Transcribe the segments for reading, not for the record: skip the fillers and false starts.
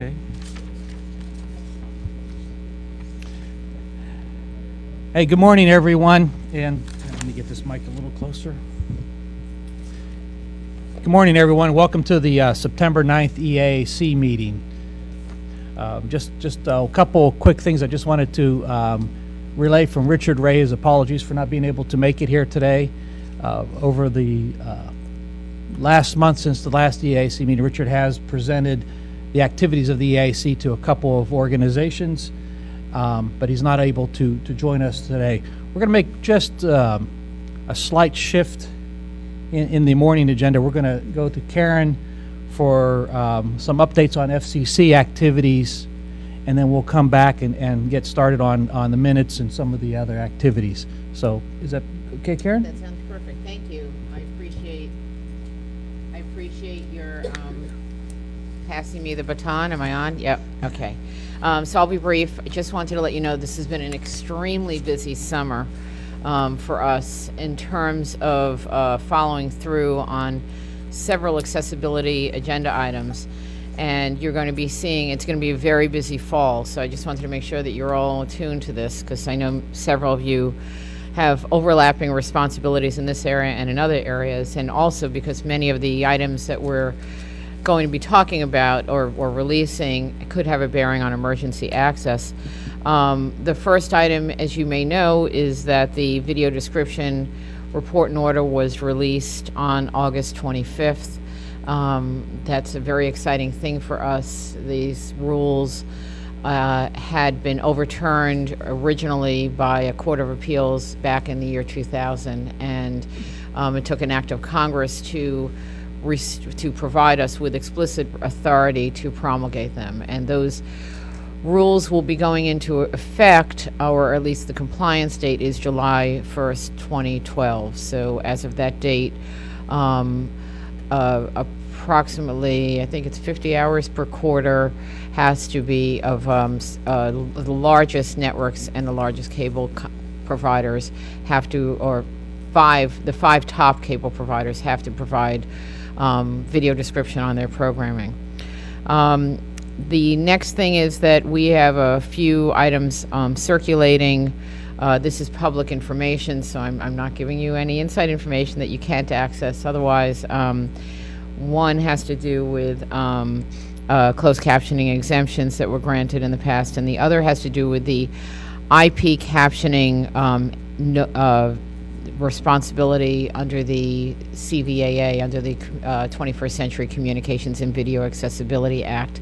Okay. Hey, good morning, everyone. And let me get this mic a little closer. Good morning, everyone. Welcome to the September 9th EAC meeting. Just a couple quick things I just wanted to relay from Richard Ray. His apologies for not being able to make it here today. Over the last month since the last EAC meeting, Richard has presented the activities of the EAC to a couple of organizations, but he's not able to join us today. We're going to make just a slight shift in the morning agenda. We're going to go to Karen for some updates on FCC activities, and then we'll come back and get started on the minutes and some of the other activities. So is that okay, Karen? That sounds perfect. Thank you. I appreciate your passing me the baton. Am I on? Yep. Okay. So I'll be brief. I just wanted to let you know this has been an extremely busy summer for us in terms of following through on several accessibility agenda items. And you're going to be seeing, it's going to be a very busy fall. So I just wanted to make sure that you're all attuned to this, because I know several of you have overlapping responsibilities in this area and in other areas, and also because many of the items that we're going to be talking about or releasing could have a bearing on emergency access. The first item, as you may know, is that the video description report and order was released on August 25th. That's a very exciting thing for us. These rules had been overturned originally by a court of appeals back in the year 2000, and it took an act of Congress to provide us with explicit authority to promulgate them. And those rules will be going into effect, or at least the compliance date is July 1st, 2012. So as of that date, approximately, I think it's 50 hours per quarter, has to be of the largest networks and the largest cable providers have to, or the five top cable providers have to provide video description on their programming. The next thing is that we have a few items circulating. This is public information, so I'm not giving you any inside information that you can't access otherwise. One has to do with closed captioning exemptions that were granted in the past, and the other has to do with the IP captioning responsibility under the CVAA, under the 21st Century Communications and Video Accessibility Act.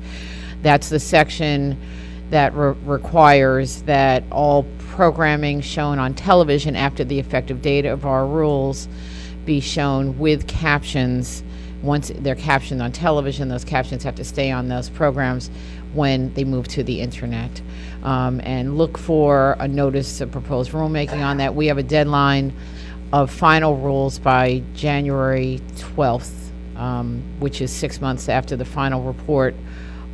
That's the section that requires that all programming shown on television after the effective date of our rules be shown with captions. Once they're captioned on television, those captions have to stay on those programs when they move to the internet. And look for a notice of proposed rulemaking on that. We have a deadline of final rules by January 12th, which is 6 months after the final report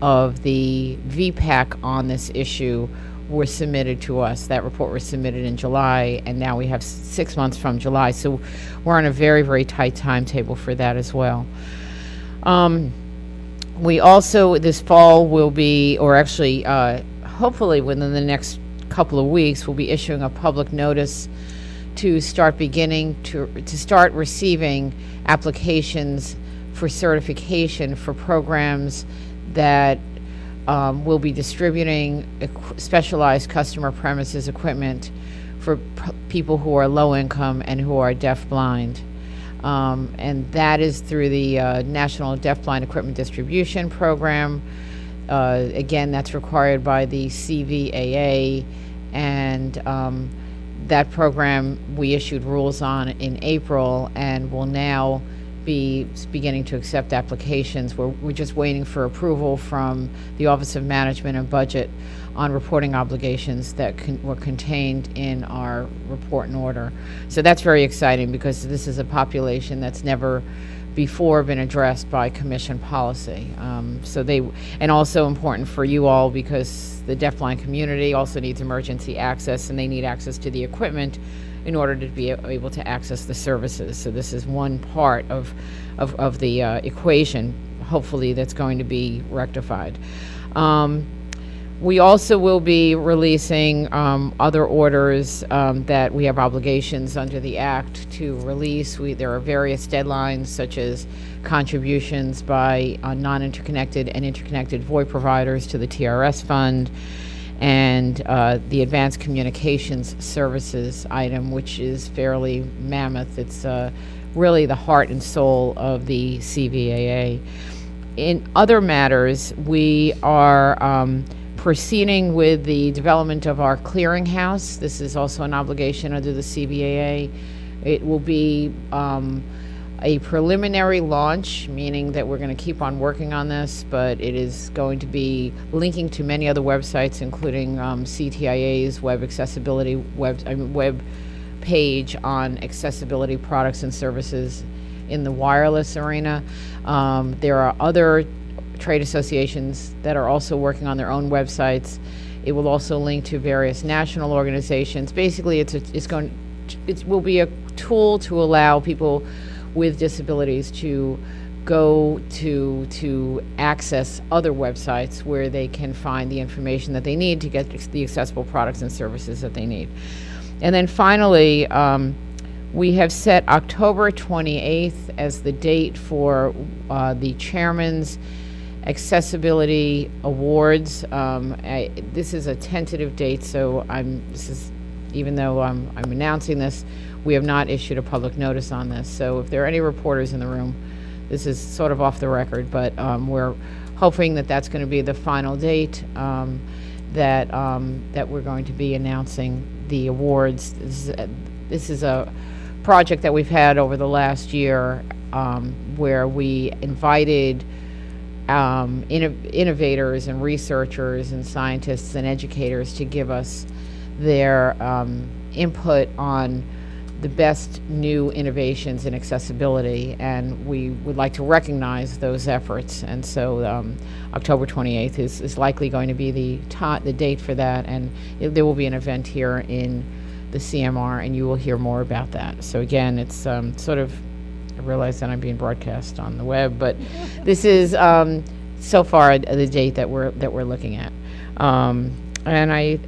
of the VPAC on this issue were submitted to us. That report was submitted in July, and now we have 6 months from July. So we're on a very, very tight timetable for that as well. We also, this fall, will be, or actually, hopefully within the next couple of weeks, we'll be issuing a public notice to start receiving applications for certification for programs that will be distributing specialized customer premises equipment for people who are low income and who are deaf-blind. And that is through the National Deaf-Blind Equipment Distribution Program. Again, that's required by the CVAA, and that program we issued rules on in April and will now be beginning to accept applications. We're just waiting for approval from the Office of Management and Budget on reporting obligations that were contained in our report and order. So that's very exciting, because this is a population that's never before been addressed by commission policy. And also important for you all, because the deafblind community also needs emergency access, and they need access to the equipment in order to be able to access the services. So this is one part of the equation, hopefully, that's going to be rectified. We also will be releasing other orders that we have obligations under the Act to release. There are various deadlines, such as contributions by non-interconnected and interconnected VoIP providers to the TRS fund, and the Advanced Communications Services item, which is fairly mammoth. It's really the heart and soul of the CVAA. In other matters, we are proceeding with the development of our clearinghouse. This is also an obligation under the CVAA. It will be a preliminary launch, meaning that we're going to keep on working on this, but it is going to be linking to many other websites, including CTIA's web accessibility web page on accessibility products and services in the wireless arena. There are other trade associations that are also working on their own websites. It will also link to various national organizations. Basically, it will be a tool to allow people with disabilities to go to access other websites where they can find the information that they need to get the accessible products and services that they need. And then finally, we have set October 28th as the date for the chairman's Accessibility Awards. This is a tentative date, so even though I'm announcing this, we have not issued a public notice on this. So if there are any reporters in the room, this is sort of off the record, but we're hoping that that's going to be the final date that we're going to be announcing the awards. This is a project that we've had over the last year where we invited innovators and researchers and scientists and educators to give us their input on the best new innovations in accessibility, and we would like to recognize those efforts. And so October 28th is likely going to be the date for that, and there will be an event here in the CMR, and you will hear more about that. So again, it's sort of, I realize that I'm being broadcast on the web, but this is so far the date that we're looking at. And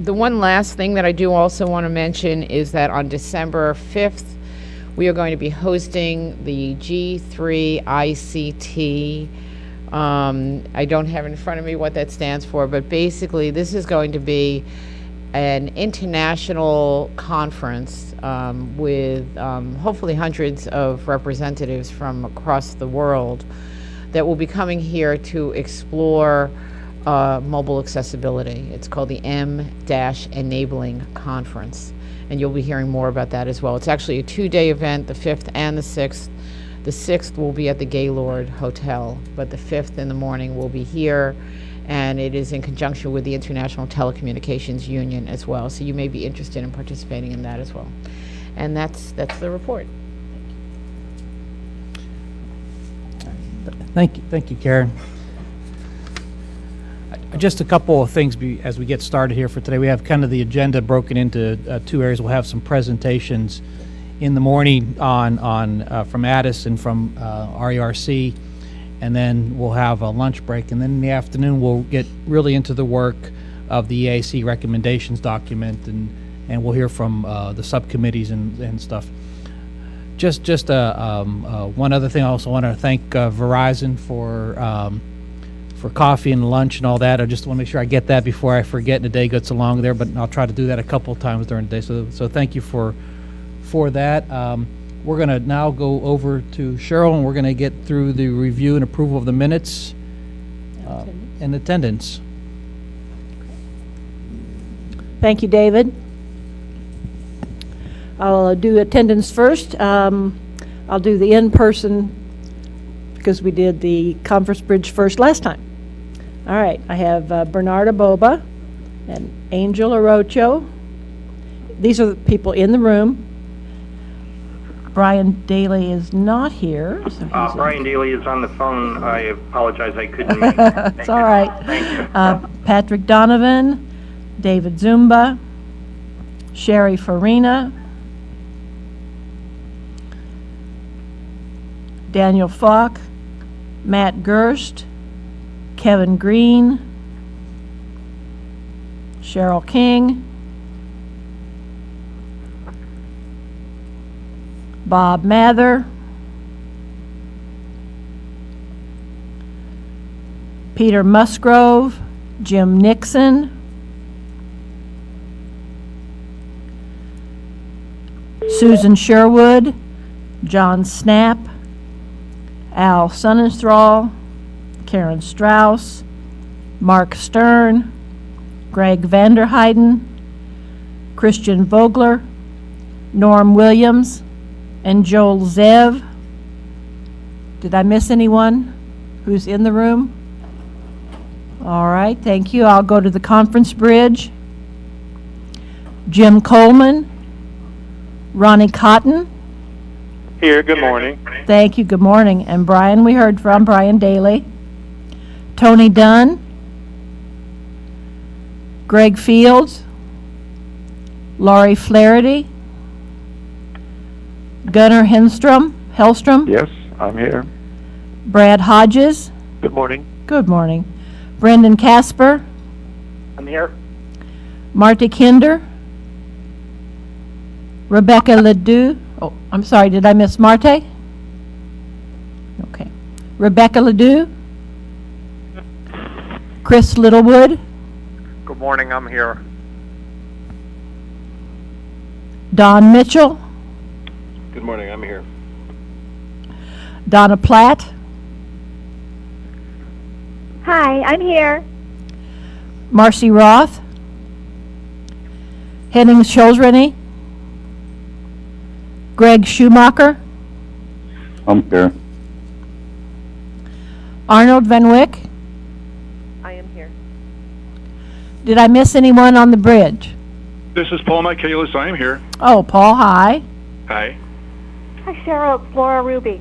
the one last thing that I do also want to mention is that on December 5th, we are going to be hosting the G3 ICT. I don't have in front of me what that stands for, but basically this is going to be an international conference with hopefully hundreds of representatives from across the world that will be coming here to explore mobile accessibility. It's called the M-Enabling Conference, and you'll be hearing more about that as well. It's actually a two-day event, the 5th and the 6th. The 6th will be at the Gaylord Hotel, but the 5th in the morning will be here, and it is in conjunction with the International Telecommunications Union as well, so you may be interested in participating in that as well. And that's the report. Thank you, Karen. Just a couple of things as we get started here for today. We have kind of the agenda broken into two areas. We'll have some presentations in the morning on from Addis and from RERC, and then we'll have a lunch break. And then in the afternoon, we'll get really into the work of the EAC recommendations document, and we'll hear from the subcommittees and stuff. Just one other thing. I also want to thank Verizon for coffee and lunch and all that. I just want to make sure I get that before I forget and the day gets along there, but I'll try to do that a couple of times during the day. So thank you for that. We're going to now go over to Cheryl, and we're going to get through the review and approval of the minutes and attendance. Thank you, David. I'll do attendance first. I'll do the in-person because we did the Conference Bridge first last time. All right, I have Bernarda Boba and Angel Orocho. These are the people in the room. Brian Daly is not here. So Brian Daly is on the phone. I apologize, I couldn't make it. It's all right. Thank you. Patrick Donovan, David Zumba, Sherry Farina, Daniel Falk, Matt Gerst, Kevin Green, Cheryl King, Bob Mather, Peter Musgrove, Jim Nixon, Susan Sherwood, John Snap, Al Sonnenstrahl, Karen Strauss, Mark Stern, Greg Vanderheiden, Christian Vogler, Norm Williams, and Joel Zev. Did I miss anyone who's in the room? All right, thank you. I'll go to the conference bridge. Jim Coleman, Ronnie Cotton. Here, good morning. Thank you, good morning. And Brian, we heard from Brian Daly. Tony Dunn, Greg Fields, Laurie Flaherty, Gunnar Hellstrom. Yes, I'm here. Brad Hodges. Good morning. Good morning. Brendan Casper, I'm here. Marty Kinder, Rebecca Ledoux. Oh, I'm sorry, did I miss Marte? Okay. Rebecca Ledoux, Chris Littlewood, Good morning, I'm here. Don Mitchell, Good morning, I'm here. Donna Platt, Hi, I'm here. Marcy Roth, Henning Scholzrenny, Greg Schumacher, I'm here. Arnold Van Wyck. I am here. Did I miss anyone on the bridge? This is Paul Michaelis. I am here. Oh, Paul, hi. Hi. Hi, Cheryl. It's Laura Ruby.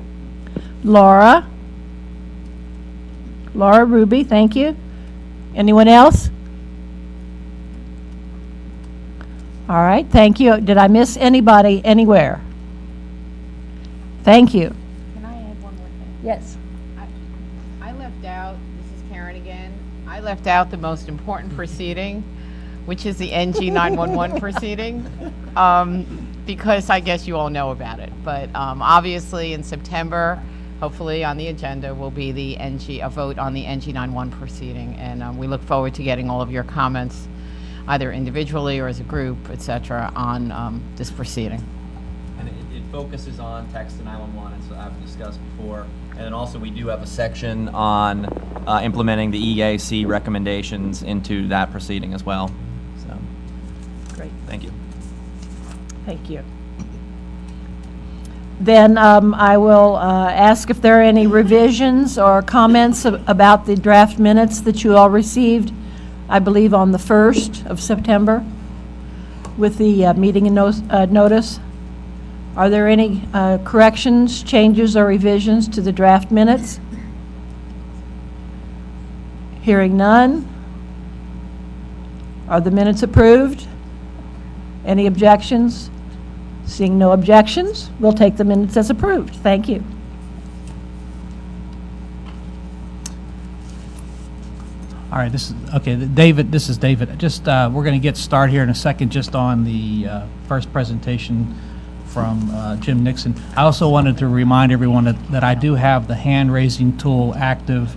Laura. Laura Ruby, thank you. Anyone else? All right, thank you. Did I miss anybody anywhere? Thank you. Can I add one more thing? Yes. I left out, this is Karen again, I left out the most important proceeding, which is the NG 911 proceeding, because I guess you all know about it. But obviously in September, hopefully on the agenda will be the a vote on the NG 911 proceeding. And we look forward to getting all of your comments, either individually or as a group, et cetera, on this proceeding. And it focuses on text to 911, as I've discussed before. And then also we do have a section on implementing the EAC recommendations into that proceeding as well. So, Great. thank you. Thank you. Then I will ask if there are any revisions or comments about the draft minutes that you all received, I believe on the 1st of September, with the meeting and notice. Are there any corrections, changes, or revisions to the draft minutes? Hearing none. Are the minutes approved? Any objections? Seeing no objections, we'll take the minutes as approved. Thank you. All right, this is, okay, David, this is David. Just, we're going to get started here in a second just on the first presentation from Jim Nixon. I also wanted to remind everyone that I do have the hand-raising tool active,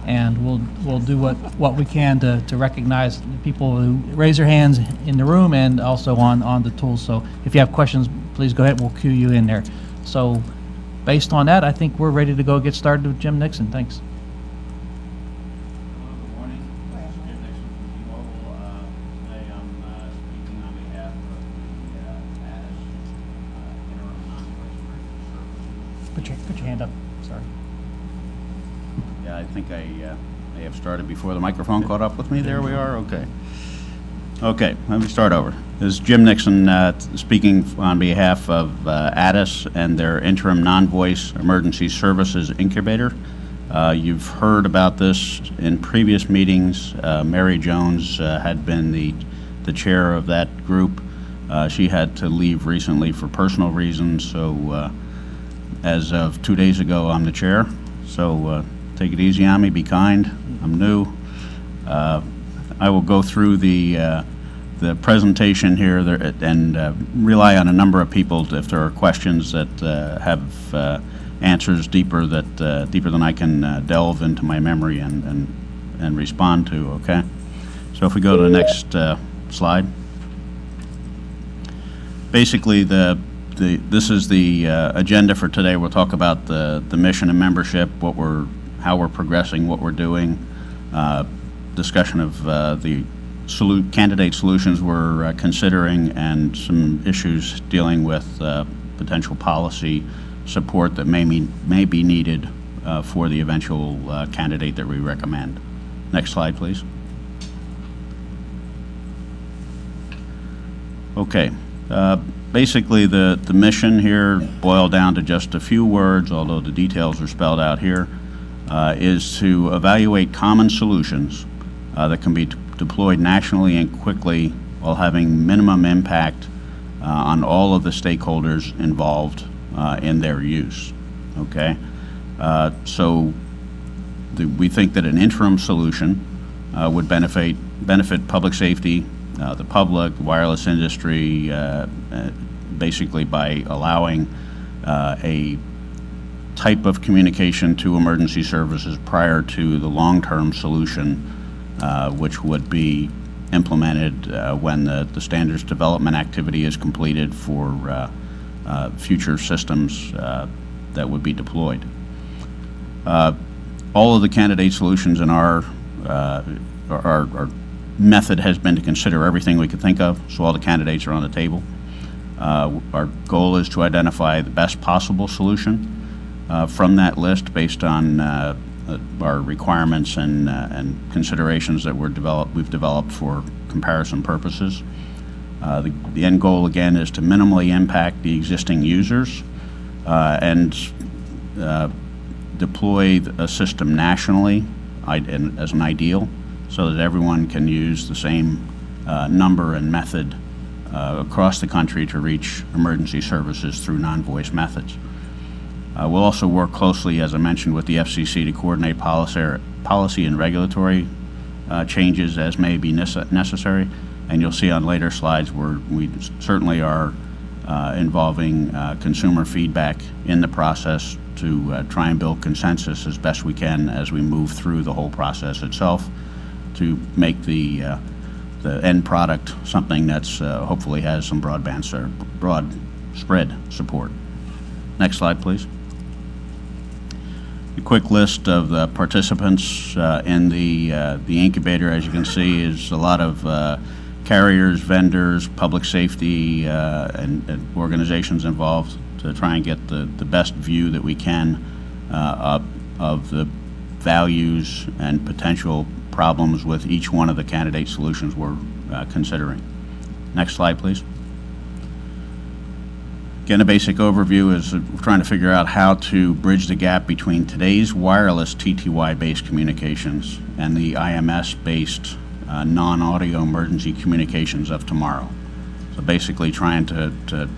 and we'll do what we can to recognize people who raise their hands in the room and also on the tool. So if you have questions, please go ahead, we'll cue you in there. So based on that, I think we're ready to go get started with Jim Nixon. Thanks. Good morning. Jim Nixon from T-Mobile. Today I'm speaking on behalf of the ADIS interim non-voice services. Put your hand up, sorry. Yeah, I think I may have started before the microphone caught up with me. There we are. Okay. Okay, let me start over. This is Jim Nixon speaking on behalf of ADIS and their interim non-voice emergency services incubator. You've heard about this in previous meetings. Mary Jones had been the chair of that group. She had to leave recently for personal reasons, so as of 2 days ago, I'm the chair. So take it easy on me, be kind. I'm new. I will go through the presentation here and rely on a number of people if there are questions that have answers deeper than I can delve into my memory and respond to. Okay, so if we go to the next slide. Basically, this is the agenda for today. We'll talk about the mission and membership, how we're progressing, what we're doing, discussion of the candidate solutions we're considering, and some issues dealing with potential policy support that may be needed for the eventual candidate that we recommend. Next slide, please. Okay. Basically, the mission here, boiled down to just a few words, although the details are spelled out here, is to evaluate common solutions that can be deployed nationally and quickly while having minimum impact on all of the stakeholders involved in their use. Okay, so we think that an interim solution would benefit public safety, the public, the wireless industry, basically by allowing a type of communication to emergency services prior to the long-term solution, which would be implemented when the standards development activity is completed for future systems that would be deployed. All of the candidate solutions in our method has been to consider everything we could think of, so all the candidates are on the table. Our goal is to identify the best possible solution from that list based on our requirements and considerations that we've developed for comparison purposes. The end goal, again, is to minimally impact the existing users and deploy a system nationally as an ideal, so that everyone can use the same number and method across the country to reach emergency services through non-voice methods. We'll also work closely, as I mentioned, with the FCC to coordinate policy and regulatory changes as may be necessary. And you'll see on later slides where we certainly are involving consumer feedback in the process to try and build consensus as best we can as we move through the whole process itself, to make the end product something that's hopefully has some broad spread support. Next slide, please. A quick list of the participants in the incubator. As you can see, is a lot of carriers, vendors, public safety, and organizations involved to try and get the best view that we can of the values and potential problems with each one of the candidate solutions we're considering. Next slide, please. Again, a basic overview is we're trying to figure out how to bridge the gap between today's wireless TTY-based communications and the IMS-based non-audio emergency communications of tomorrow. So basically trying to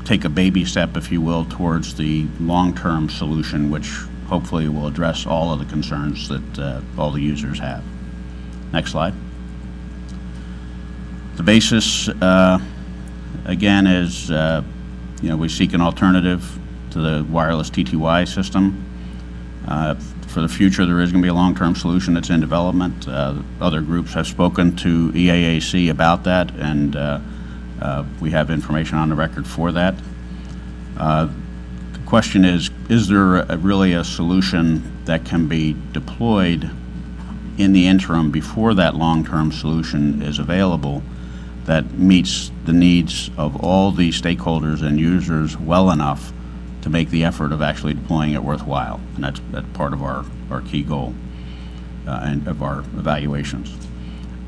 take a baby step, if you will, towards the long-term solution, which hopefully will address all of the concerns that all the users have. Next slide. The basis, again, is we seek an alternative to the wireless TTY system. For the future, there is going to be a long-term solution that's in development. Other groups have spoken to EAAC about that, and we have information on the record for that. The question is there really a solution that can be deployed in the interim before that long-term solution is available that meets the needs of all the stakeholders and users well enough to make the effort of actually deploying it worthwhile? And that's part of our key goal and of our evaluations.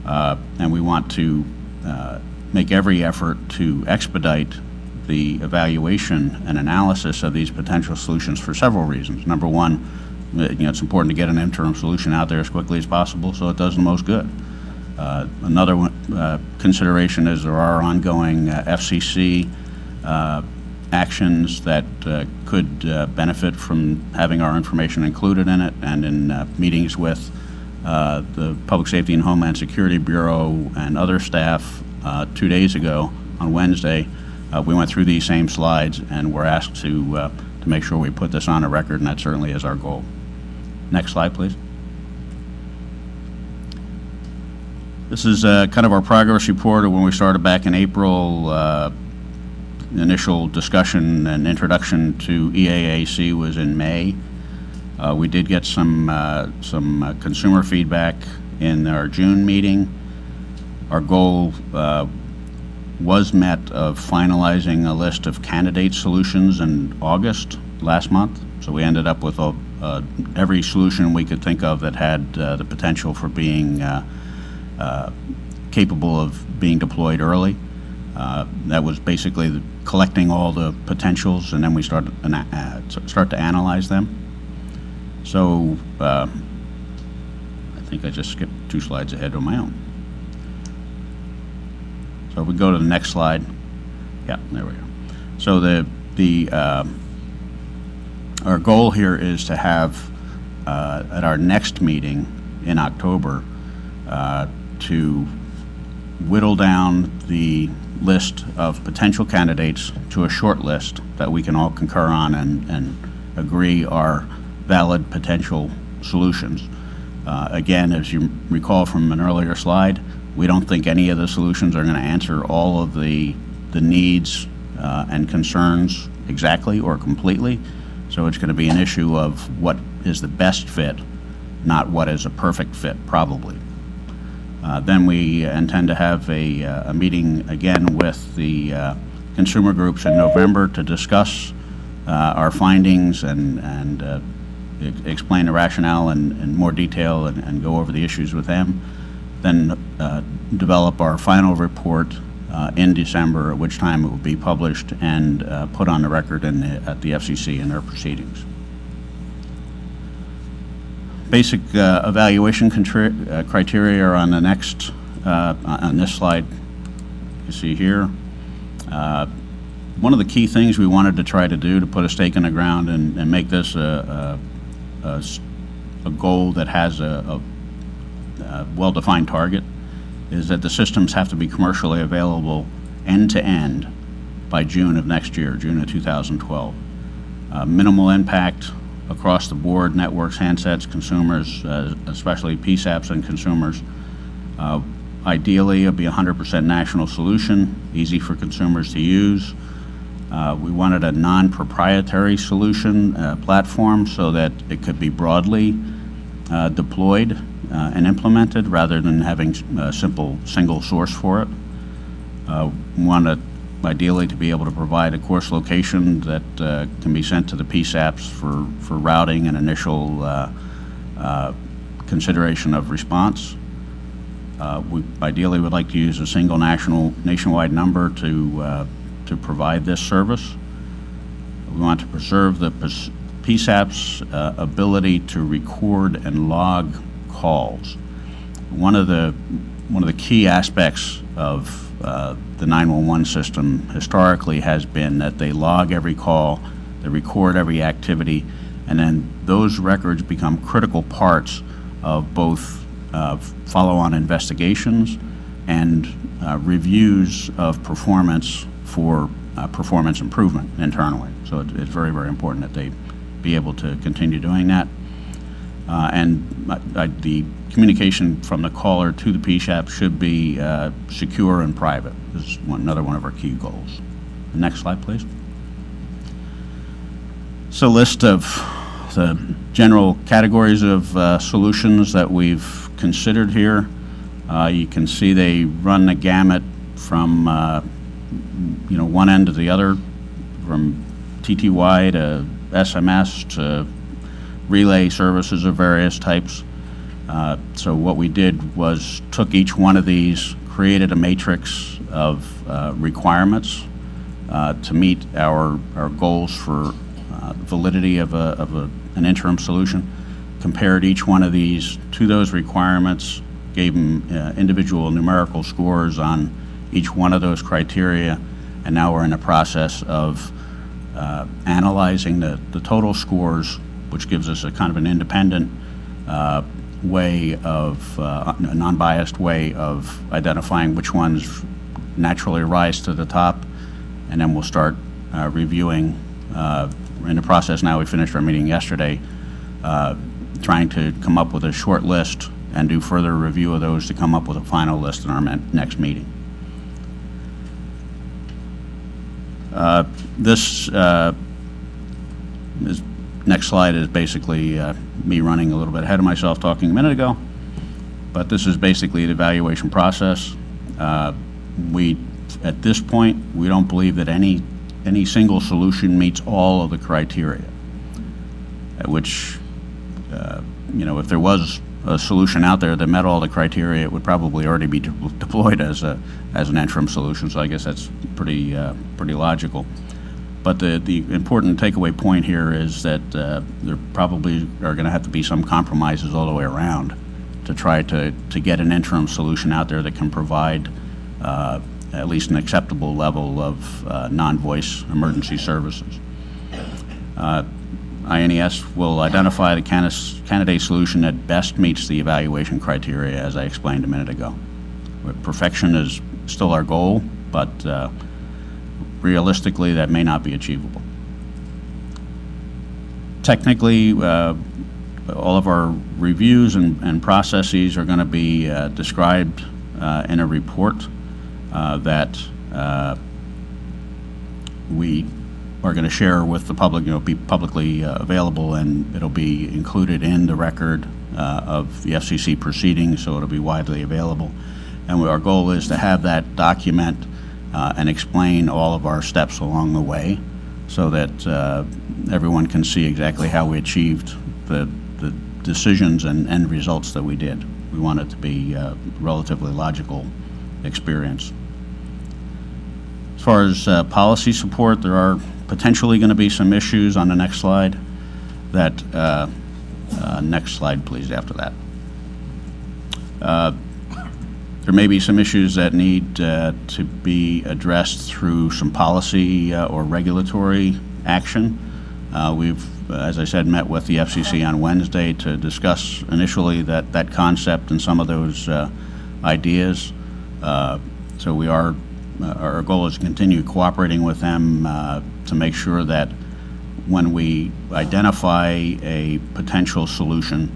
And we want to make every effort to expedite the evaluation and analysis of these potential solutions for several reasons. Number one, it's important to get an interim solution out there as quickly as possible so it does the most good. Another consideration is there are ongoing FCC actions that could benefit from having our information included in it, and in meetings with the Public Safety and Homeland Security Bureau and other staff 2 days ago on Wednesday, we went through these same slides and were asked to make sure we put this on a record, and that certainly is our goal. Next slide, please. This is kind of our progress report of when we started back in April. The initial discussion and introduction to EAAC was in May. We did get some consumer feedback in our June meeting. Our goal was met of finalizing a list of candidate solutions in August last month. So we ended up with every solution we could think of that had the potential for being capable of being deployed early. That was basically collecting all the potentials, and then we start to analyze them. So I think I just skipped 2 slides ahead on my own. So if we go to the next slide. Yeah, there we go. So our goal here is to have at our next meeting in October to whittle down the list of potential candidates to a short list that we can all concur on and agree are valid potential solutions. Again, as you recall from an earlier slide, we don't think any of the solutions are going to answer all of the needs and concerns exactly or completely. So it's going to be an issue of what is the best fit, not what is a perfect fit, probably. Then we intend to have a meeting again with the consumer groups in November to discuss our findings and explain the rationale in more detail and go over the issues with them. Then develop our final report in December, at which time it will be published and put on the record at the FCC in their proceedings. Basic evaluation criteria are on the next, on this slide you see here. One of the key things we wanted to try to do to put a stake in the ground and make this a goal that has a well-defined target is that the systems have to be commercially available end-to-end by June of next year, June of 2012. Minimal impact across the board, networks, handsets, consumers, especially PSAPs and consumers. Ideally, it'll be a 100% national solution, easy for consumers to use. We wanted a non-proprietary solution platform so that it could be broadly deployed and implemented rather than having a simple single source for it. We wanted ideally to be able to provide a course location that can be sent to the PSAPs for routing and initial consideration of response. We ideally would like to use a single nationwide number to provide this service. We want to preserve the PSAP's ability to record and log calls. One of the key aspects of the 911 system historically has been that they log every call, they record every activity, and then those records become critical parts of both follow-on investigations and reviews of performance for performance improvement internally. So it's very, very important that they be able to continue doing that. And the communication from the caller to the PSAP should be secure and private. This is another one of our key goals. Next slide, please. So, list of the general categories of solutions that we've considered here. You can see they run the gamut from one end to the other, from TTY to SMS to relay services of various types. So what we did was took each one of these, created a matrix of requirements to meet our goals for validity of an interim solution, compared each one of these to those requirements, gave them individual numerical scores on each one of those criteria, and now we're in the process of analyzing the total scores, which gives us a kind of an independent way of, a non-biased way of identifying which ones naturally rise to the top, and then we'll start reviewing. We're in the process now. We finished our meeting yesterday, trying to come up with a short list and do further review of those to come up with a final list in our next meeting. This next slide is basically me running a little bit ahead of myself talking a minute ago, but this is basically the evaluation process. At this point, we don't believe that any single solution meets all of the criteria, at which, if there was a solution out there that met all the criteria, it would probably already be deployed as an interim solution. So I guess that's pretty logical. But the important takeaway point here is that there probably are going to have to be some compromises all the way around to try to get an interim solution out there that can provide at least an acceptable level of non-voice emergency services. INES will identify the candidate solution that best meets the evaluation criteria, as I explained a minute ago. Perfection is still our goal, but realistically, that may not be achievable. Technically, all of our reviews and processes are going to be described in a report that we are going to share with the public, be publicly available, and it'll be included in the record of the FCC proceedings, so it'll be widely available. And our goal is to have that document and explain all of our steps along the way so that everyone can see exactly how we achieved the decisions and end results that we did. We want it to be a relatively logical experience. As far as policy support, there are potentially going to be some issues on the next slide. Next slide, please, after that. There may be some issues that need to be addressed through some policy or regulatory action. We've, as I said, met with the FCC on Wednesday to discuss initially that concept and some of those ideas. So we are, our goal is to continue cooperating with them to make sure that when we identify a potential solution,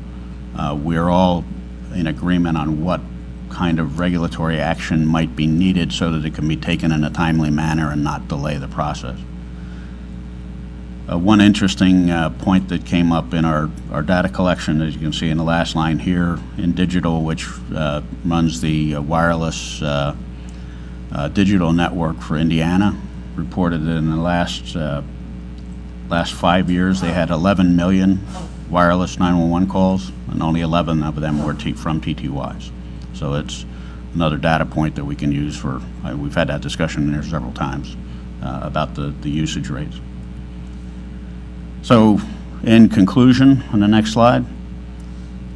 we're all in agreement on what kind of regulatory action might be needed so that it can be taken in a timely manner and not delay the process. One interesting point that came up in our data collection, as you can see in the last line here, in Digital, which runs the wireless digital network for Indiana, reported that in the last 5 years they had 11 million wireless 911 calls, and only 11 of them were from TTYs. So it's another data point that we can use for, we've had that discussion there several times about the usage rates. So in conclusion, on the next slide,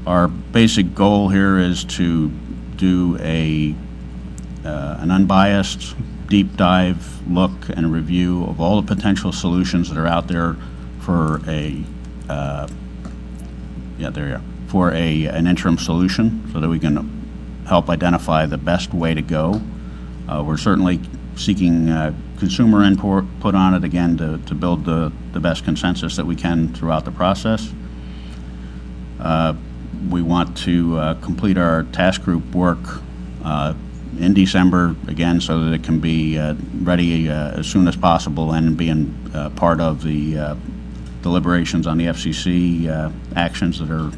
our basic goal here is to do an unbiased, deep dive look and review of all the potential solutions that are out there for an interim solution so that we can help identify the best way to go. We're certainly seeking consumer input on it again to build the best consensus that we can throughout the process. We want to complete our task group work in December again so that it can be ready as soon as possible and being part of the deliberations on the FCC actions that are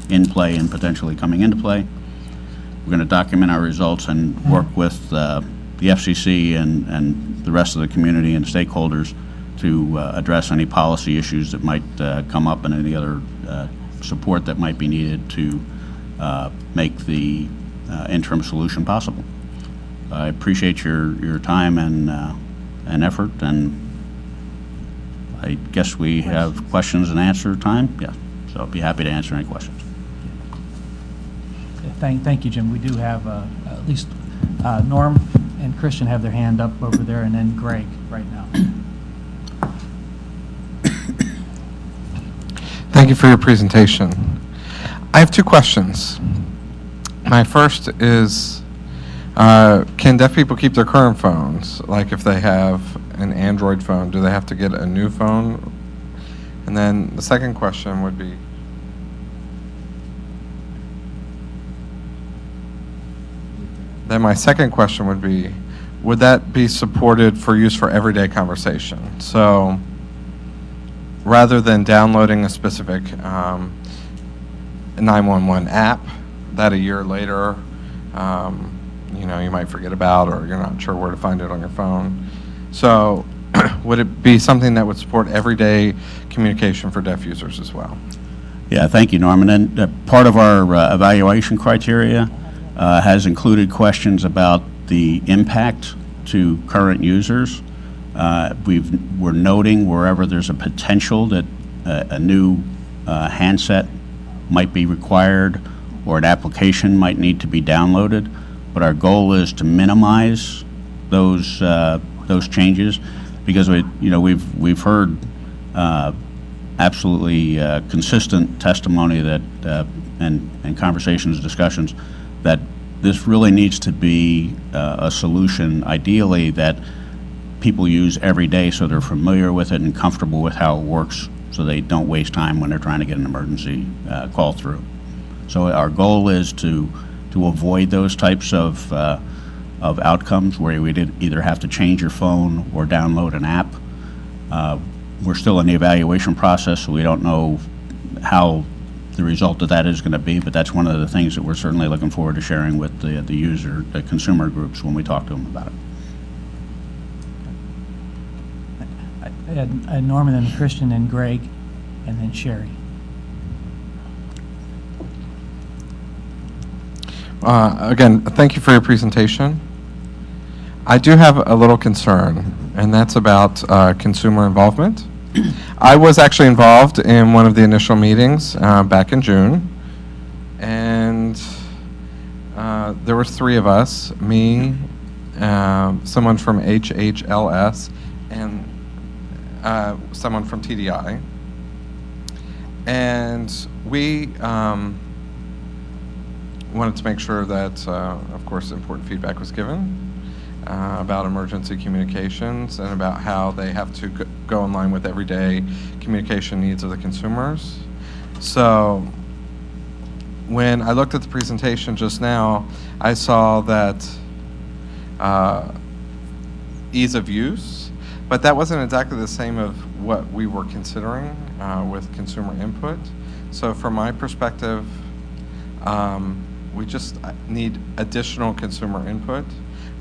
in play and potentially coming into play. We're going to document our results and work with the FCC and the rest of the community and stakeholders to address any policy issues that might come up and any other support that might be needed to make the interim solution possible. I appreciate your time and effort, and I guess we have questions and answer time. Yeah, so I'll be happy to answer any questions. Thank you, Jim. We do have at least Norm and Christian have their hand up over there, and then Greg right now. Thank you for your presentation. I have two questions. My first is, can deaf people keep their current phones? Like if they have an Android phone, do they have to get a new phone? And then the second question would be, would that be supported for use for everyday conversation? So rather than downloading a specific 911 app that a year later, you might forget about, or you're not sure where to find it on your phone. So would it be something that would support everyday communication for deaf users as well? Yeah, thank you, Norman. And part of our evaluation criteria has included questions about the impact to current users. We're noting wherever there's a potential that a new handset might be required or an application might need to be downloaded, but our goal is to minimize those changes, because we've heard absolutely consistent testimony that and conversations, discussions, that this really needs to be a solution, ideally, that people use every day so they're familiar with it and comfortable with how it works, so they don't waste time when they're trying to get an emergency call through. So our goal is to avoid those types of outcomes where you would either have to change your phone or download an app. We're still in the evaluation process, so we don't know how the result of that is going to be, but that's one of the things that we're certainly looking forward to sharing with the consumer groups when we talk to them about it. Norman and Christian and Greg, and then Sherry. Again, thank you for your presentation. I do have a little concern, and that's about consumer involvement. I was actually involved in one of the initial meetings back in June, and there were three of us, me, someone from HHLS, and someone from TDI. And we wanted to make sure that, of course, important feedback was given about emergency communications and about how they have to go in line with everyday communication needs of the consumers. So when I looked at the presentation just now, I saw that ease of use, but that wasn't exactly the same of what we were considering with consumer input. So from my perspective, we just need additional consumer input.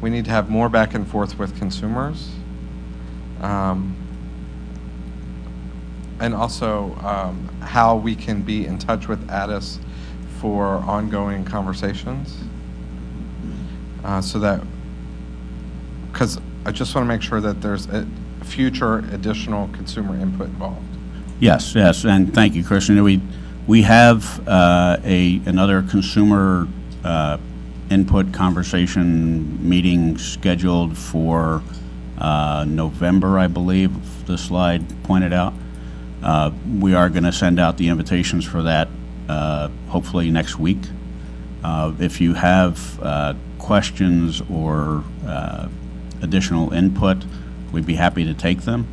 We need to have more back and forth with consumers. And also how we can be in touch with Addus for ongoing conversations. So that, because I just want to make sure that there's a future additional consumer input involved. Yes, and thank you, Christian. We have another consumer input conversation meeting scheduled for November, I believe the slide pointed out. We are going to send out the invitations for that hopefully next week. If you have questions or additional input, we'd be happy to take them.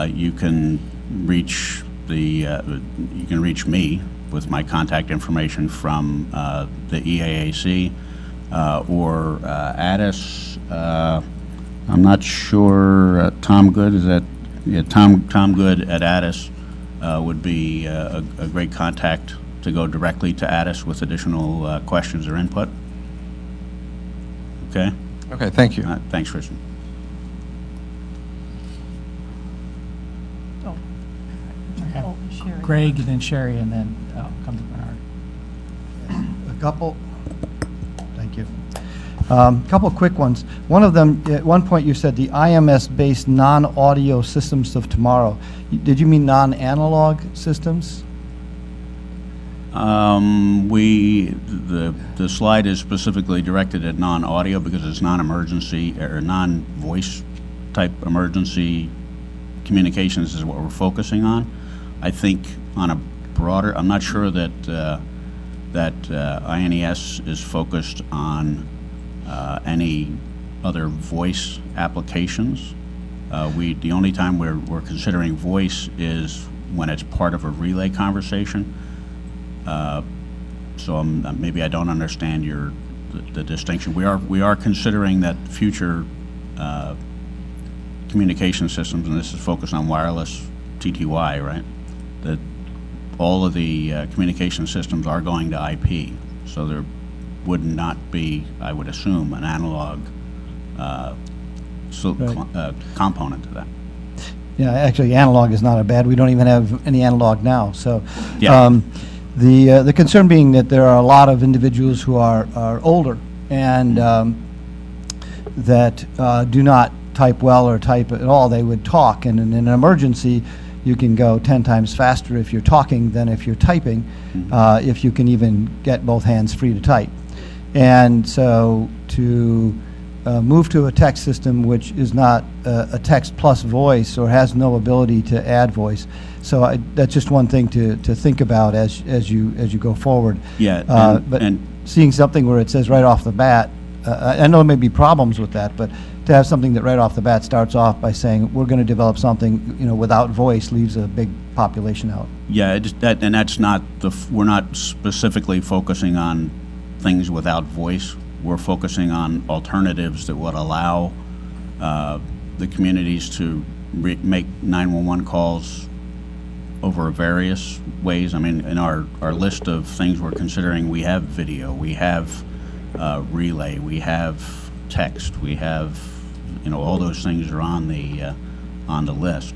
You can reach me with my contact information from the EAAC or Addus. I'm not sure. Tom Good, is that? Yeah, Tom Good at Addus would be a great contact to go directly to Addus with additional questions or input. Okay. Okay. Thank you. Thanks, Christian. Greg, and then Sherry, and then come to Bernard. A couple. Thank you. Couple quick ones. One of them, at one point you said the IMS-based non-audio systems of tomorrow. Did you mean non-analog systems? The slide is specifically directed at non-audio because it's non-emergency or non-voice type emergency communications is what we're focusing on. I think on a broader. I'm not sure that INES is focused on any other voice applications. The only time we're considering voice is when it's part of a relay conversation. So maybe I don't understand the distinction. We are considering that future communication systems, and this is focused on wireless TTY, right? That all of the communication systems are going to IP, so there would not be, I would assume, an analog component to that. Yeah, actually, analog is not a bad. We don't even have any analog now. So, Yeah. The concern being that there are a lot of individuals who are older and that do not type well or type at all. They would talk, and in an emergency, you can go 10 times faster if you're talking than if you're typing, if you can even get both hands free to type. And so to move to a text system which is not a text plus voice or has no ability to add voice. So that's just one thing to think about as you go forward. Yeah, But seeing something where it says right off the bat, I know there may be problems with that, but to have something that right off the bat starts off by saying we're going to develop something, without voice leaves a big population out. Yeah, and that's not we're not specifically focusing on things without voice. We're focusing on alternatives that would allow the communities to make 911 calls over various ways. I mean, in our list of things we're considering, we have video, we have relay, we have text, we have, all those things are on the list.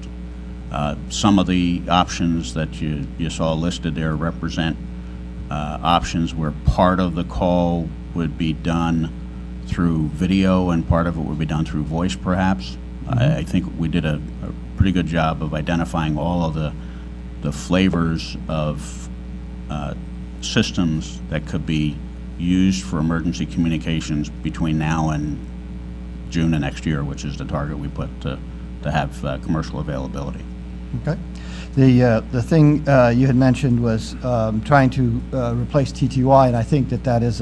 Some of the options that you saw listed there represent options where part of the call would be done through video and part of it would be done through voice, perhaps. I think we did a pretty good job of identifying all of the flavors of systems that could be used for emergency communications between now and June of next year, which is the target we put to have commercial availability. Okay. The thing you had mentioned was trying to replace TTY, and I think that is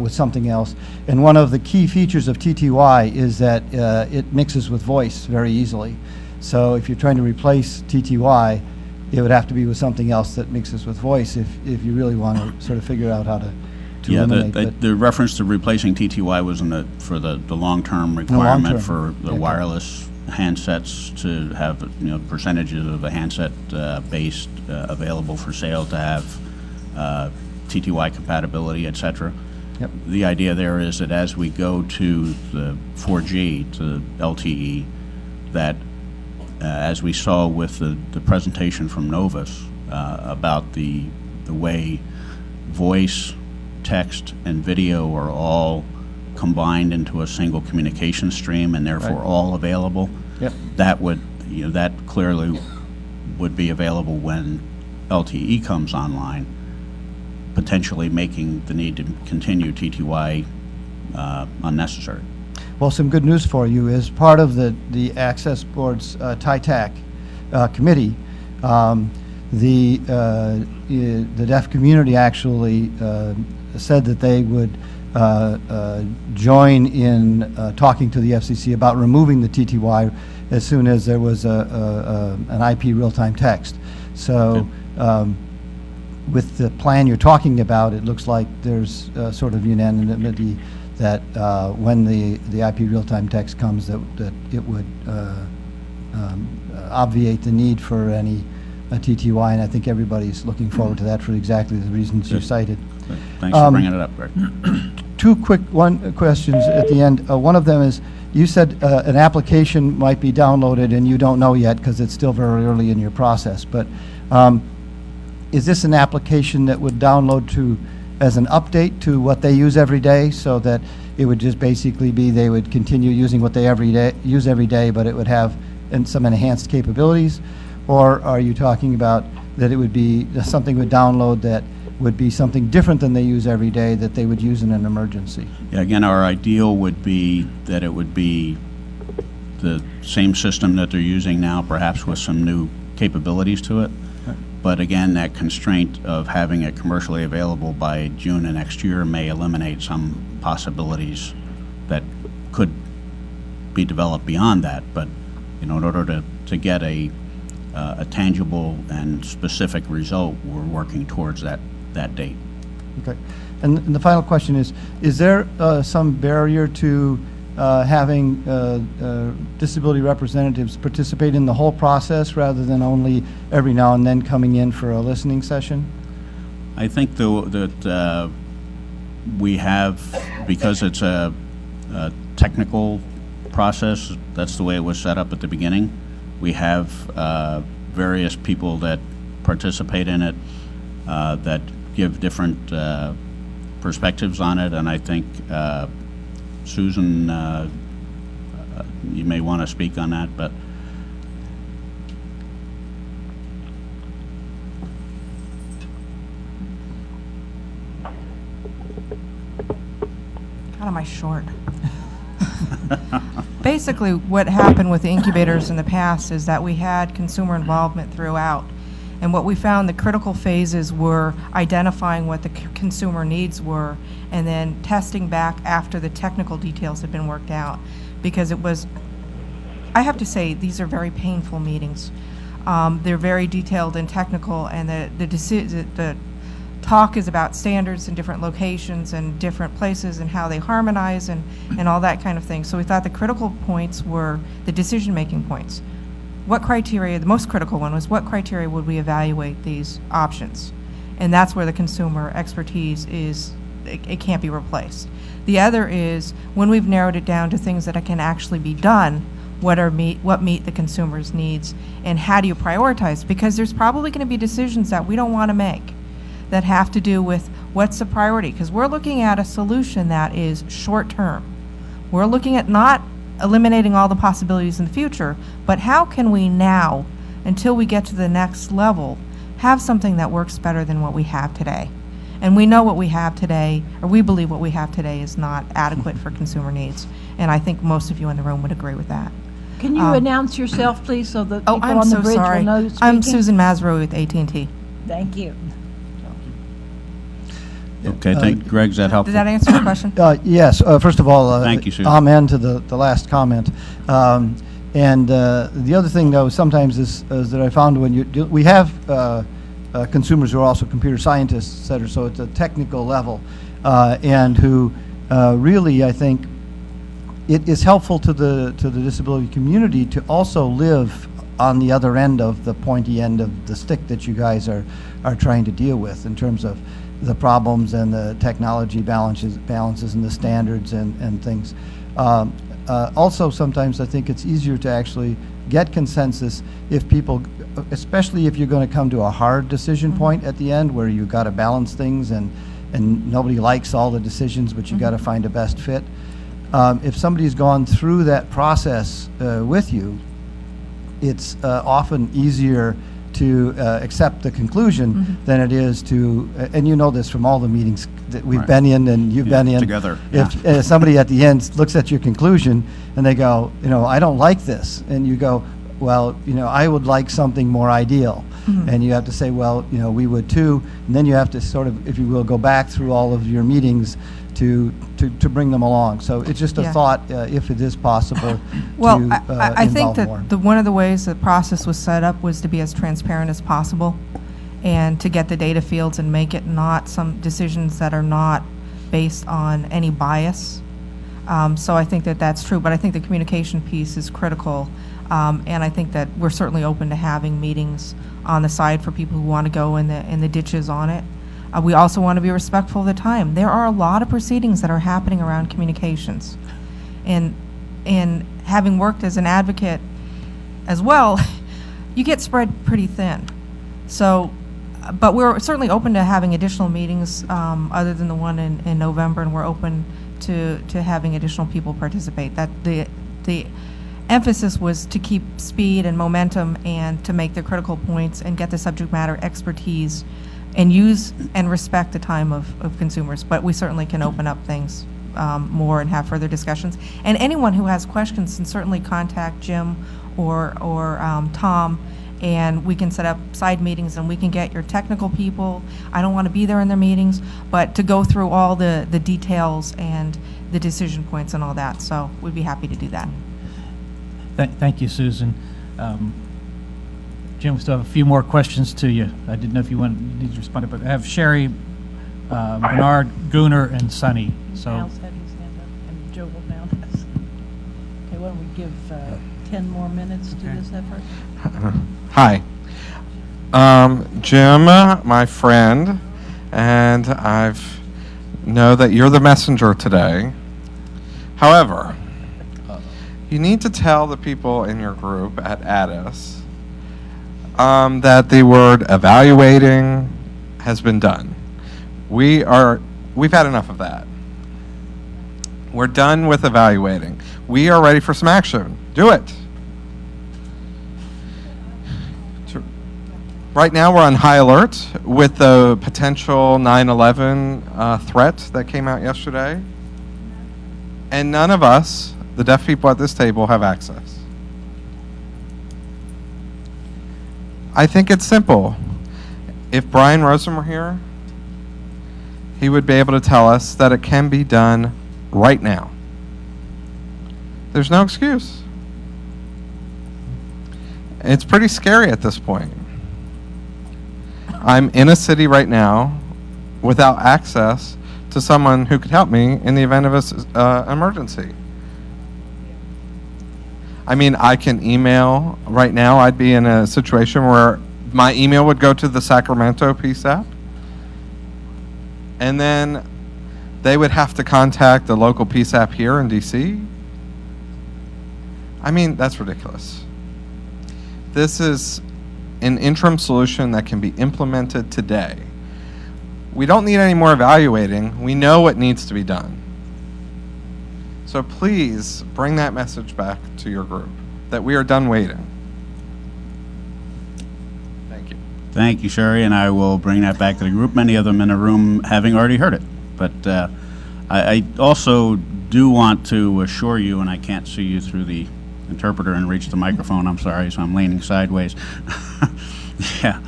with something else. And one of the key features of TTY is that it mixes with voice very easily. So if you're trying to replace TTY, it would have to be with something else that mixes with voice if you really want to sort of figure out how to eliminate. The reference to replacing TTY was for the long-term requirement for the wireless handsets to have percentages of the handset based available for sale to have TTY compatibility, etc. Yep. The idea there is that as we go to the 4G to LTE, that as we saw with the presentation from Novus about the way voice, text, and video are all combined into a single communication stream and therefore all available. Yep. That would, that clearly would be available when LTE comes online, potentially making the need to continue TTY unnecessary. Well, some good news for you is part of the Access Board's TITAC committee, the deaf community actually said that they would join in talking to the FCC about removing the TTY as soon as there was an IP real-time text. So with the plan you're talking about, it looks like there's sort of unanimity that when the IP real-time text comes, that it would obviate the need for any TTY, and I think everybody's looking forward to that for exactly the reasons you cited. Thanks for bringing it up, Greg. Two quick questions at the end. One of them is, you said an application might be downloaded and you don't know yet because it's still very early in your process, but is this an application that would download as an update to what they use every day, so that it would just basically be they would continue using what they use every day, but it would have some enhanced capabilities? Or are you talking about that it would be something would download that would be something different than they use every day that they would use in an emergency? Yeah, again, our ideal would be that it would be the same system that they're using now, perhaps with some new capabilities to it. But again, that constraint of having it commercially available by June of next year may eliminate some possibilities that could be developed beyond that. But in order to get a tangible and specific result, we're working towards that date. Okay. And the final question is there some barrier to having disability representatives participate in the whole process rather than only every now and then coming in for a listening session? I think that we have, because it's a technical process, that's the way it was set up at the beginning. We have various people that participate in it that give different perspectives on it, and I think Susan, you may want to speak on that, but God, am I short? Basically, what happened with the incubators in the past is that we had consumer involvement throughout. And what we found, the critical phases were identifying what the consumer needs were and then testing back after the technical details had been worked out. Because it was, I have to say, these are very painful meetings. They're very detailed and technical, and the talk is about standards in different locations and different places and how they harmonize and all that kind of thing. So we thought the critical points were the decision-making points. What criteria, the most critical one was what criteria would we evaluate these options? And that's where the consumer expertise is, it can't be replaced. The other is when we've narrowed it down to things that can actually be done, what meet the consumer's needs, and how do you prioritize? Because there's probably going to be decisions that we don't want to make that have to do with what's the priority, because we're looking at a solution that is short term. We're looking at not eliminating all the possibilities in the future, but how can we now, until we get to the next level, have something that works better than what we have today? And we know what we have today, or we believe what we have today is not adequate for consumer needs. And I think most of you in the room would agree with that. Can you announce yourself, please, so that people I'm on the so bridge sorry. will know who's speaking? I'm Susan Masro with AT&T. Thank you. okay, Greg, is that helpful? Did that answer your question? Yes. First of all, Thank you, Susan. amen to the last comment. And the other thing, though, sometimes is that I found when we have consumers who are also computer scientists, et cetera, so it's a technical level, and who really, I think, it is helpful to the disability community to also live on the other end of the pointy end of the stick that you guys are trying to deal with in terms of the problems and the technology balances and the standards and things. Also, sometimes I think it's easier to actually get consensus if people, especially if you're going to come to a hard decision point at the end where you've got to balance things and nobody likes all the decisions, but you got to find a best fit. If somebody's gone through that process with you, it's often easier to accept the conclusion than it is to, and you know this from all the meetings that we've been in and you've been in. Together. If somebody at the end looks at your conclusion and they go, I don't like this, and you go, well, I would like something more ideal. And you have to say, well, we would too. And then you have to sort of, if you will, go back through all of your meetings to bring them along. So it's just a thought, if it is possible, well, to I think involve that more. one of the ways the process was set up was to be as transparent as possible and to get the data fields and make it not some decisions that are not based on any bias. So I think that that's true, but I think the communication piece is critical. And I think that we're certainly open to having meetings on the side for people who want to go in the ditches on it. We also want to be respectful of the time. There are a lot of proceedings that are happening around communications. And having worked as an advocate as well, you get spread pretty thin. So, but we're certainly open to having additional meetings other than the one in November, and we're open to having additional people participate. That the emphasis was to keep speed and momentum and to make the critical points and get the subject matter expertise and use and respect the time of consumers. But we certainly can open up things more and have further discussions. And anyone who has questions can certainly contact Jim or Tom, and we can set up side meetings, and we can get your technical people. I don't want to be there in their meetings, but to go through all the details and the decision points and all that. So we'd be happy to do that. Thank you, Susan. Jim, we still have a few more questions to you. I didn't know if you need to respond, but I have Sherry, Bernard, Gunnar, and Sunny. So. Al's had his hand up, and Joe will now has. Okay, why don't we give 10 more minutes to this effort? Hi. Jim, my friend, and I've know that you're the messenger today. However, you need to tell the people in your group at Addis that the word evaluating has been done. We've had enough of that. We're done with evaluating. We are ready for some action. Do it. Right now we're on high alert with the potential 9/11 threat that came out yesterday. And none of us, the deaf people at this table, have access. I think it's simple. If Brian Rosen were here, he would be able to tell us that it can be done right now. There's no excuse. It's pretty scary at this point. I'm in a city right now without access to someone who could help me in the event of an emergency. I mean, I can email. Right now, I'd be in a situation where my email would go to the Sacramento PSAP, and then they would have to contact the local PSAP here in DC. I mean, that's ridiculous. This is an interim solution that can be implemented today. We don't need any more evaluating. We know what needs to be done. So please bring that message back to your group, that we are done waiting. Thank you. Thank you, Sherry, and I will bring that back to the group, many of them in the room having already heard it. But I also do want to assure you, and I can't see you through the interpreter and reach the microphone, I'm sorry, so I'm leaning sideways. Yeah.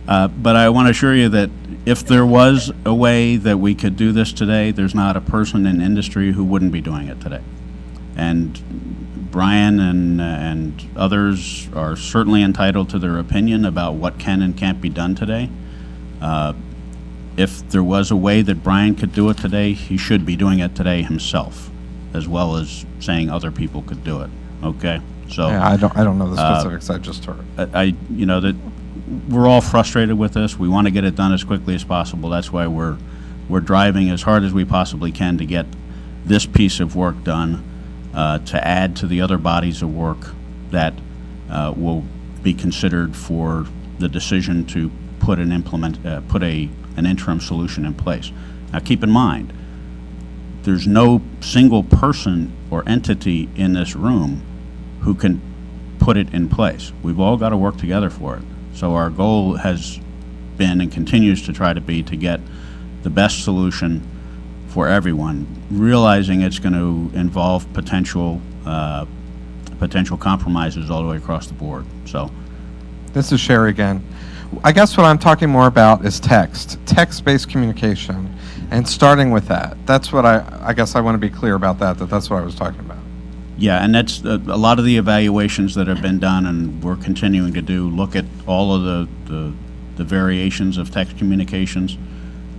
But I want to assure you that if there was a way that we could do this today, there's not a person in industry who wouldn't be doing it today. And Brian and others are certainly entitled to their opinion about what can and can't be done today. If there was a way that Brian could do it today, he should be doing it today himself, as well as saying other people could do it. Okay, so yeah, I don't know the specifics. I just heard. You know that we're all frustrated with this. We want to get it done as quickly as possible. That's why we're driving as hard as we possibly can to get this piece of work done, to add to the other bodies of work that will be considered for the decision to put an interim solution in place. Now, keep in mind, there's no single person or entity in this room who can put it in place. We've all got to work together for it. So our goal has been and continues to try to be to get the best solution for everyone, realizing it's going to involve potential compromises all the way across the board. So, this is Sherry again. I guess what I'm talking more about is text-based communication, and starting with that. That's what I guess I want to be clear about that's what I was talking about. yeah, and that's a lot of the evaluations that have been done, and we're continuing to do, look at all of the variations of text communications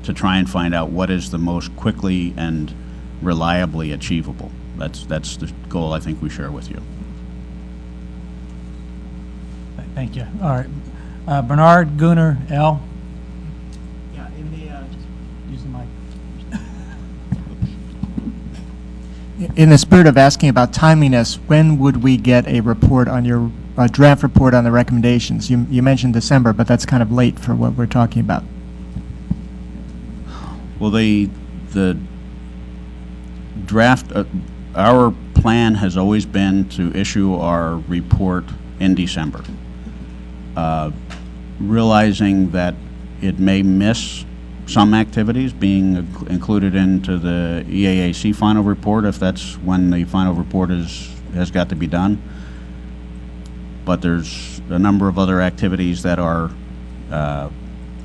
to try and find out what is the most quickly and reliably achievable. That's the goal I think we share with you. Thank you. All right. Bernard, Gunnar, Al? Yeah, in the, use the mic. In the spirit of asking about timeliness, when would we get a report on your draft report on the recommendations? You mentioned December, but that's kind of late for what we're talking about. Well, the draft, our plan has always been to issue our report in December. Realizing that it may miss some activities being included into the EAAC final report, if that's when the final report has got to be done. but there's a number of other activities that are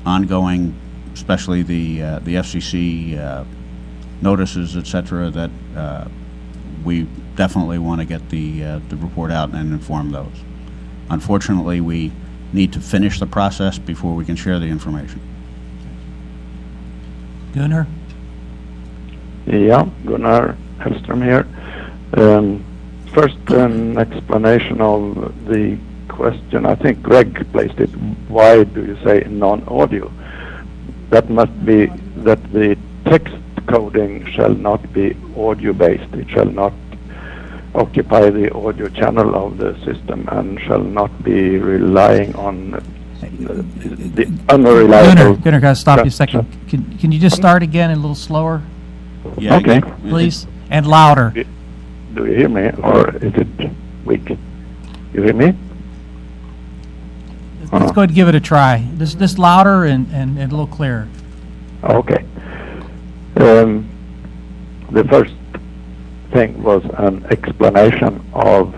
ongoing, especially the FCC notices, et cetera, that we definitely want to get the report out and inform those. Unfortunately, we need to finish the process before we can share the information. Gunnar? Yeah, Gunnar Hellström here. First, an explanation of the question. I think Greg placed it. Why do you say non-audio? That must be that the text coding shall not be audio-based. It shall not occupy the audio channel of the system and shall not be relying on the unreliable... Gunnar, gotta stop you a second. Can you just start again and a little slower? Yeah, okay. Please, and louder. Do you hear me, or is it weak? You hear me? Let's go ahead and give it a try. Just louder and a little clearer. Okay. The first thing was an explanation of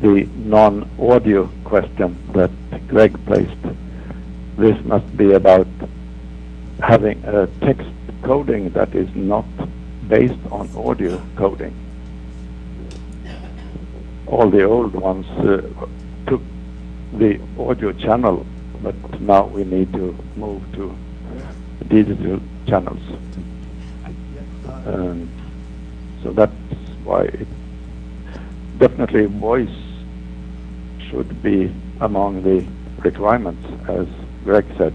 the non-audio question that Greg placed. This must be about having a text coding that is not based on audio coding. All the old ones took the audio channel, but now we need to move to digital channels. So that's why definitely voice should be among the requirements, as Greg said.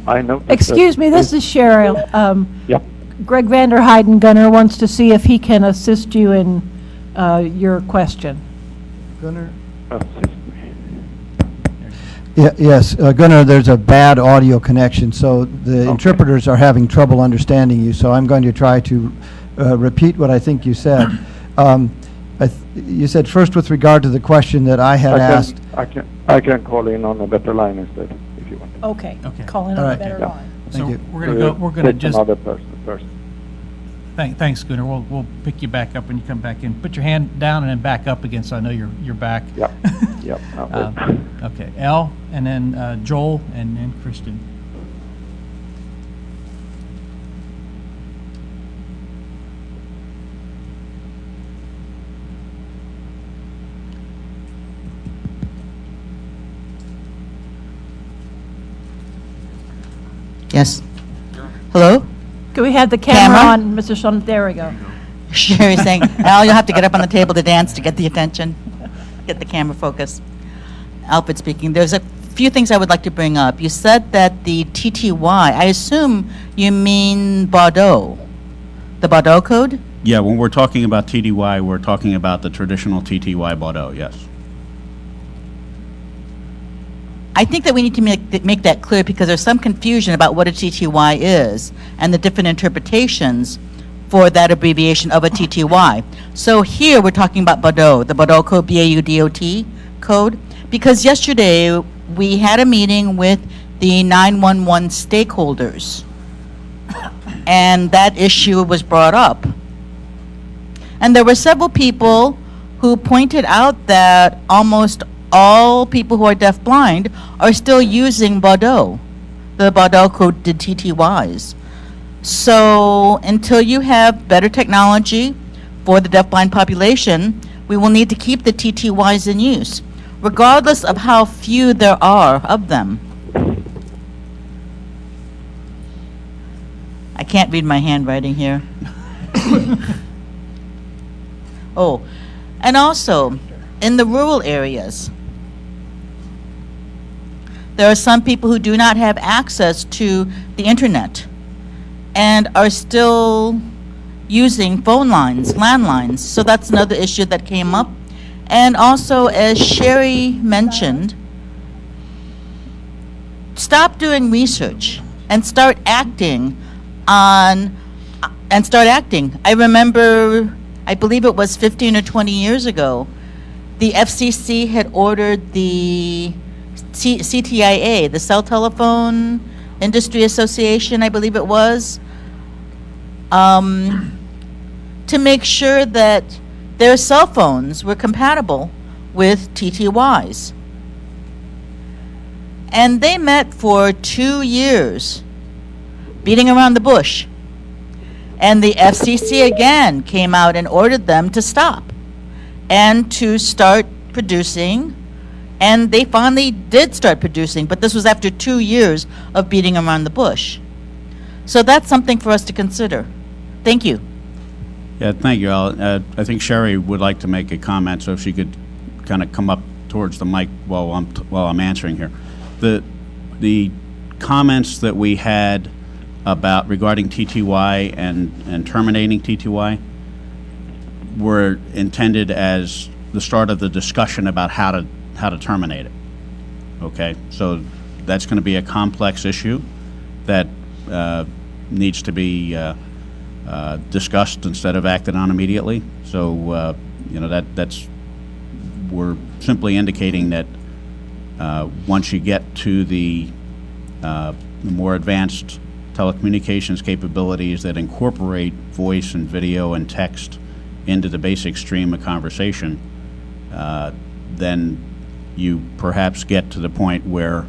I noticed. Excuse me, this is Cheryl. Yeah. Greg Vander Heiden Gunnar wants to see if he can assist you in your question. Gunnar? Yes, Gunnar, there's a bad audio connection, so the interpreters are having trouble understanding you, so I'm going to try to repeat what I think you said. You said first with regard to the question that I had asked. I can call in on a better line instead, if you want. Okay. Call in on a better line. Thank you. We're gonna just... another person first. Thanks, Gunnar. We'll pick you back up when you come back in. Put your hand down and then back up again, so I know you're back. Yep. Yep. Okay. Elle, and then Joel, and then Kristen. Yes. Hello? Can we have the camera on, Mr. Shum? There we go. Sherry's saying, Al, you'll have to get up on the table to dance to get the attention, get the camera focus. Alfred speaking. There's a few things I would like to bring up. You said that the TTY, I assume you mean Bordeaux, the Bordeaux code? Yeah, when we're talking about TTY, we're talking about the traditional TTY Bordeaux, yes. I think that we need to make that clear because there's some confusion about what a TTY is and the different interpretations for that abbreviation of a TTY. So here we're talking about Bordeaux, the Bordeaux code, B-A-U-D-O-T code, because yesterday we had a meeting with the 911 stakeholders and that issue was brought up. And there were several people who pointed out that almost all people who are deafblind are still using Bordeaux, the Bordeaux coded TTYs. So until you have better technology for the deafblind population, we will need to keep the TTYs in use, regardless of how few there are of them. I can't read my handwriting here. Oh, and also in the rural areas, there are some people who do not have access to the internet and are still using phone lines, landlines. So that's another issue that came up. And also, as Sherry mentioned, stop doing research and start acting I remember, I believe it was 15 or 20 years ago, the FCC had ordered the CTIA, the Cell Telephone Industry Association, I believe it was, to make sure that their cell phones were compatible with TTYs. And they met for 2 years, beating around the bush. And the FCC again came out and ordered them to stop and to start producing. And they finally did start producing, but this was after 2 years of beating around the bush. So that's something for us to consider. Thank you. Yeah, thank you, Al. I think Sherry would like to make a comment, so if she could kind of come up towards the mic while I'm answering here. The comments that we had about regarding TTY and terminating TTY were intended as the start of the discussion about how to terminate it. Okay, so that's going to be a complex issue that needs to be discussed instead of acted on immediately. So you know, that's we're simply indicating that once you get to the more advanced telecommunications capabilities that incorporate voice and video and text into the basic stream of conversation, then you perhaps get to the point where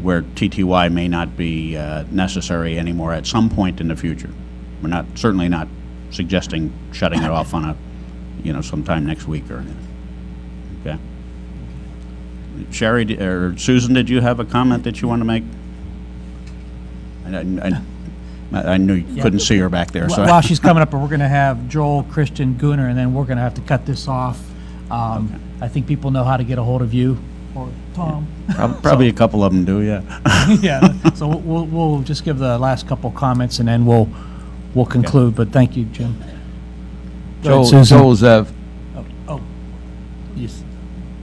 TTY may not be necessary anymore at some point in the future. We're certainly not suggesting shutting it off on sometime next week or anything. Okay. Sherry or Susan, did you have a comment that you want to make? I knew you couldn't see her back there. So. While she's coming up, we're going to have Joel, Christian, Gunnar, and then we're going to have to cut this off. Okay. I think people know how to get a hold of you or Tom. Probably a couple of them do, yeah. Yeah. So we'll just give the last couple comments and then we'll conclude. Okay. But thank you, Jim. Joel Zev. Oh. Yes.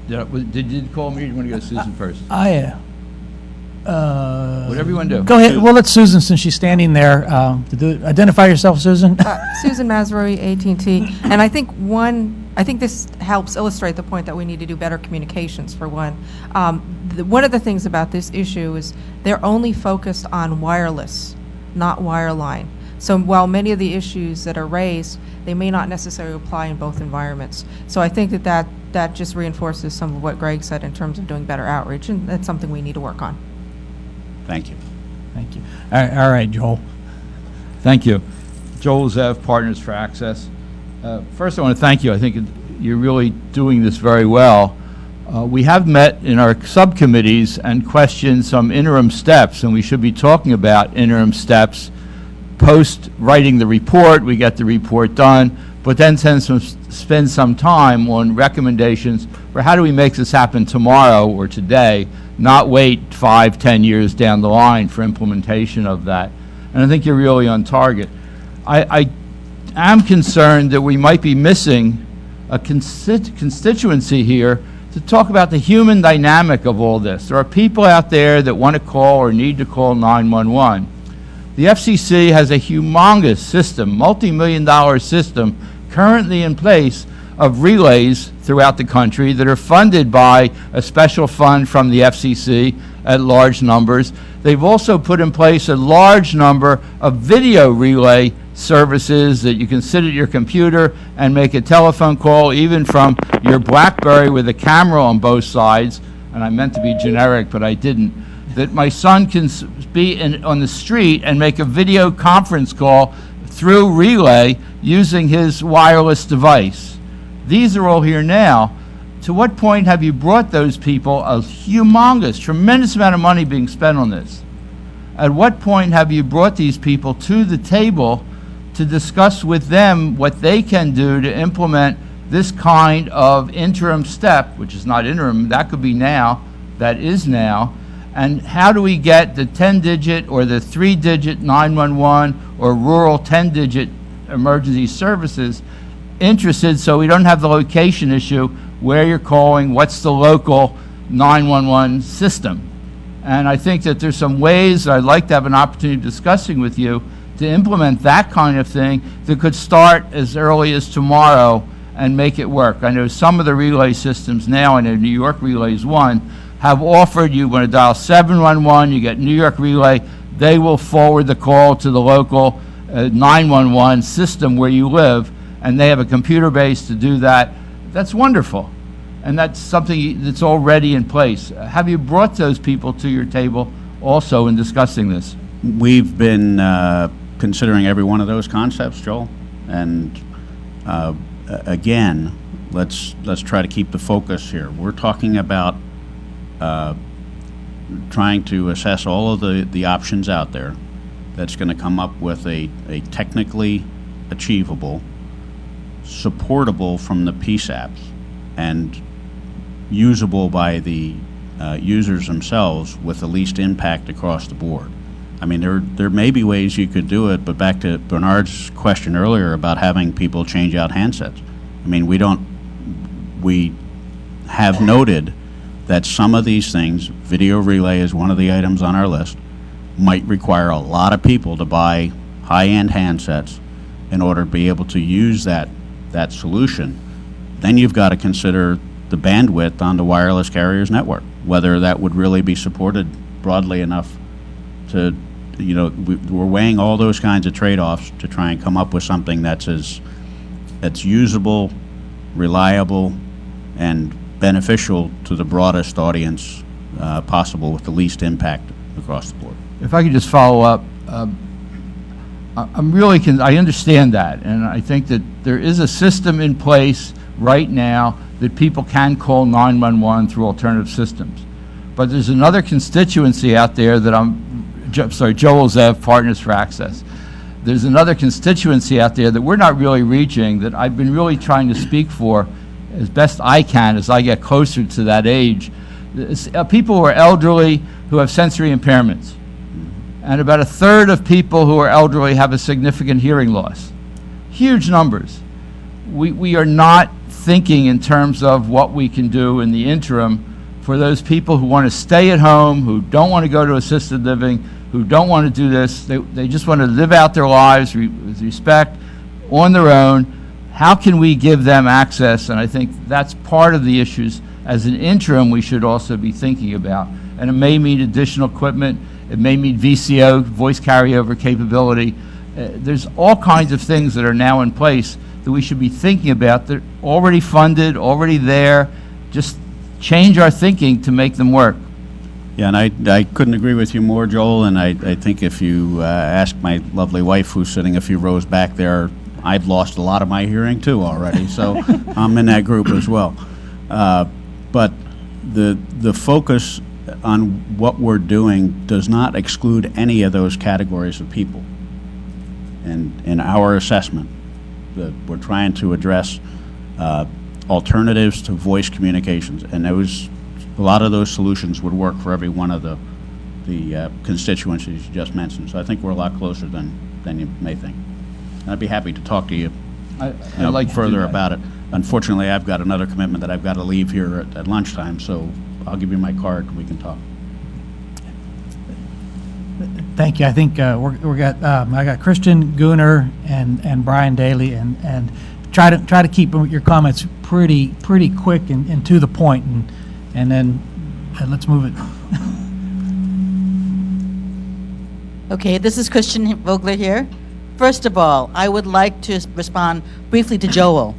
Did you call me, or do you want to go to Susan first? Whatever you want to do. Go ahead. We'll let Susan, since she's standing there, identify yourself, Susan. Susan Masroi, AT&T. And I think this helps illustrate the point that we need to do better communications, for one. One of the things about this issue is they're only focused on wireless, not wireline. So while many of the issues that are raised, they may not necessarily apply in both environments. So I think that just reinforces some of what Greg said in terms of doing better outreach, and that's something we need to work on. Thank you. Thank you. All right, Joel. Thank you. Joel Zev, Partners for Access. First, I want to thank you. I think you're really doing this very well. We have met in our subcommittees and questioned some interim steps, and we should be talking about interim steps post writing the report. We get the report done, but then spend some time on recommendations for how do we make this happen tomorrow or today, not wait 5-10 years down the line for implementation of that. And I think you're really on target. I am concerned that we might be missing a constituency here to talk about the human dynamic of all this. There are people out there that want to call or need to call 911. The FCC has a humongous system, multi-million-dollar system, currently in place of relays throughout the country that are funded by a special fund from the FCC at large numbers. They've also put in place a large number of video relay services that you can sit at your computer and make a telephone call, even from your BlackBerry with a camera on both sides. And I meant to be generic, but I didn't. That my son can be on the street and make a video conference call through relay using his wireless device. These are all here now. To what point have you brought those people a humongous, tremendous amount of money being spent on this? At what point have you brought these people to the table to discuss with them what they can do to implement this kind of interim step, which is not interim, that could be now, that is now, and how do we get the 10-digit or the 3-digit 911 or rural 10-digit emergency services interested so we don't have the location issue, where you're calling, what's the local 911 system. And I think that there's some ways that I'd like to have an opportunity of discussing with you to implement that kind of thing that could start as early as tomorrow and make it work. I know some of the relay systems now, I know New York Relay is one, have offered you when you dial 711, you get New York Relay, they will forward the call to the local 911 system where you live, and they have a computer base to do that, that's wonderful. And that's something that's already in place. Have you brought those people to your table also in discussing this? We've been considering every one of those concepts, Joel, and again, let's try to keep the focus here. We're talking about trying to assess all of the options out there that's going to come up with a technically achievable, supportable from the PSAPs, and usable by the users themselves with the least impact across the board. I mean, there may be ways you could do it, but back to Bernard's question earlier about having people change out handsets. I mean, we have noted that some of these things, video relay is one of the items on our list, might require a lot of people to buy high-end handsets in order to be able to use that solution. Then you've got to consider the bandwidth on the wireless carrier's network, whether that would really be supported broadly enough to, you know, we're weighing all those kinds of trade-offs to try and come up with something that's usable, reliable, and beneficial to the broadest audience possible with the least impact across the board. If I could just follow up, I'm really, I understand that, and I think that there is a system in place right now that people can call 911 through alternative systems. But there's another constituency out there that Joel Zev, Partners for Access. There's another constituency out there that we're not really reaching, that I've been really trying to speak for as best I can as I get closer to that age. People who are elderly who have sensory impairments. And about a third of people who are elderly have a significant hearing loss. Huge numbers. We are not thinking in terms of what we can do in the interim for those people who want to stay at home, who don't want to go to assisted living, who don't want to do this. They just want to live out their lives with respect on their own. How can we give them access? And I think that's part of the issues as an interim we should also be thinking about. And it may mean additional equipment. It may mean VCO, voice carryover capability. There's all kinds of things that are now in place that we should be thinking about. They're already funded, already there. Just change our thinking to make them work. Yeah, and I couldn't agree with you more, Joel, and I think if you ask my lovely wife who's sitting a few rows back there, I've lost a lot of my hearing too already, so I'm in that group as well. But the focus on what we're doing does not exclude any of those categories of people. And in our assessment, we're trying to address alternatives to voice communications, and a lot of those solutions would work for every one of the constituencies you just mentioned. So I think we're a lot closer than you may think. And I'd be happy to talk to you, further about it. Unfortunately, I've got another commitment that I've got to leave here at lunchtime, so I'll give you my card and we can talk. Thank you. I think I got Christian Gunner and Brian Daly, and try to keep your comments pretty quick and to the point, and then let's move it. Okay, this is Christian Vogler here. First of all, I would like to respond briefly to Joel,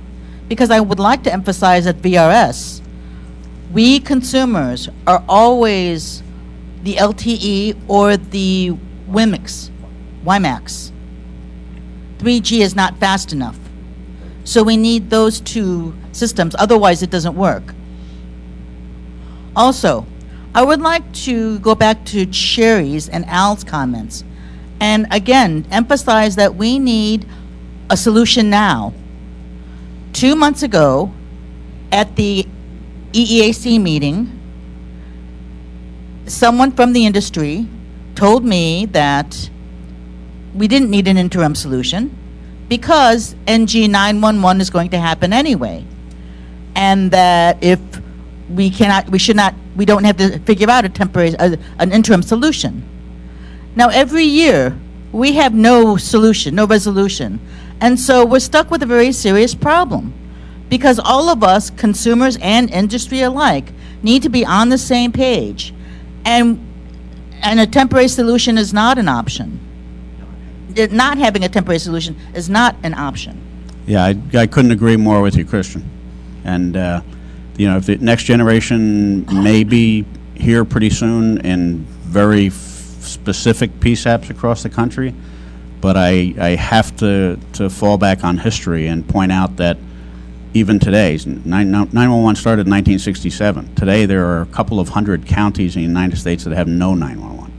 because I would like to emphasize at VRS, we consumers are always the LTE or the WiMAX. 3G is not fast enough. So we need those two systems, otherwise it doesn't work. Also, I would like to go back to Sherry's and Al's comments, and again, emphasize that we need a solution now. 2 months ago, at the EEAC meeting, someone from the industry told me that we didn't need an interim solution because NG 911 is going to happen anyway, and that if we don't have to figure out an interim solution. Now, every year we have no solution, no resolution, and so we're stuck with a very serious problem, because all of us, consumers and industry alike, need to be on the same page, and a temporary solution is not an option. Not having a temporary solution is not an option. Yeah, I couldn't agree more with you, Christian. And, if the next generation may be here pretty soon in very specific PSAPs across the country, but I have to fall back on history and point out that even today, 911 started in 1967. Today, there are a couple of hundred counties in the United States that have no 911.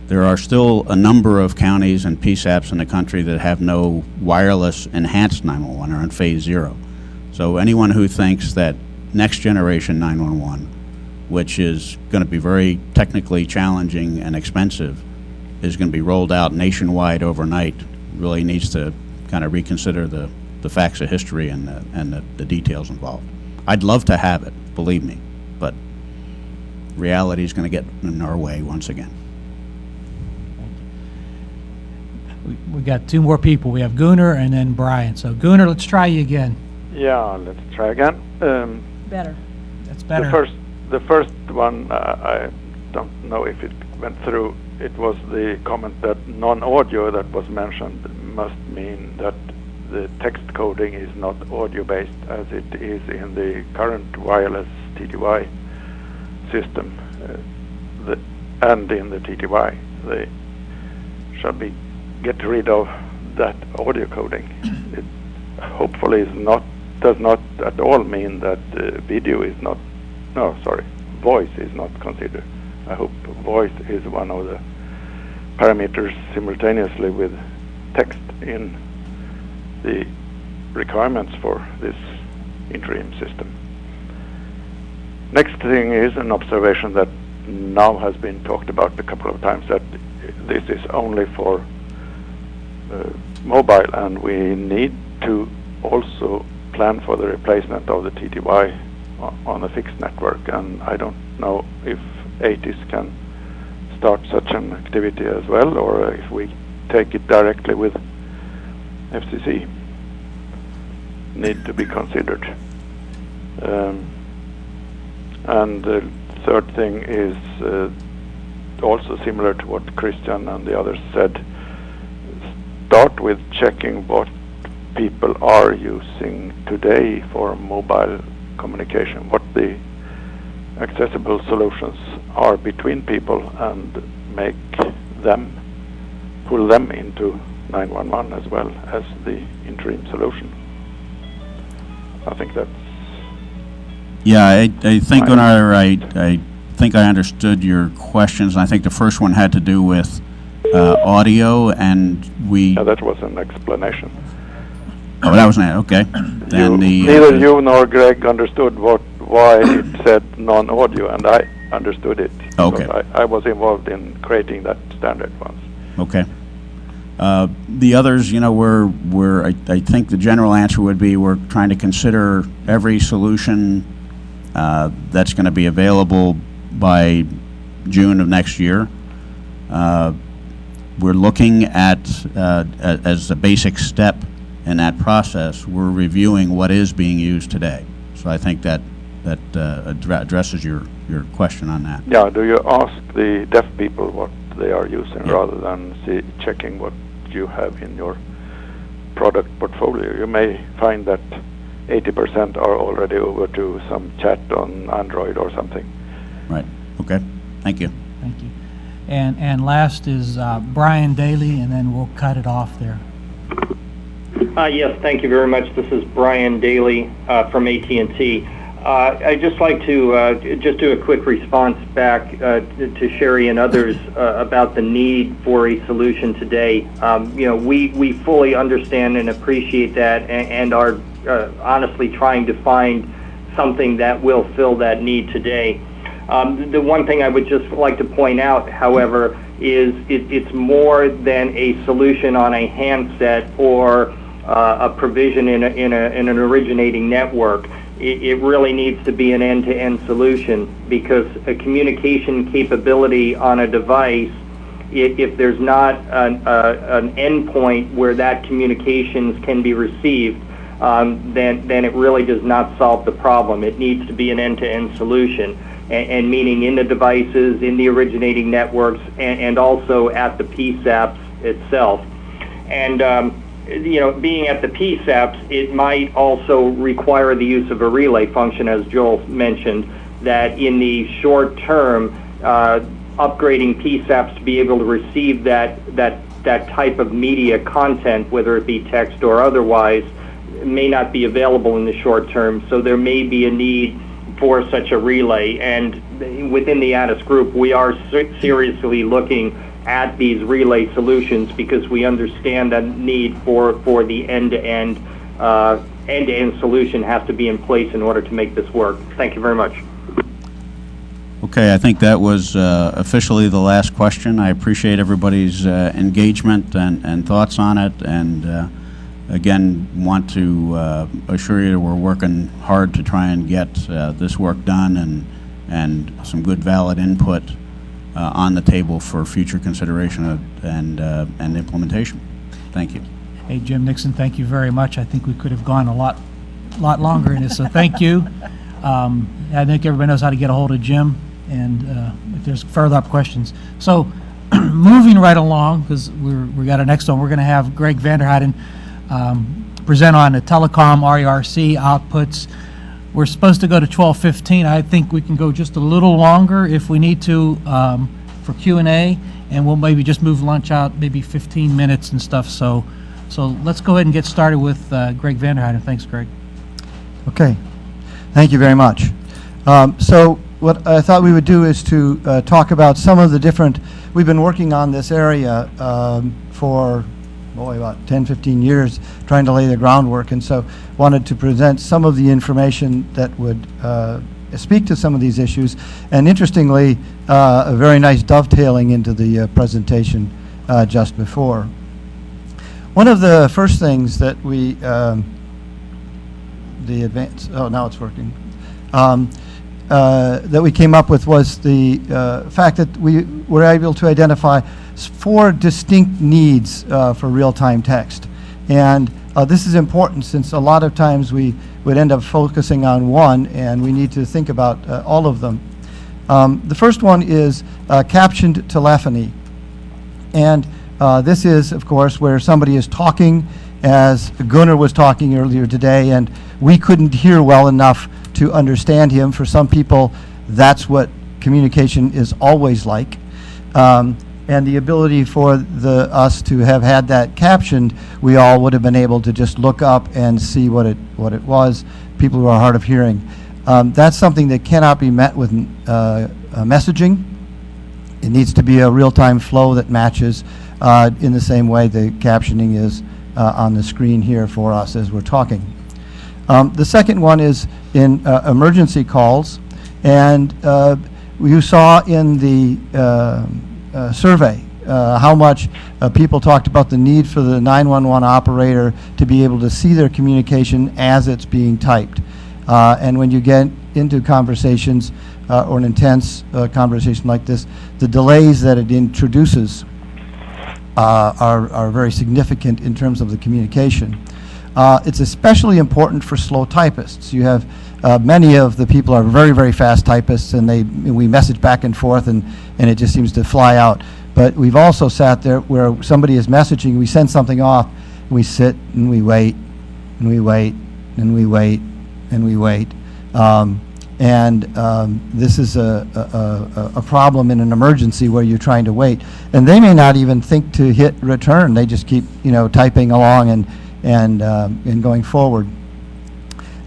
There are still a number of counties and PSAPs in the country that have no wireless enhanced 911 or in phase 0. So anyone who thinks that next generation 911, which is going to be very technically challenging and expensive, is going to be rolled out nationwide overnight, really needs to kind of reconsider the facts of history and the details involved. I'd love to have it, believe me, but reality is going to get in our way once again. We got two more people. We have Gunnar and then Brian. So Gunnar, let's try you again. Yeah, let's try again. Better. That's better. The first one, I don't know if it went through. It was the comment that non-audio that was mentioned must mean that the text coding is not audio-based as it is in the current wireless TTY system and in the TTY. They should get rid of that audio coding. It hopefully does not at all mean that video is not, voice is not considered. I hope voice is one of the parameters simultaneously with text in the requirements for this interim system. Next thing is an observation that now has been talked about a couple of times, that this is only for mobile, and we need to also plan for the replacement of the TTY on a fixed network, and I don't know if ATIS can start such an activity as well, or if we take it directly with FCC. Need to be considered. And the third thing is also similar to what Christian and the others said. Start with checking what people are using today for mobile communication, what the accessible solutions are between people, and pull them into 911 as well as the interim solution. I think that's... Yeah, I think, Gunnar, I think I understood your questions, and I think the first one had to do with audio, and we... Yeah, that was an explanation. Oh, that was an okay. Then neither you nor Greg understood why it said non-audio, and I understood it. Okay. I was involved in creating that standard once. Okay. The others, I think the general answer would be we're trying to consider every solution that's going to be available by June of next year. We're looking at, as a basic step in that process, we're reviewing what is being used today. So I think that addresses your question on that. Yeah, do you ask the deaf people what they are using rather than checking what you have in your product portfolio? You may find that 80% are already over to some chat on Android or something. Right. Okay. Thank you. Thank you. And last is Brian Daly, and then we'll cut it off there. Yes, thank you very much. This is Brian Daly from AT&T. I'd just like to just do a quick response back to Sherry and others about the need for a solution today. We fully understand and appreciate that, and are honestly trying to find something that will fill that need today. The one thing I would just like to point out, however, is it's more than a solution on a handset or a provision in an originating network. It really needs to be an end-to-end solution, because a communication capability on a device, if there's not an endpoint where that communications can be received, then it really does not solve the problem. It needs to be an end-to-end solution, and meaning in the devices, in the originating networks, and also at the PSAPs itself. And being at the PSAPs, it might also require the use of a relay function, as Joel mentioned, that in the short term, upgrading PSAPs to be able to receive that type of media content, whether it be text or otherwise, may not be available in the short term. So there may be a need for such a relay. And within the ANIS group, we are seriously looking at these relay solutions because we understand that need for the end-to-end solution has to be in place in order to make this work. Thank you very much. Okay, I think that was officially the last question. I appreciate everybody's engagement and thoughts on it, and again, want to assure you that we're working hard to try and get this work done and some good valid input on the table for future consideration and implementation. Thank you. Hey, Jim Nixon, thank you very much. I think we could have gone a lot longer in this, so thank you. I think everybody knows how to get a hold of Jim, and if there's further up questions. So moving right along, because we got our next one, we're going to have Greg Vanderheiden present on the telecom RERC outputs. We're supposed to go to 12:15. I think we can go just a little longer if we need to for Q&A, and we'll maybe just move lunch out maybe 15 minutes and stuff. So let's go ahead and get started with Greg Vanderheiden. Thanks, Greg. Okay. Thank you very much. So what I thought we would do is to talk about some of the different, we've been working on this area for about 10, 15 years, trying to lay the groundwork, and so wanted to present some of the information that would speak to some of these issues, and interestingly, a very nice dovetailing into the presentation just before. One of the first things that we, now it's working, that we came up with was the fact that we were able to identify 4 distinct needs for real-time text. And this is important since a lot of times we would end up focusing on one, and we need to think about all of them. The first one is captioned telephony. And this is, of course, where somebody is talking, as Gunnar was talking earlier today, and we couldn't hear well enough to understand him. For some people, that's what communication is always like. And the ability for us to have had that captioned, we all would have been able to just look up and see what it was, people who are hard of hearing. That's something that cannot be met with messaging. It needs to be a real-time flow that matches in the same way the captioning is on the screen here for us as we're talking. The second one is in emergency calls, and you saw in the survey how much people talked about the need for the 911 operator to be able to see their communication as it's being typed. And when you get into conversations or an intense conversation like this, the delays that it introduces are very significant in terms of the communication. It's especially important for slow typists. You have many of the people are very, very fast typists, and we message back and forth, and it just seems to fly out. But we've also sat there where somebody is messaging, we send something off, and we sit and we wait, and we wait, and we wait, and we wait. This is a problem in an emergency where you're trying to wait. And they may not even think to hit return. They just keep, typing along and going forward.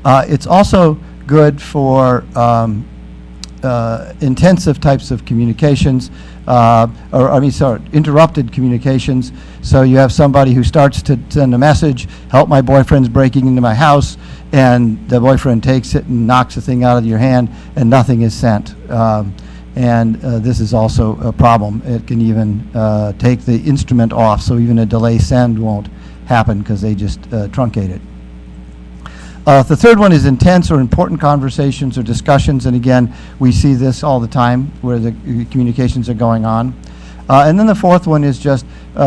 It's also good for intensive types of communications, interrupted communications. So you have somebody who starts to send a message, help, my boyfriend's breaking into my house, and the boyfriend takes it and knocks the thing out of your hand, and nothing is sent. This is also a problem. It can even take the instrument off, so even a delay send won't happen because they just truncate it. The third one is intense or important conversations or discussions, and again, we see this all the time where the communications are going on. And then the fourth one is just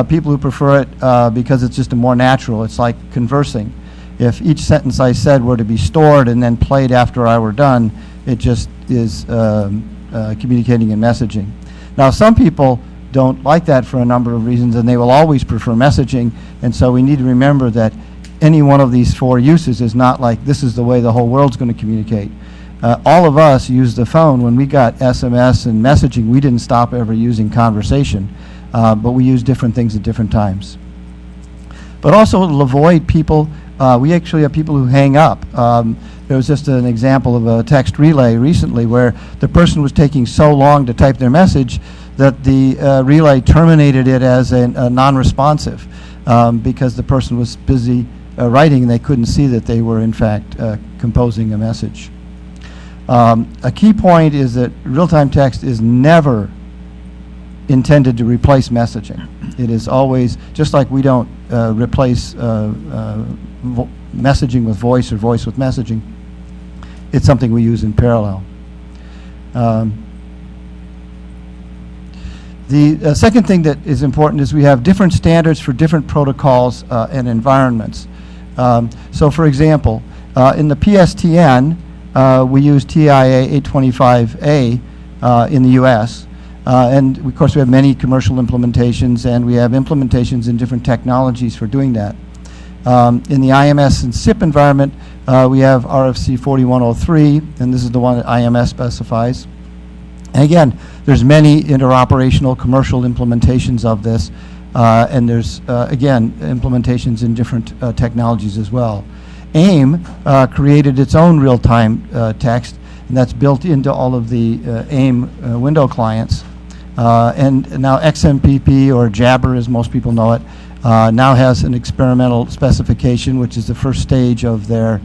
people who prefer it because it's just more natural. It's like conversing. If each sentence I said were to be stored and then played after I were done, it just is communicating and messaging. Now, some people don't like that for a number of reasons, and they will always prefer messaging. And so we need to remember that any one of these 4 uses is not like this is the way the whole world's going to communicate. All of us use the phone. When we got SMS and messaging, we didn't stop ever using conversation, but we use different things at different times. But also it'll avoid people, we actually have people who hang up. There was just an example of a text relay recently where the person was taking so long to type their message that the relay terminated it as a non-responsive because the person was busy writing and they couldn't see that they were in fact composing a message. A key point is that real-time text is never intended to replace messaging. It is always, just like we don't replace messaging with voice or voice with messaging, it's something we use in parallel. The second thing that is important is we have different standards for different protocols and environments. So for example, in the PSTN, we use TIA 825A in the US. And of course we have many commercial implementations, and we have implementations in different technologies for doing that. In the IMS and SIP environment, we have RFC 4103, and this is the one that IMS specifies. And again, there's many interoperational commercial implementations of this, and there's, again, implementations in different technologies as well. AIM created its own real-time text, and that's built into all of the AIM window clients. And now XMPP, or Jabber as most people know it, now has an experimental specification, which is the first stage of their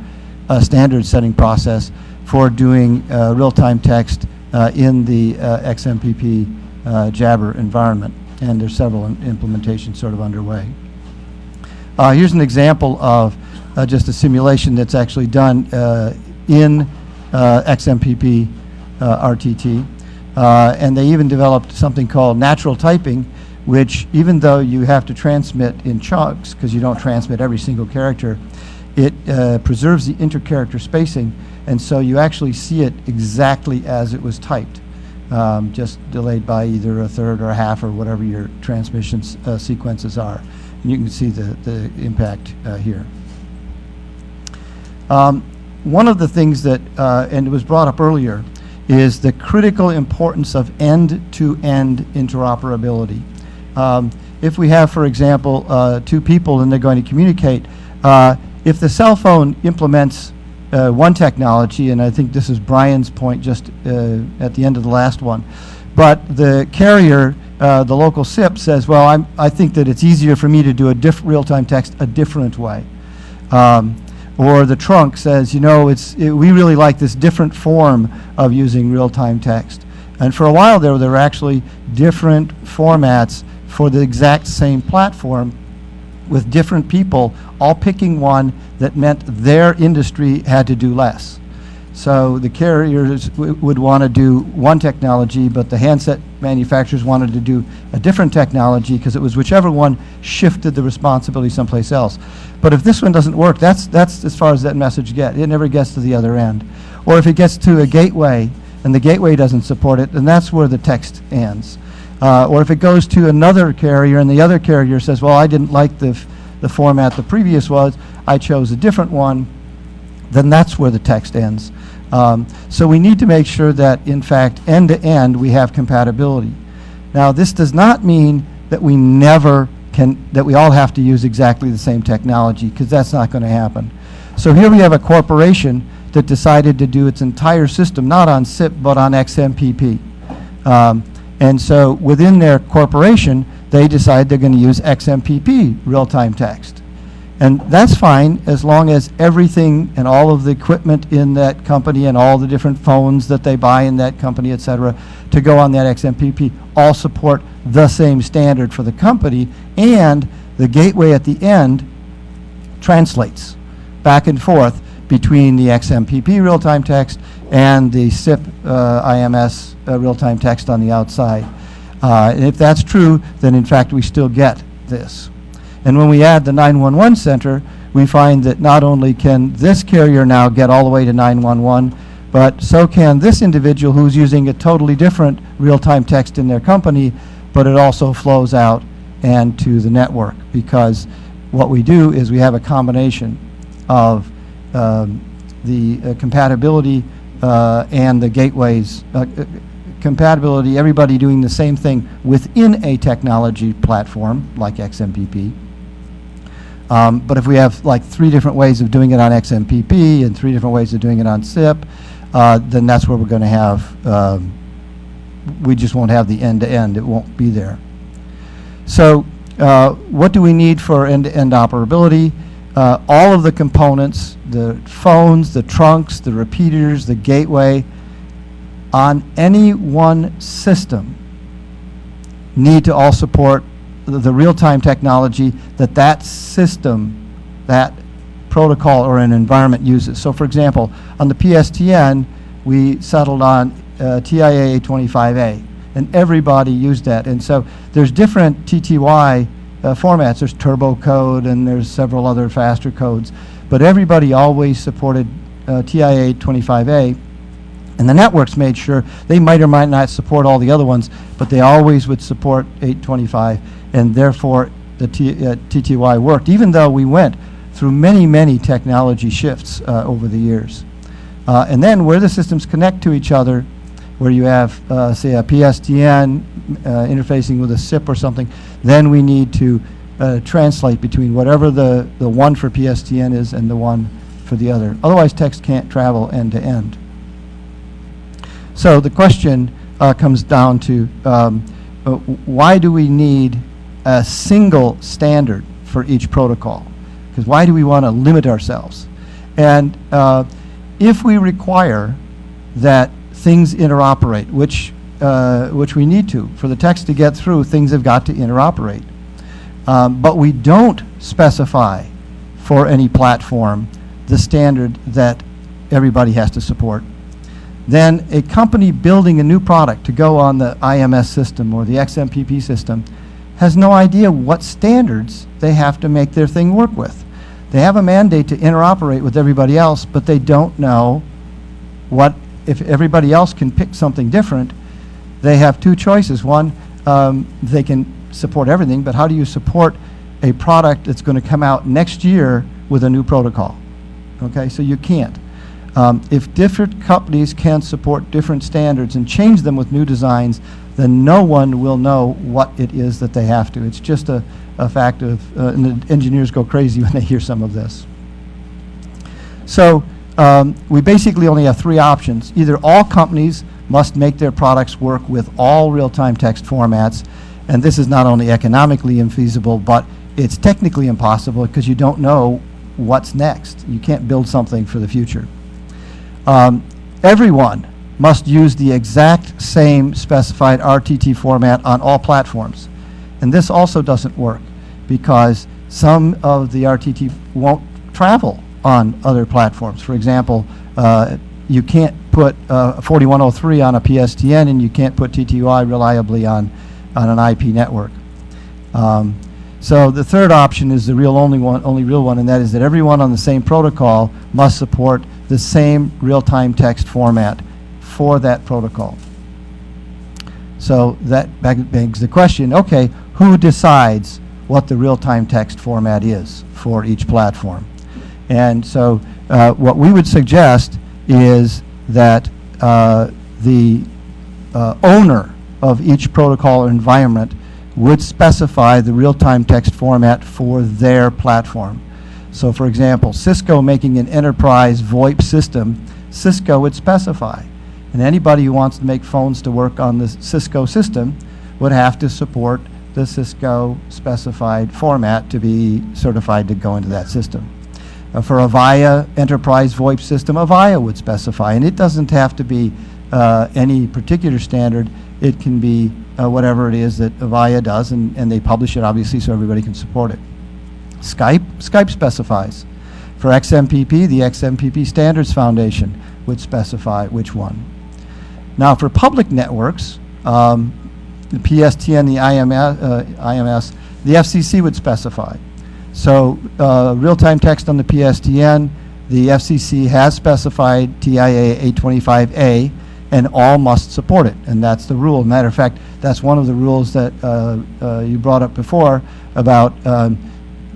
standard setting process for doing real-time text in the XMPP Jabber environment. And there's several implementations sort of underway. Here's an example of just a simulation that's actually done in XMPP RTT. And they even developed something called natural typing, which even though you have to transmit in chunks, because you don't transmit every single character, it preserves the intercharacter spacing, and so you actually see it exactly as it was typed, just delayed by either a third or a half or whatever your transmission sequences are. And you can see the impact here. One of the things that, and it was brought up earlier, is the critical importance of end-to-end interoperability. If we have, for example, 2 people and they're going to communicate, if the cell phone implements one technology, and I think this is Brian's point just at the end of the last one, but the carrier, the local SIP says, well, I think that it's easier for me to do a real-time text a different way. Or the trunk says, you know, we really like this different form of using real-time text. And for a while there were actually different formats for the exact same platform with different people all picking one that meant their industry had to do less. So the carriers would want to do one technology, but the handset manufacturers wanted to do a different technology because it was whichever one shifted the responsibility someplace else. But if this one doesn't work, that's as far as that message gets. It never gets to the other end. Or if it gets to a gateway and the gateway doesn't support it, then that's where the text ends. Or if it goes to another carrier and the other carrier says, well, I didn't like the format the previous was, I chose a different one, then that's where the text ends. So we need to make sure that, in fact, end-to-end we have compatibility. Now, this does not mean that we never can, that we all have to use exactly the same technology, because that's not going to happen. So here we have a corporation that decided to do its entire system, not on SIP, but on XMPP. And so within their corporation, they decide they're going to use XMPP real-time text. And that's fine as long as everything and all of the equipment in that company and all the different phones that they buy in that company, et cetera, to go on that XMPP all support the same standard for the company, and the gateway at the end translates back and forth between the XMPP real-time text and the SIP IMS real-time text on the outside. And if that's true, then in fact we still get this. And when we add the 911 center, we find that not only can this carrier now get all the way to 911, but so can this individual who's using a totally different real-time text in their company, but it also flows out and to the network, because what we do is we have a combination of the compatibility and the gateways, compatibility, everybody doing the same thing within a technology platform like XMPP. But if we have like 3 different ways of doing it on XMPP and 3 different ways of doing it on SIP, then that's where we're going to have, we just won't have the end-to-end. It won't be there. So what do we need for end-to-end operability? All of the components, the phones, the trunks, the repeaters, the gateway, on any one system need to all support the real-time technology that system, that protocol or an environment uses. So for example, on the PSTN, we settled on TIA 825A, and everybody used that. And so there's different TTY formats. There's turbo code and there's several other faster codes, but everybody always supported TIA 825A, and the networks made sure they might or might not support all the other ones, but they always would support 825, and therefore the TTY worked, even though we went through many, many technology shifts over the years. And then where the systems connect to each other, where you have, say, a PSTN interfacing with a SIP or something, then we need to translate between whatever the one for PSTN is and the one for the other. Otherwise, text can't travel end to end. So the question comes down to why do we need a single standard for each protocol? Because why do we want to limit ourselves? And if we require that things interoperate, which we need to, for the text to get through, things have got to interoperate. But we don't specify for any platform the standard that everybody has to support. Then a company building a new product to go on the IMS system or the XMPP system has no idea what standards they have to make their thing work with. They have a mandate to interoperate with everybody else, but they don't know what, if everybody else can pick something different, they have 2 choices. One, they can support everything, but how do you support a product that's going to come out next year with a new protocol? Okay, so you can't. If different companies can support different standards and change them with new designs, then no one will know what it is that they have to. It's just a fact of, and the engineers go crazy when they hear some of this. So we basically only have 3 options. Either all companies must make their products work with all real-time text formats, and this is not only economically infeasible, but it's technically impossible because you don't know what's next. You can't build something for the future. Everyone must use the exact same specified RTT format on all platforms. And this also doesn't work because some of the RTT won't travel on other platforms. For example, you can't put 4103 on a PSTN, and you can't put TTY reliably on an IP network. So the third option is the only real one, and that is that everyone on the same protocol must support the same real-time text format for that protocol. So that begs the question, okay, who decides what the real-time text format is for each platform? And so what we would suggest is that the owner of each protocol or environment would specify the real-time text format for their platform. So for example, Cisco making an enterprise VoIP system, Cisco would specify. And anybody who wants to make phones to work on the Cisco system would have to support the Cisco specified format to be certified to go into that system. For Avaya enterprise VoIP system, Avaya would specify, and it doesn't have to be any particular standard. It can be whatever it is that Avaya does, and they publish it obviously so everybody can support it. Skype specifies. For XMPP, the XMPP Standards Foundation would specify which one. Now for public networks, the PSTN, the IMS, the FCC would specify. So real-time text on the PSTN, the FCC has specified TIA 825A, and all must support it, and that's the rule. Matter of fact, that's one of the rules that you brought up before about,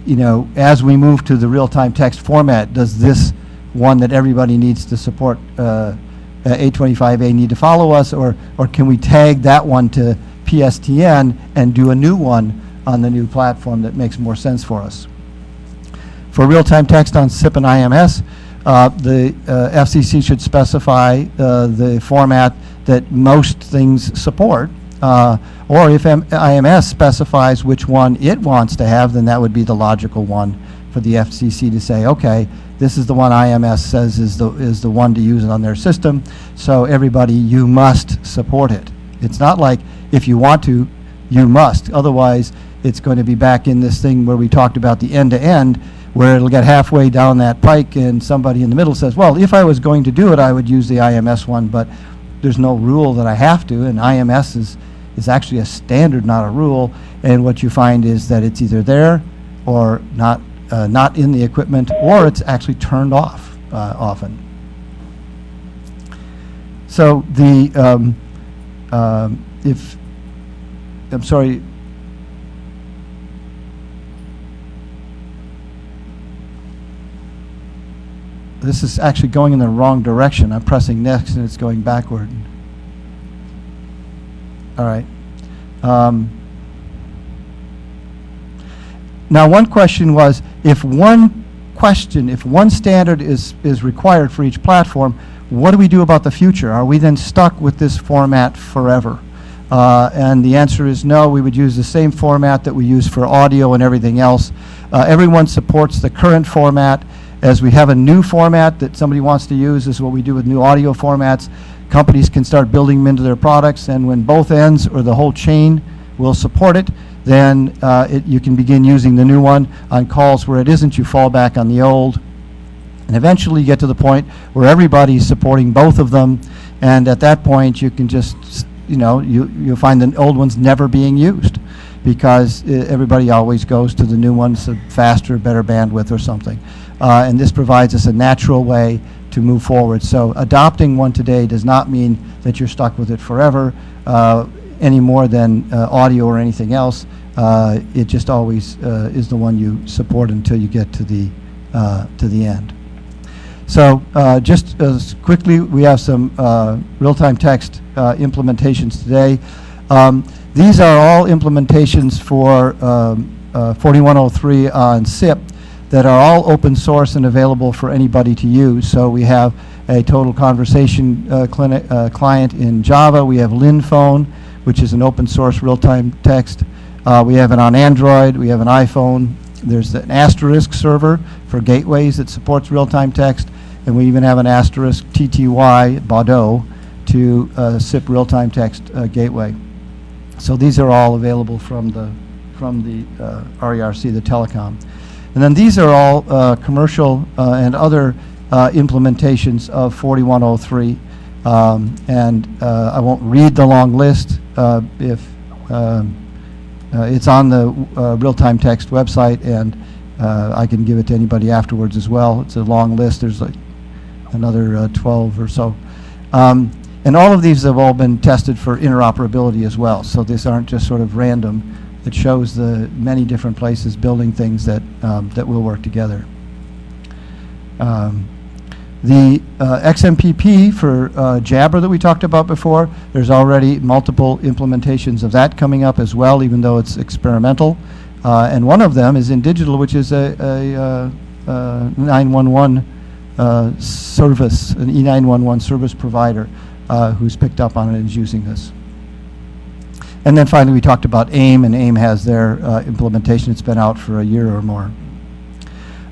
you know, as we move to the real-time text format, does this one that everybody needs to support 825A need to follow us, or can we tag that one to PSTN and do a new one on the new platform that makes more sense for us? For real-time text on SIP and IMS, the FCC should specify the format that most things support, or if IMS specifies which one it wants to have, then that would be the logical one for the FCC to say, okay, this is the one IMS says is the one to use on their system, so everybody, you must support it. It's not like if you want to, you must. Otherwise, it's going to be back in this thing where we talked about the end-to-end, where it'll get halfway down that pike and somebody in the middle says, well, if I was going to do it, I would use the IMS one, but there's no rule that I have to, and IMS is actually a standard, not a rule, and what you find is that it's either there or not in the equipment, or it's actually turned off often. So the, I'm sorry, this is actually going in the wrong direction. I'm pressing next and it's going backward. All right. Now one question was, if one standard is required for each platform, what do we do about the future? Are we then stuck with this format forever? And the answer is no, we would use the same format that we use for audio and everything else. Everyone supports the current format. As we have a new format that somebody wants to use, this is what we do with new audio formats. Companies can start building them into their products, and when both ends or the whole chain will support it, then you can begin using the new one. On calls where it isn't, you fall back on the old. And eventually you get to the point where everybody's supporting both of them, and at that point you can just, you know, you'll find the old ones never being used because everybody always goes to the new ones, faster, better bandwidth or something. And this provides us a natural way to move forward. So adopting one today does not mean that you're stuck with it forever any more than audio or anything else. It just always is the one you support until you get to the end. So just as quickly, we have some real-time text implementations today. These are all implementations for 4103 on SIP that are all open source and available for anybody to use. So we have a Total Conversation client in Java. We have LinPhone, which is an open source real-time text. We have it on Android. We have an iPhone. There's an Asterisk server for gateways that supports real-time text. And we even have an Asterisk TTY Baudot to SIP real-time text gateway. So these are all available from the RERC, the telecom. And then these are all commercial and other implementations of 4103. And I won't read the long list. If it's on the real-time text website, and I can give it to anybody afterwards as well. It's a long list. There's like another 12 or so. And all of these have all been tested for interoperability as well. So these aren't just sort of random. It shows the many different places building things that that will work together. The XMPP for Jabber that we talked about before, there's already multiple implementations of that coming up as well, even though it's experimental. And one of them is in Digital, which is a 911 service, an E911 service provider who's picked up on it and is using this. And then finally, we talked about AIM, and AIM has their implementation. It's been out for a year or more.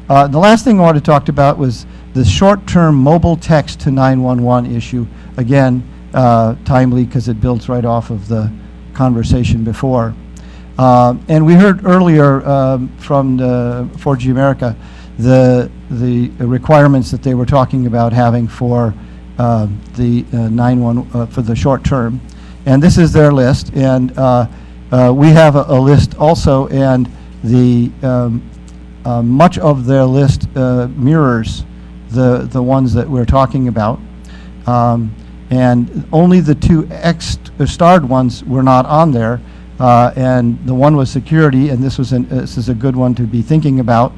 The last thing I wanted to talk about was the short-term mobile text to 911 issue. Again, timely because it builds right off of the conversation before. And we heard earlier from the 4G America the requirements that they were talking about having for the 911 for the short term. And this is their list, and we have a list also, and the much of their list mirrors the ones that we're talking about. And only the two starred ones were not on there, and the one was security, and this is a good one to be thinking about.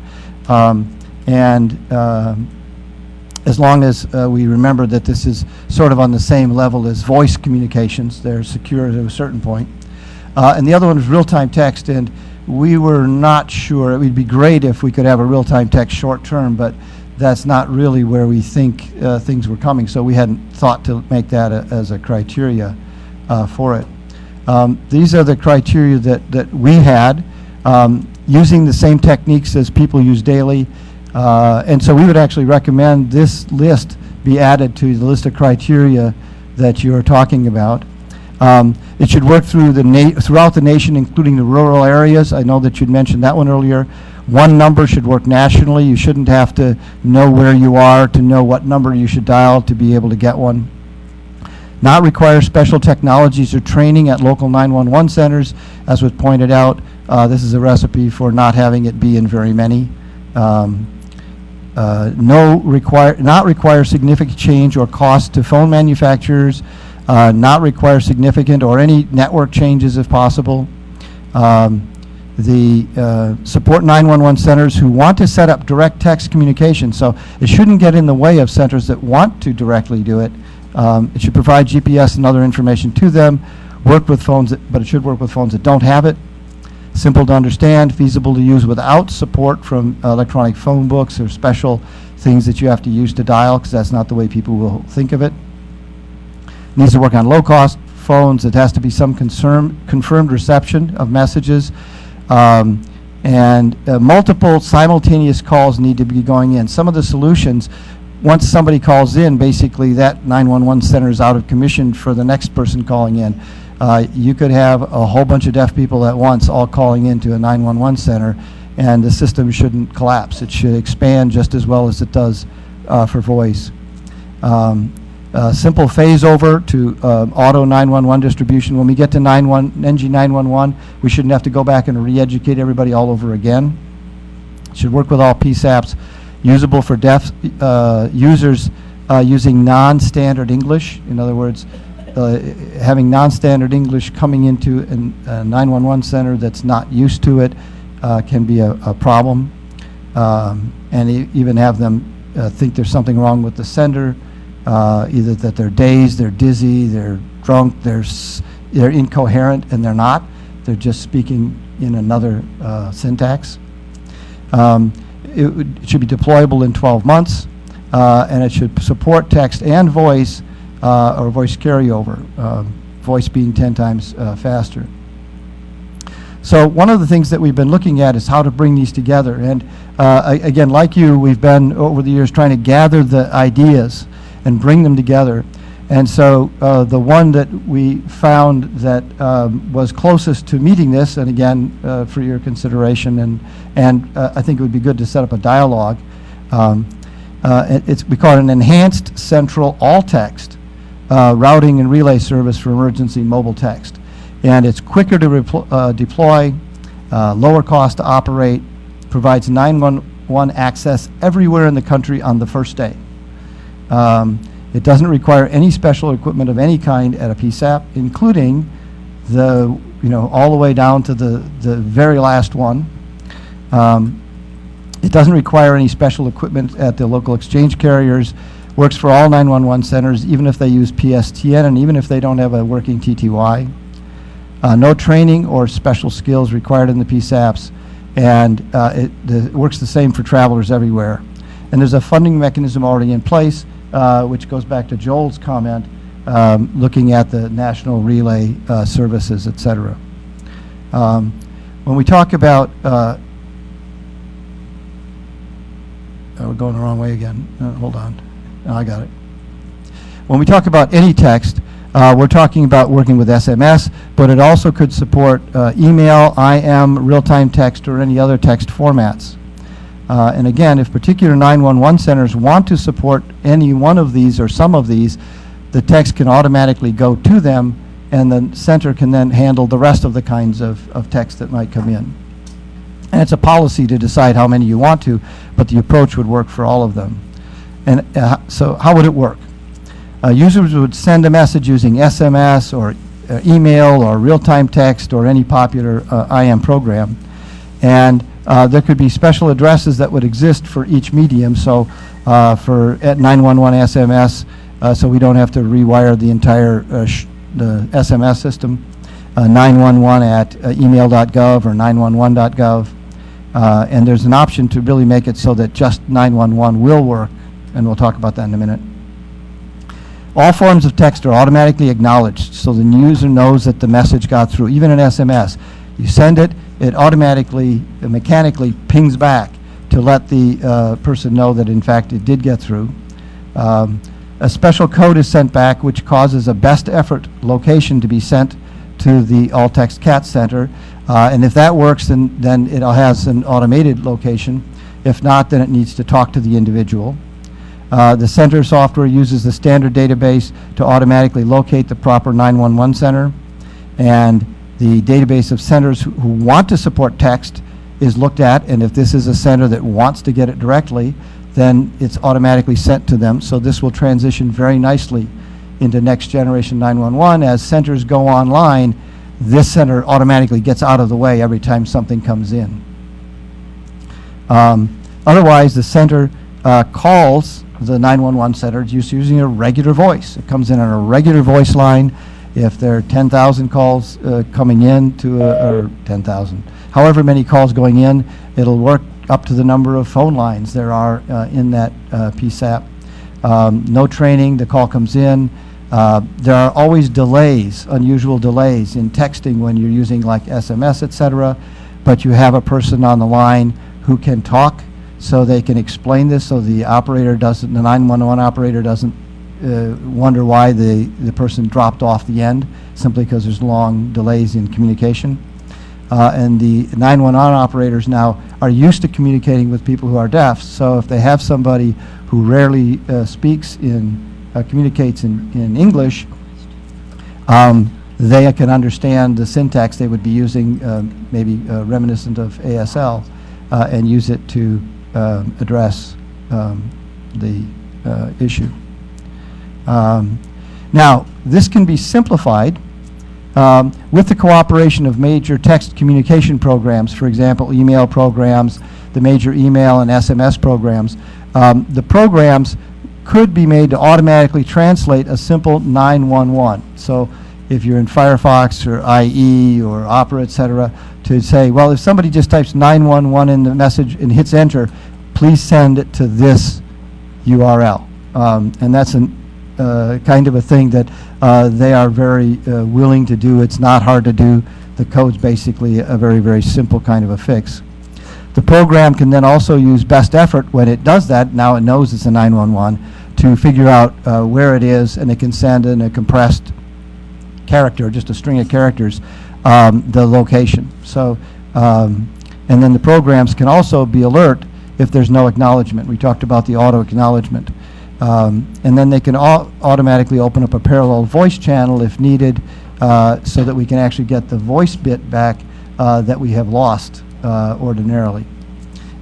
As long as we remember that this is sort of on the same level as voice communications, they're secure to a certain point. And the other one is real-time text, and we were not sure. It would be great if we could have a real-time text short-term, but that's not really where we think things were coming, so we hadn't thought to make that as a criteria for it. These are the criteria that we had, using the same techniques as people use daily. And so we would actually recommend this list be added to the list of criteria that you're talking about. It should work through throughout the nation, including the rural areas. I know that you'd mentioned that one earlier. One number should work nationally. You shouldn't have to know where you are to know what number you should dial to be able to get one. Not require special technologies or training at local 911 centers. As was pointed out, this is a recipe for not having it be in very many. Not require significant change or cost to phone manufacturers. Not require significant or any network changes if possible. Support 911 centers who want to set up direct text communication. So it shouldn't get in the way of centers that want to directly do it. It should provide GPS and other information to them. Work with phones, but it should work with phones that don't have it. Simple to understand, feasible to use without support from electronic phone books or special things that you have to use to dial, because that's not the way people will think of it. Needs to work on low-cost phones. It has to be some confirmed reception of messages. Multiple simultaneous calls need to be going in. Some of the solutions, once somebody calls in, basically that 911 center is out of commission for the next person calling in. You could have a whole bunch of deaf people at once all calling into a 911 center, and the system shouldn't collapse. It should expand just as well as it does for voice. Simple phase over to auto 911 distribution. When we get to NG 911, we shouldn't have to go back and re-educate everybody all over again. It should work with all PSAPs. Usable for deaf users using non-standard English. In other words, having non-standard English coming into a 911 center that's not used to it can be a problem. And even have them think there's something wrong with the sender. Either that they're dazed, they're dizzy, they're drunk, they're incoherent, and they're not. They're just speaking in another syntax. It should be deployable in 12 months, and it should support text and voice or voice carryover, voice being 10 times faster. So one of the things that we've been looking at is how to bring these together. And again, like you, we've been over the years trying to gather the ideas and bring them together. And so the one that we found that was closest to meeting this, and again, for your consideration, and I think it would be good to set up a dialogue. We call it an enhanced central all-text routing and relay service for emergency mobile text. And it's quicker to deploy, lower cost to operate, provides 911 access everywhere in the country on the first day. It doesn't require any special equipment of any kind at a PSAP, including all the way down to the very last one. It doesn't require any special equipment at the local exchange carriers. Works for all 911 centers, even if they use PSTN and even if they don't have a working TTY. No training or special skills required in the PSAPs, and it works the same for travelers everywhere. And there's a funding mechanism already in place, which goes back to Joel's comment, looking at the national relay services, et cetera. When we talk about, we're going the wrong way again. Hold on. Oh, I got it. When we talk about any text, we're talking about working with SMS, but it also could support email, IM, real-time text, or any other text formats. And again, if particular 911 centers want to support any one of these or some of these, the text can automatically go to them, and the center can then handle the rest of the kinds of text that might come in. And it's a policy to decide how many you want to, but the approach would work for all of them. And so how would it work? Users would send a message using SMS or email or real-time text or any popular IM program. And there could be special addresses that would exist for each medium. So for at 911 SMS, so we don't have to rewire the entire the SMS system. 911 at email.gov or 911.gov. And there's an option to really make it so that just 911 will work, and we'll talk about that in a minute. All forms of text are automatically acknowledged, so the user knows that the message got through. Even an SMS, you send it, it automatically, mechanically pings back to let the person know that in fact it did get through. A special code is sent back which causes a best effort location to be sent to the All Text CAT Center. And if that works, then it has an automated location. If not, then it needs to talk to the individual. The center software uses the standard database to automatically locate the proper 911 center. And the database of centers who want to support text is looked at, and if this is a center that wants to get it directly, then it's automatically sent to them. So this will transition very nicely into next generation 911. As centers go online, this center automatically gets out of the way every time something comes in. Otherwise, the center calls the 911 center just using a regular voice. It comes in on a regular voice line. If there are 10,000 calls coming in to or 10,000, however many calls going in, it'll work up to the number of phone lines there are in that PSAP. No training, the call comes in. There are always delays, unusual delays in texting when you're using like SMS, etc. But you have a person on the line who can talk, so they can explain this, so the operator doesn't, the 911 operator doesn't wonder why the person dropped off the end, simply because there's long delays in communication. And the 911 operators now are used to communicating with people who are deaf, so if they have somebody who rarely speaks communicates in English, they can understand the syntax they would be using, maybe reminiscent of ASL, and use it to address the issue. Now, this can be simplified with the cooperation of major text communication programs, for example, email programs, the major email and SMS programs. The programs could be made to automatically translate a simple 911. So if you're in Firefox or IE or Opera, etc., to say, well, if somebody just types 911 in the message and hits enter, please send it to this URL. And that's kind of a thing that they are very willing to do. It's not hard to do. The code's basically a very, very simple kind of a fix. The program can then also use best effort when it does that. Now it knows it's a 911 to figure out where it is, and it can send in a compressed character, just a string of characters, the location. So, and then the programs can also be alert if there's no acknowledgement. We talked about the auto acknowledgement. And then they can automatically open up a parallel voice channel if needed, so that we can actually get the voice bit back that we have lost ordinarily.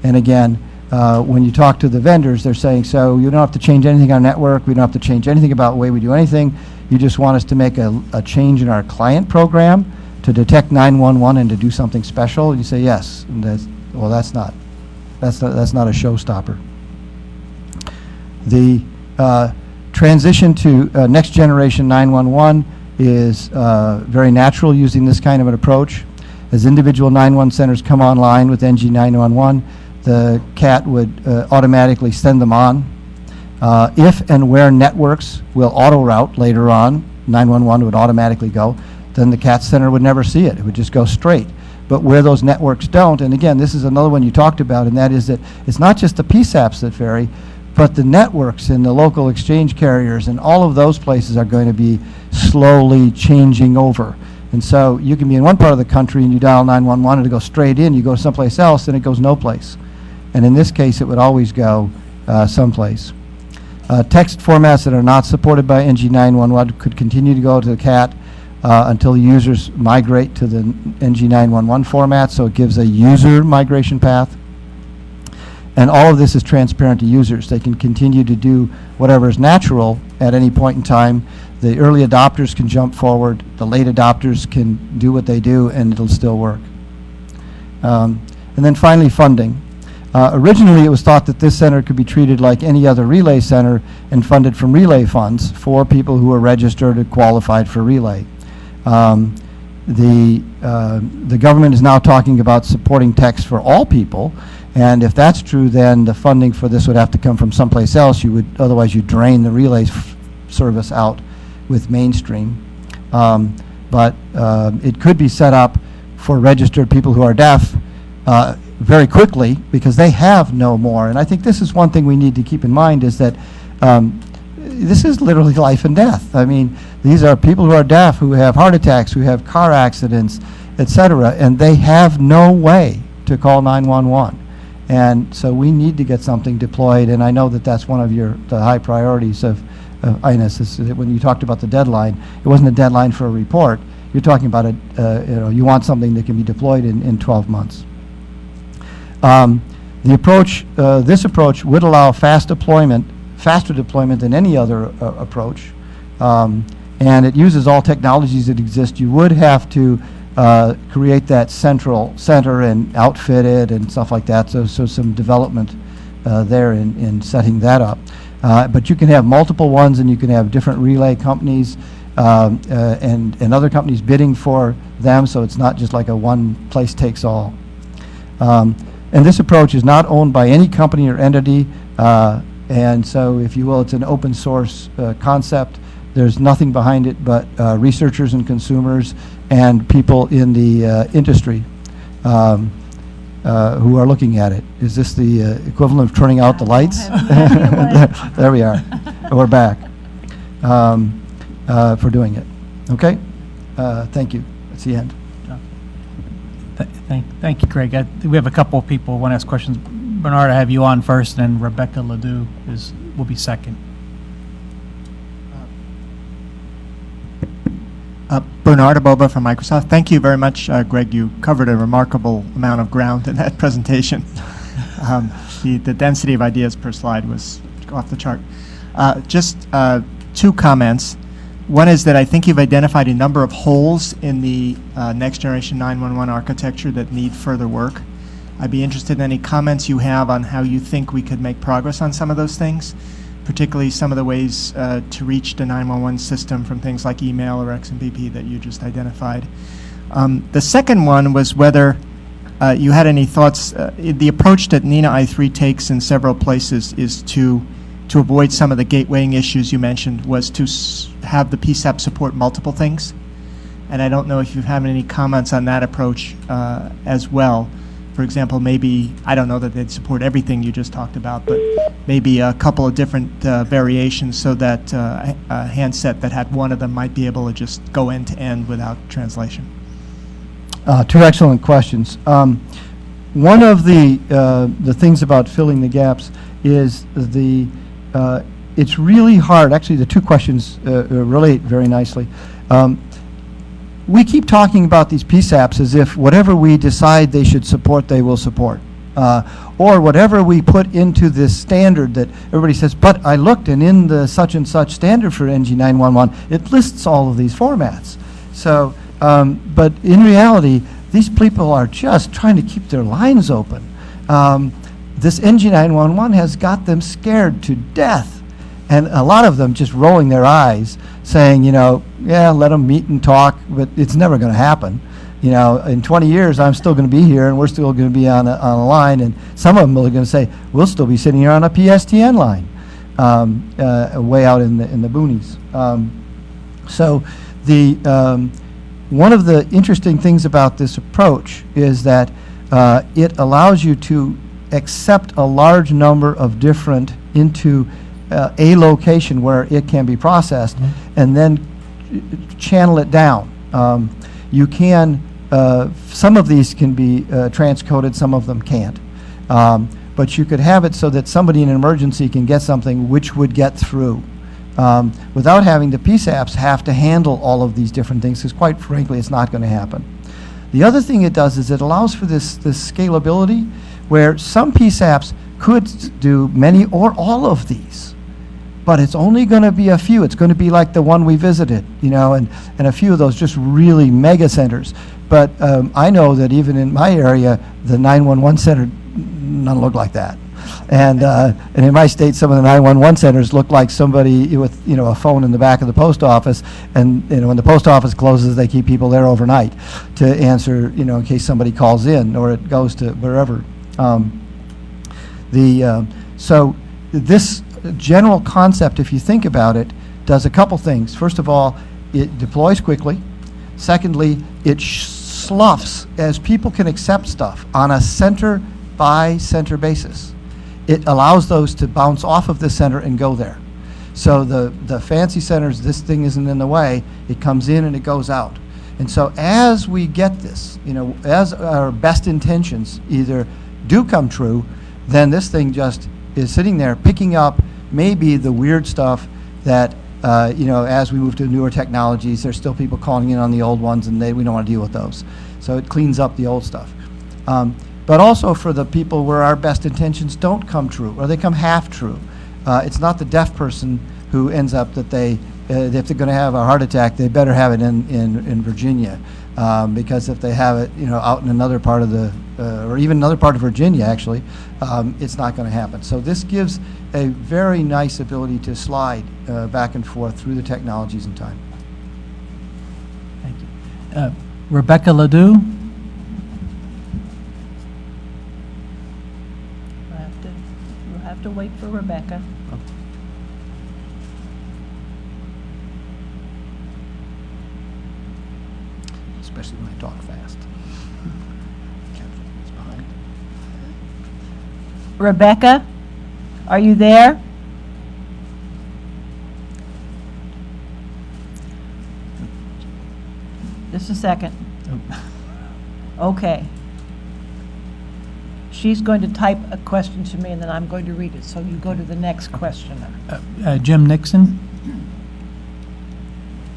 And again, when you talk to the vendors, they're saying, so you don't have to change anything on our network, we don't have to change anything about the way we do anything, you just want us to make a change in our client program to detect 911 and to do something special. You say yes, and well, that's not a showstopper. The transition to next generation 911 is very natural using this kind of an approach. As individual 911 centers come online with NG 911, the CAT would automatically send them on. If and where networks will auto-route later on, 911 would automatically go, then the CAT center would never see it. It would just go straight. But where those networks don't, and again, this is another one you talked about, and that is that it's not just the PSAPs that vary, but the networks and the local exchange carriers and all of those places are going to be slowly changing over. And so you can be in one part of the country and you dial 911 and it goes straight in, you go someplace else and it goes no place. And in this case, it would always go someplace. Text formats that are not supported by NG 911 could continue to go to the CAT until users migrate to the NG 911 format, so it gives a user migration path. And all of this is transparent to users. They can continue to do whatever is natural at any point in time. The early adopters can jump forward. The late adopters can do what they do, and it'll still work. And then finally, funding. Originally, it was thought that this center could be treated like any other relay center and funded from relay funds for people who are registered and qualified for relay. The government is now talking about supporting text for all people, and if that's true, then the funding for this would have to come from someplace else. Otherwise you drain the relay service out with mainstream. But it could be set up for registered people who are deaf very quickly, because they have no more. And I think this is one thing we need to keep in mind, is that this is literally life and death. I mean, these are people who are deaf, who have heart attacks, who have car accidents, etc., and they have no way to call 911. And so we need to get something deployed, and I know that that's one of the high priorities of INES. Is that when you talked about the deadline, it wasn't a deadline for a report. You're talking about you want something that can be deployed in 12 months. The approach, this approach would allow faster deployment than any other approach, and it uses all technologies that exist. You would have to create that central center and outfit it and stuff like that, so some development there in setting that up. But you can have multiple ones, and you can have different relay companies and other companies bidding for them, so it's not just like a one place takes all. And this approach is not owned by any company or entity, and so, if you will, it's an open source concept. There's nothing behind it but researchers and consumers and people in the industry who are looking at it. Is this the equivalent of turning out the lights? There we are. We're back for doing it. Okay? Thank you. That's the end. Thank you, Craig. We have a couple of people who want to ask questions. Bernard, I have you on first, and then Rebecca Ledoux will be second. Bernard Aboba from Microsoft. Thank you very much, Greg. You covered a remarkable amount of ground in that presentation. The density of ideas per slide was off the chart. Just two comments. One is that I think you've identified a number of holes in the next generation 911 architecture that need further work. I'd be interested in any comments you have on how you think we could make progress on some of those things, particularly some of the ways to reach the 911 system from things like email or XMPP that you just identified. The second one was whether you had any thoughts. The approach that NENA i3 takes in several places is to avoid some of the gatewaying issues you mentioned, was to have the PSAP support multiple things. And I don't know if you have any comments on that approach as well. For example, maybe, I don't know that they'd support everything you just talked about, but maybe a couple of different variations so that a handset that had one of them might be able to just go end to end without translation. Two excellent questions. One of the things about filling the gaps is it's really hard. Actually, the two questions relate very nicely. We keep talking about these PSAPs as if whatever we decide they should support, they will support. Or whatever we put into this standard that everybody says, but I looked, and in the such and such standard for NG911, it lists all of these formats. So, but in reality, these people are just trying to keep their lines open. This NG911 has got them scared to death, and a lot of them just rolling their eyes, saying, you know, yeah, let them meet and talk, but it's never going to happen. You know, in 20 years, I'm still going to be here, and we're still going to be on a line, and some of them are going to say, we'll still be sitting here on a PSTN line, way out in the boonies. So one of the interesting things about this approach is that it allows you to accept a large number of different into a location where it can be processed, and then channel it down. You can, some of these can be transcoded, some of them can't. But you could have it so that somebody in an emergency can get something which would get through without having the PSAPs have to handle all of these different things, because quite frankly, it's not going to happen. The other thing it does is it allows for this scalability, where some PSAPs could do many or all of these, but it's only going to be a few. It's going to be like the one we visited, you know, and a few of those just really mega centers. But I know that even in my area, the 911 center, none look like that. And in my state, some of the 911 centers look like somebody with, you know, a phone in the back of the post office. And, you know, when the post office closes, they keep people there overnight to answer, you know, in case somebody calls in or it goes to wherever. So this general concept, if you think about it, does a couple things. First of all, it deploys quickly. Secondly, it sloughs as people can accept stuff on a center by center basis. It allows those to bounce off of the center and go there. So the fancy centers, this thing isn't in the way, it comes in and it goes out. And so as we get this, you know, as our best intentions either do come true, then this thing just is sitting there picking up maybe the weird stuff that, you know, as we move to newer technologies, there's still people calling in on the old ones, and we don't want to deal with those. So it cleans up the old stuff. But also for the people where our best intentions don't come true, or they come half true. It's not the deaf person who ends up that they, if they're going to have a heart attack, they better have it in Virginia. Because if they have it, you know, out in another part of the, or even another part of Virginia, actually, it's not going to happen. So this gives a very nice ability to slide back and forth through the technologies and time. Thank you. Rebecca Ledoux? We'll have to wait for Rebecca. Especially when I talk fast. Rebecca, are you there? Just a second. Okay. She's going to type a question to me, and then I'm going to read it. So you go to the next questioner. Jim Nixon?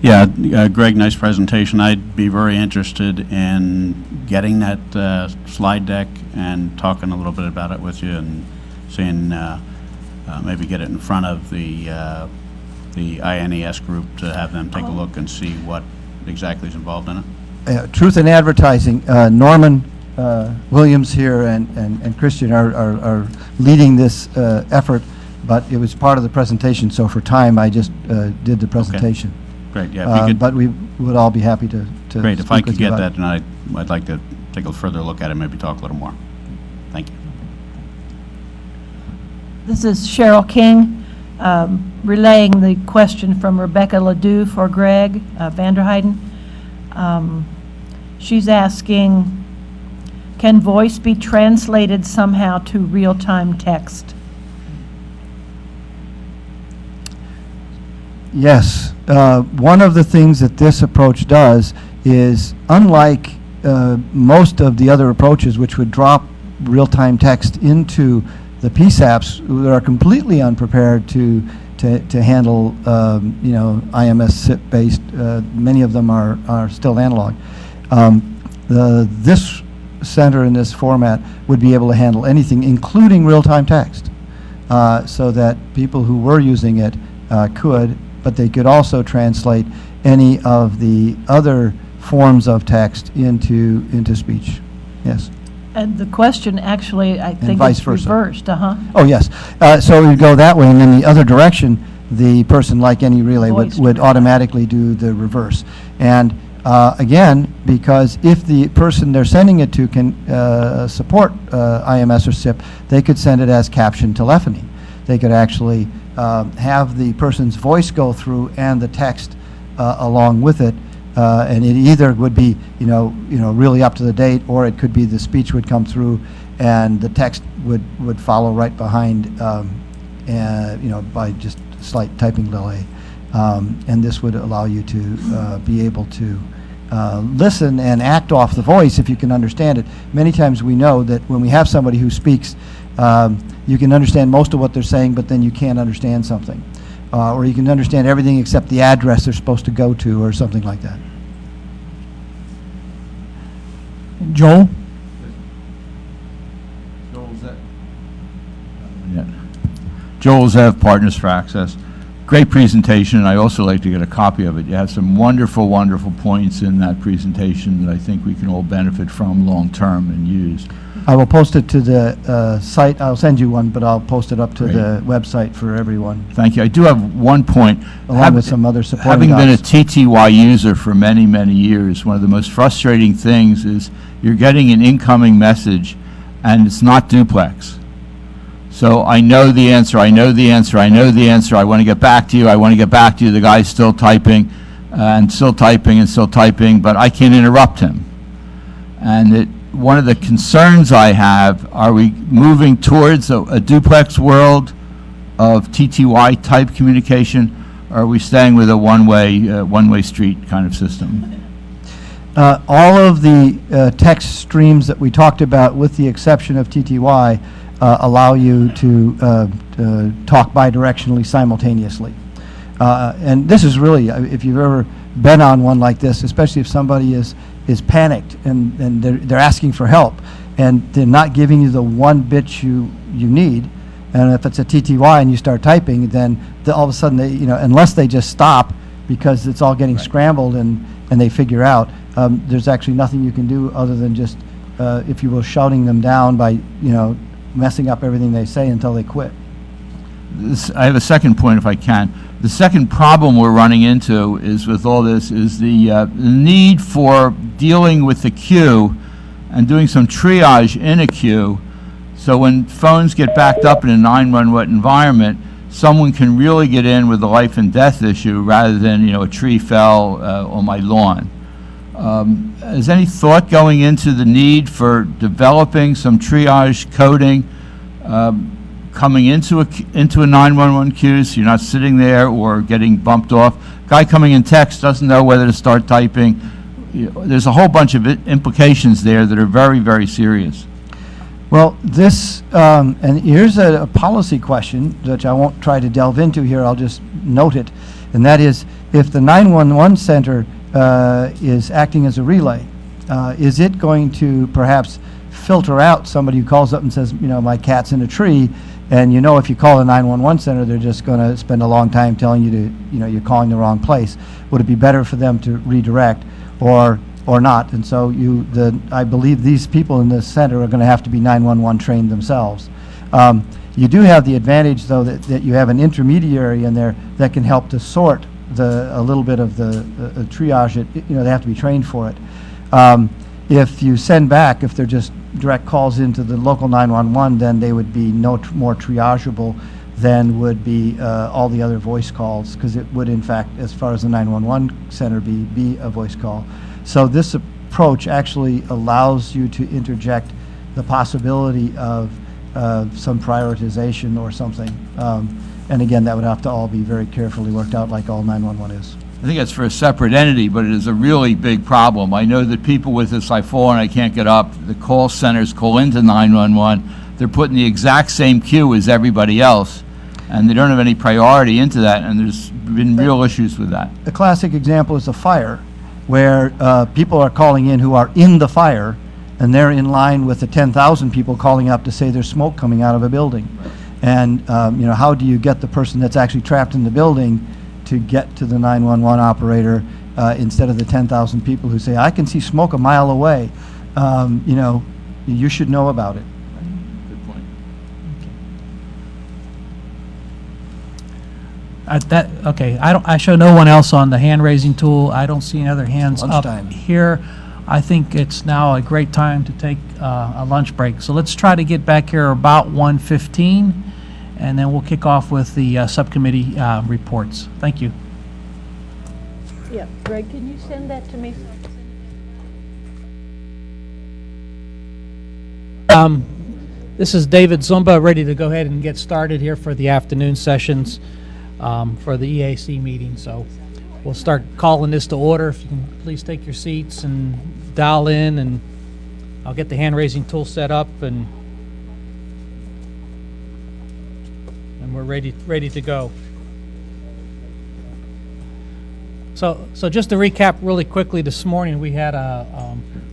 Yeah, Greg, nice presentation. I'd be very interested in getting that slide deck and talking a little bit about it with you and seeing maybe get it in front of the INES group to have them take a look and see what exactly is involved in it. Truth in Advertising, Norman Williams here and Christian are leading this effort, but it was part of the presentation, so for time I just did the presentation. Okay. Great, yeah. If you could, but we would all be happy to great, if I speak could with you get about that, it. and I'd like to take a further look at it, maybe talk a little more. Thank you. This is Cheryl King, relaying the question from Rebecca Ledoux for Greg Vanderheiden. She's asking, can voice be translated somehow to real-time text? Yes. One of the things that this approach does is, unlike most of the other approaches, which would drop real-time text into the PSAPs that are completely unprepared to handle, you know, IMS SIP-based, many of them are still analog. This center in this format would be able to handle anything, including real-time text, so that people who were using it could, but they could also translate any of the other forms of text into speech. Yes. And the question actually, I think, vice is versa. reversed, Oh, yes. So we go that way, and then the other direction, the person, like any relay, would automatically do the reverse. And again, because if the person they're sending it to can support IMS or SIP, they could send it as captioned telephony. They could actually have the person's voice go through and the text along with it, and it either would be you know really up to the date, or it could be the speech would come through and the text would follow right behind, you know, by just a slight typing delay, and this would allow you to be able to listen and act off the voice if you can understand it. Many times we know that when we have somebody who speaks, you can understand most of what they're saying, but then you can't understand something. Or you can understand everything except the address they're supposed to go to, or something like that. Joel? Joel, is that? Joel Zev, Partners for Access. Great presentation, and I also like to get a copy of it. You have some wonderful, wonderful points in that presentation that I think we can all benefit from long-term and use. I will post it to the site. I'll send you one, but I'll post it up to the website for everyone. Thank you. I do have one point. Along with some other supporting Having been a docs. TTY user for many, many years, one of the most frustrating things is you're getting an incoming message and it's not duplex. So I know the answer, I know the answer, I know the answer, I want to get back to you, I want to get back to you, the guy's still typing, and still typing, and still typing, but I can't interrupt him. And one of the concerns I have, are we moving towards a duplex world of TTY type communication, or are we staying with a one-way street kind of system? All of the text streams that we talked about, with the exception of TTY, allow you to talk bidirectionally simultaneously. And this is really, if you've ever been on one like this, especially if somebody is panicked and they're asking for help and they're not giving you the one bit you need, and if it's a TTY and you start typing, then all of a sudden, unless they just stop because it's all getting scrambled and they figure out, there's actually nothing you can do other than just, if you will, shouting them down by, messing up everything they say until they quit. I have a second point, if I can. The second problem we're running into is with all this is the need for dealing with the queue and doing some triage in a queue, so when phones get backed up in a 911 environment, someone can really get in with a life and death issue rather than, a tree fell on my lawn. Is any thought going into the need for developing some triage coding coming into a 911 queue, so you're not sitting there or getting bumped off? Guy coming in text doesn't know whether to start typing. There's a whole bunch of implications there that are very, very serious. Well, this, and here's a policy question, which I won't try to delve into here, I'll just note it, and that is, if the 911 center is acting as a relay, is it going to perhaps filter out somebody who calls up and says, my cat's in a tree, and if you call the 911 center, they're just going to spend a long time telling you to, you're calling the wrong place. Would it be better for them to redirect or not? And so I believe these people in this center are going to have to be 911 trained themselves. You do have the advantage, though, that you have an intermediary in there that can help to sort a little bit of the triage. They have to be trained for it. If you send back, if they're just direct calls into the local 911, then they would be no more triageable than would be all the other voice calls, because it would, in fact, as far as the 911 center, be a voice call. So this approach actually allows you to interject the possibility of some prioritization or something. And again, that would have to all be very carefully worked out, like all 911 is. I think it's for a separate entity, but it is a really big problem. I know that people with this, I fall and I can't get up, the call centers call into 911, they're put in the exact same queue as everybody else, and they don't have any priority into that, and there's been real issues with that. A classic example is a fire, where people are calling in who are in the fire, and they're in line with the 10,000 people calling up to say there's smoke coming out of a building. And how do you get the person that's actually trapped in the building to get to the 911 operator instead of the 10,000 people who say, I can see smoke a mile away? You should know about it. Good point. Okay, I show no one else on the hand-raising tool. I don't see any other hands up Lunchtime. here. I think it's now a great time to take a lunch break. So let's try to get back here about 1:15, and then we'll kick off with the subcommittee reports. Thank you. Yeah, Greg, can you send that to me? This is David Zumba, ready to go ahead and get started here for the afternoon sessions for the EAC meeting. So we'll start calling this to order. If you can please take your seats and dial in, and I'll get the hand-raising tool set up, and we're ready to go. So just to recap really quickly, this morning we had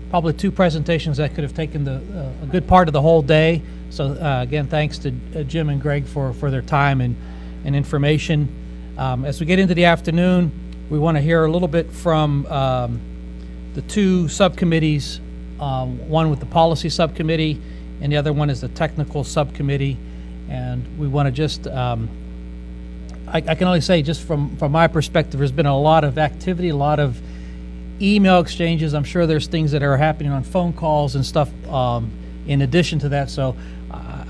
probably two presentations that could have taken a good part of the whole day. So again, thanks to Jim and Greg for their time and information. As we get into the afternoon, we want to hear a little bit from the two subcommittees, one with the policy subcommittee and the other one is the technical subcommittee. And we want to just, I can only say just from my perspective, there's been a lot of activity, a lot of email exchanges. I'm sure there's things that are happening on phone calls and stuff in addition to that. So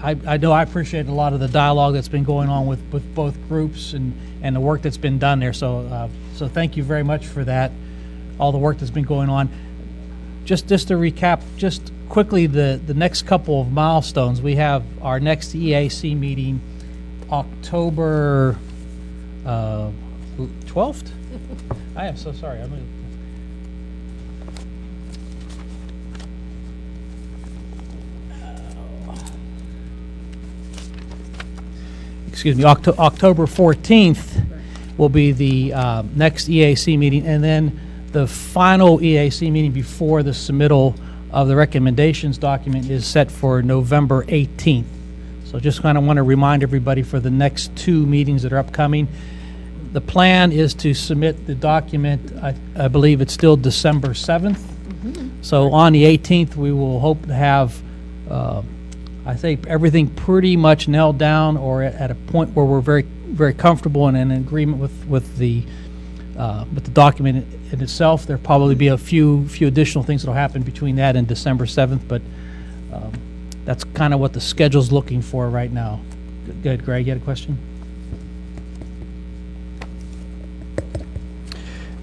I know I appreciate a lot of the dialogue that's been going on with both groups and the work that's been done there. So so thank you very much for that, all the work that's been going on. Just to recap, just quickly, the next couple of milestones. We have our next EAC meeting October 12th. I am so sorry. Excuse me, October 14th will be the next EAC meeting, and then the final EAC meeting before the submittal of the recommendations document is set for November 18th. So just kind of want to remind everybody for the next two meetings that are upcoming. The plan is to submit the document, I believe it's still December 7th. So on the 18th, we will hope to have, I think, everything pretty much nailed down or at a point where we're very, very comfortable and in agreement with the document in itself. There'll probably be a few additional things that'll happen between that and December 7th, but that's kind of what the schedule's looking for right now. Good, Greg, you had a question?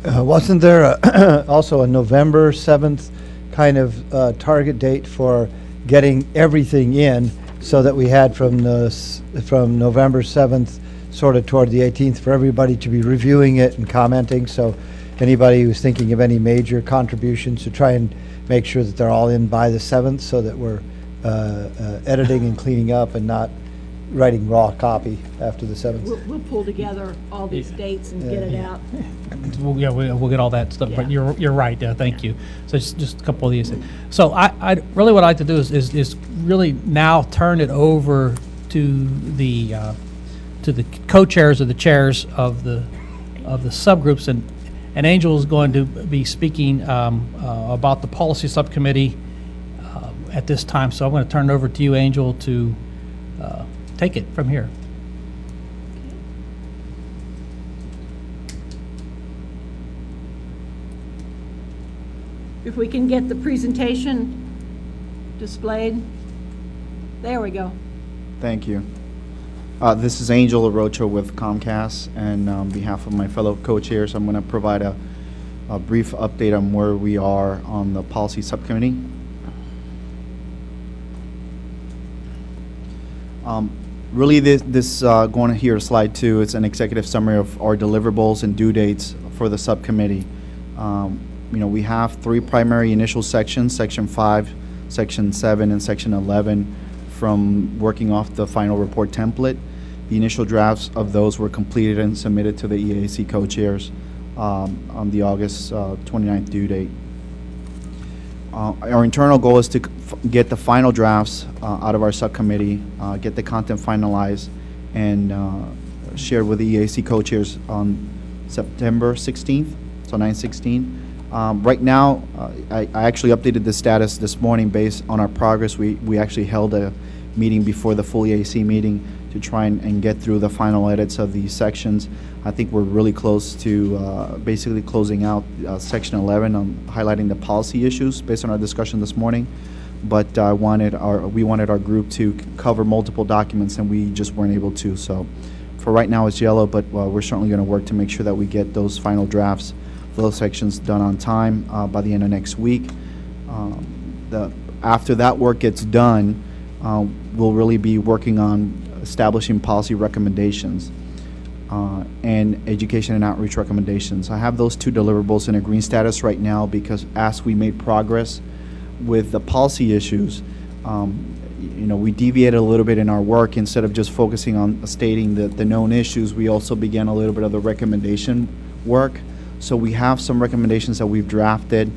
Wasn't there also a November 7th kind of target date for getting everything in, so that we had from November 7th sort of toward the 18th for everybody to be reviewing it and commenting? So anybody who's thinking of any major contributions, to try and make sure that they're all in by the 7th, so that we're editing and cleaning up and not writing raw copy after the 7th. We'll pull together all these dates and get it out. We'll get all that stuff, but you're right, thank you. So just a couple of these things. So I really what I'd like to do is really now turn it over to the co-chairs or the chairs of the subgroups, and Angel is going to be speaking about the policy subcommittee at this time. So I'm going to turn it over to you, Angel, to take it from here. If we can get the presentation displayed. There we go. Thank you. This is Angel Arocho with Comcast, and on behalf of my fellow co-chairs, I'm going to provide a brief update on where we are on the policy subcommittee. Really, this going here to slide 2, it's an executive summary of our deliverables and due dates for the subcommittee. We have 3 primary initial sections, Section 5, Section 7, and Section 11, from working off the final report template. The initial drafts of those were completed and submitted to the EAC co-chairs on the August 29th due date. Our internal goal is to get the final drafts out of our subcommittee, get the content finalized, and shared with the EAC co-chairs on September 16th, so 9/16. Right now, I actually updated the status this morning based on our progress. We actually held a meeting before the full EAC meeting to try and get through the final edits of these sections. I think we're really close to basically closing out Section 11 on highlighting the policy issues based on our discussion this morning. But we wanted our group to cover multiple documents, and we just weren't able to. So for right now, it's yellow, but we're certainly going to work to make sure that we get those final drafts for those sections done on time by the end of next week. After that work gets done, we'll really be working on establishing policy recommendations and education and outreach recommendations. I have those 2 deliverables in a green status right now because as we made progress with the policy issues, we deviated a little bit in our work. Instead of just focusing on stating the known issues, we also began a little bit of the recommendation work. So we have some recommendations that we've drafted.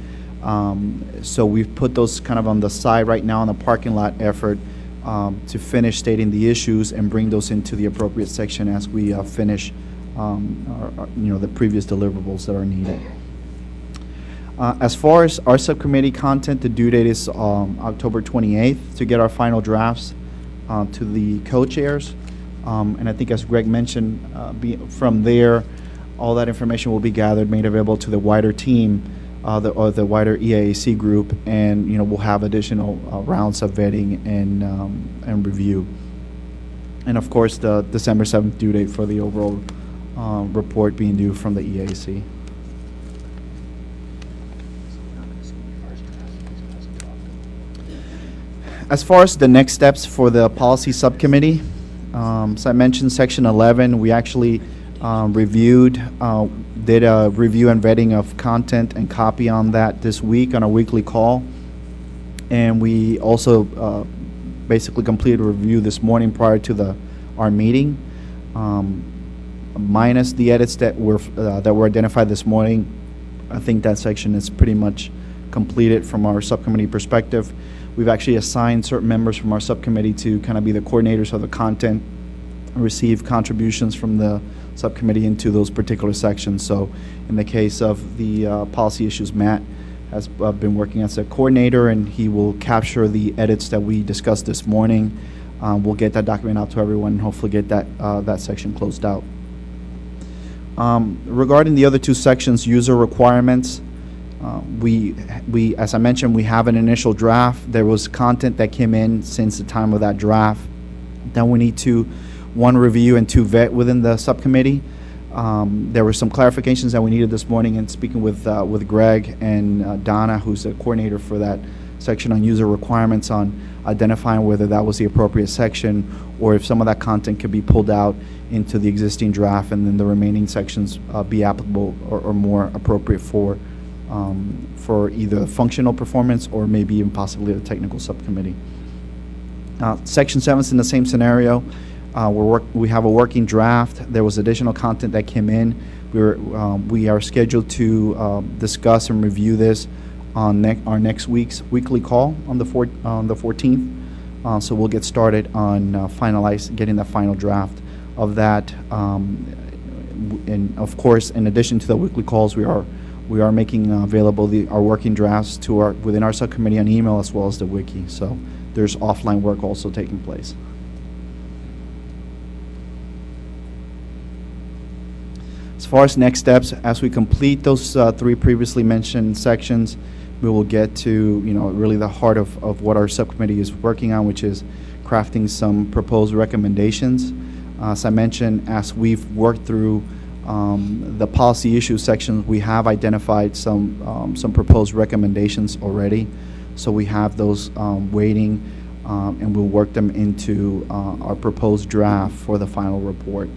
So we've put those kind of on the side right now in the parking lot effort. to finish stating the issues and bring those into the appropriate section as we finish the previous deliverables that are needed. As far as our subcommittee content, the due date is October 28th to get our final drafts to the co-chairs. And I think as Greg mentioned, from there, all that information will be gathered, made available to the wider team, the wider EAAC group, and we'll have additional rounds of vetting and review. And of course, the December 7th due date for the overall report being due from the EAAC. As far as the next steps for the policy subcommittee, so I mentioned section 11. We actually did a review and vetting of content and copy on that this week on a weekly call. And we also basically completed a review this morning prior to our meeting, minus the edits that were identified this morning. I think that section is pretty much completed from our subcommittee perspective. We've actually assigned certain members from our subcommittee to kind of be the coordinators of the content, receive contributions from the subcommittee into those particular sections. So in the case of the policy issues, Matt has been working as a coordinator, and he will capture the edits that we discussed this morning. We'll get that document out to everyone and hopefully get that section closed out. Regarding the other two sections, user requirements, we as I mentioned, we have an initial draft. There was content that came in since the time of that draft. Then we need to, one, review, and two, vet within the subcommittee. There were some clarifications that we needed this morning, and speaking with Greg and Donna, who's the coordinator for that section on user requirements, on identifying whether that was the appropriate section or if some of that content could be pulled out into the existing draft, and then the remaining sections be applicable or more appropriate for either functional performance or maybe even possibly the technical subcommittee. Section 7 is in the same scenario. We have a working draft. There was additional content that came in. We are scheduled to discuss and review this on our next week's weekly call on the 14th. So we'll get started on getting the final draft of that. And of course, in addition to the weekly calls, we are making available our working drafts to within our subcommittee on email as well as the wiki. So there's offline work also taking place. As far as next steps, as we complete those three previously mentioned sections, we will get to really the heart of what our subcommittee is working on, which is crafting some proposed recommendations. As I mentioned, as we've worked through the policy issue sections, we have identified some proposed recommendations already. So we have those waiting, and we'll work them into our proposed draft for the final report.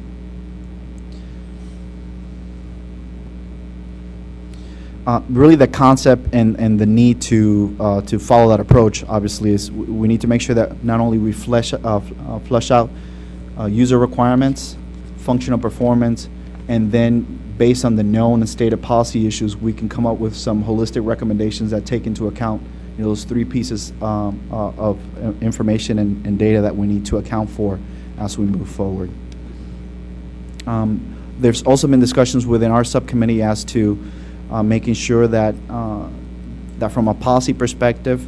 Really, the concept and the need to follow that approach, obviously, is we need to make sure that not only we flesh out user requirements, functional performance, and then based on the known and stated policy issues, we can come up with some holistic recommendations that take into account those three pieces of information and data that we need to account for as we move forward. There's also been discussions within our subcommittee as to making sure that from a policy perspective,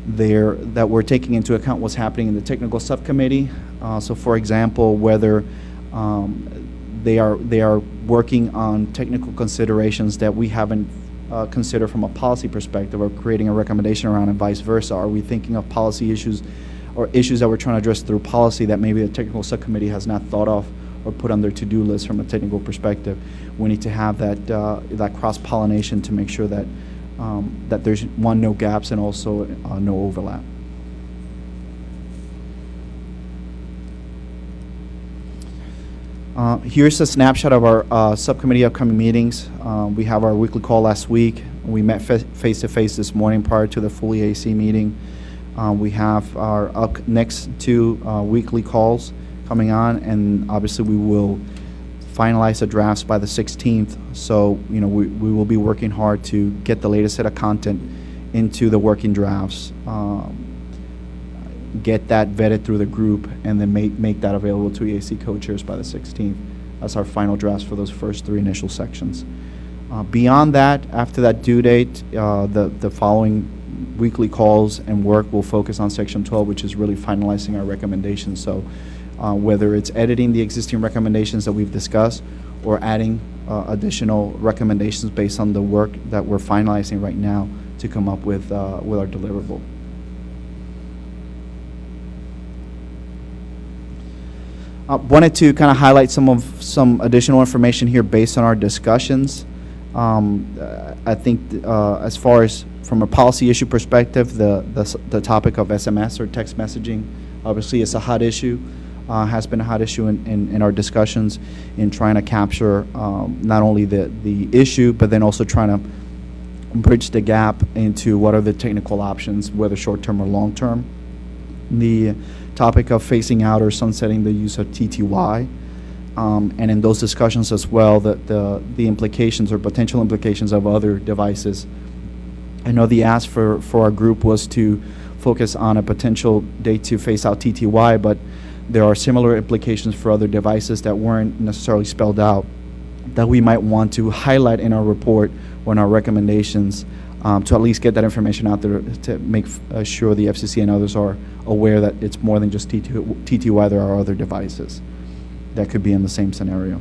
that we're taking into account what's happening in the technical subcommittee. So, for example, whether they are working on technical considerations that we haven't considered from a policy perspective, or creating a recommendation around, and vice versa. Are we thinking of policy issues or issues that we're trying to address through policy that maybe the technical subcommittee has not thought of or put on their to-do list from a technical perspective? We need to have that cross-pollination to make sure that that there's, one, no gaps, and also no overlap. Here's a snapshot of our subcommittee upcoming meetings. We have our weekly call last week. We met face-to-face this morning prior to the full EAC meeting. We have our next two weekly calls coming on, and obviously we will finalize the drafts by the 16th. So, we will be working hard to get the latest set of content into the working drafts. get that vetted through the group, and then make that available to EAC co-chairs by the 16th as our final drafts for those first 3 initial sections. Beyond that, after that due date, the following weekly calls and work will focus on Section 12, which is really finalizing our recommendations. So whether it's editing the existing recommendations that we've discussed or adding additional recommendations based on the work that we're finalizing right now to come up with our deliverable. Wanted to kind of highlight some additional information here based on our discussions. I think as far as from a policy issue perspective, the topic of SMS or text messaging obviously is a hot issue, has been a hot issue in our discussions in trying to capture not only the issue, but then also trying to bridge the gap into what are the technical options, whether short-term or long-term. The topic of phasing out or sunsetting the use of TTY, and in those discussions as well, the implications or potential implications of other devices. I know the ask for our group was to focus on a potential date to phase out TTY, but there are similar implications for other devices that weren't necessarily spelled out that we might want to highlight in our report or in our recommendations, to at least get that information out there to make sure the FCC and others are aware that it's more than just TTY, there are other devices that could be in the same scenario.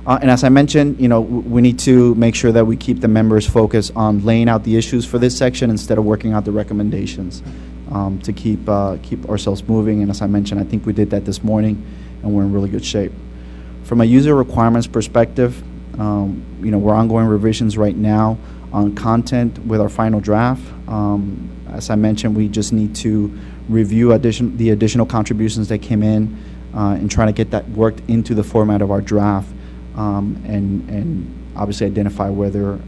And as I mentioned, we need to make sure that we keep the members focused on laying out the issues for this section instead of working out the recommendations, to keep ourselves moving. And as I mentioned, I think we did that this morning, and we're in really good shape. From a user requirements perspective, we're ongoing revisions right now on content with our final draft. As I mentioned, we just need to review the additional contributions that came in and try to get that worked into the format of our draft, and obviously identify whether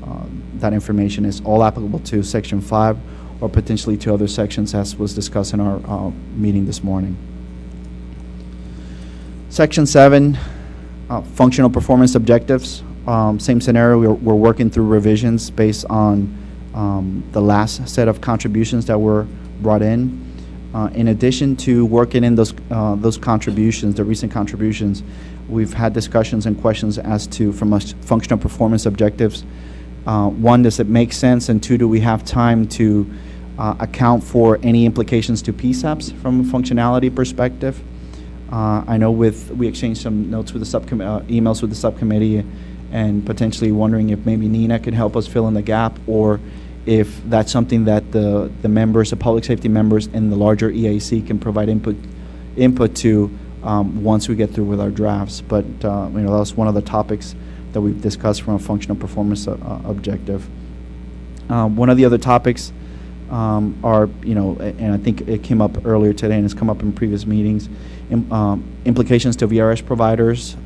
that information is all applicable to Section 5 or potentially to other sections, as was discussed in our meeting this morning. Section 7, functional performance objectives. Same scenario, we're working through revisions based on the last set of contributions that were brought in. In addition to working in those contributions, the recent contributions, we've had discussions and questions as to, from us, functional performance objectives. One, does it make sense? And two, do we have time to account for any implications to PSAPs from a functionality perspective? I know we exchanged some notes with the subcommittee, emails with the subcommittee, and potentially wondering if maybe Nina could help us fill in the gap, or if that's something that the members, the public safety members in the larger EAC can provide input to once we get through with our drafts. But that's one of the topics that we've discussed from a functional performance objective. One of the other topics are, and I think it came up earlier today and has come up in previous meetings, implications to VRS providers,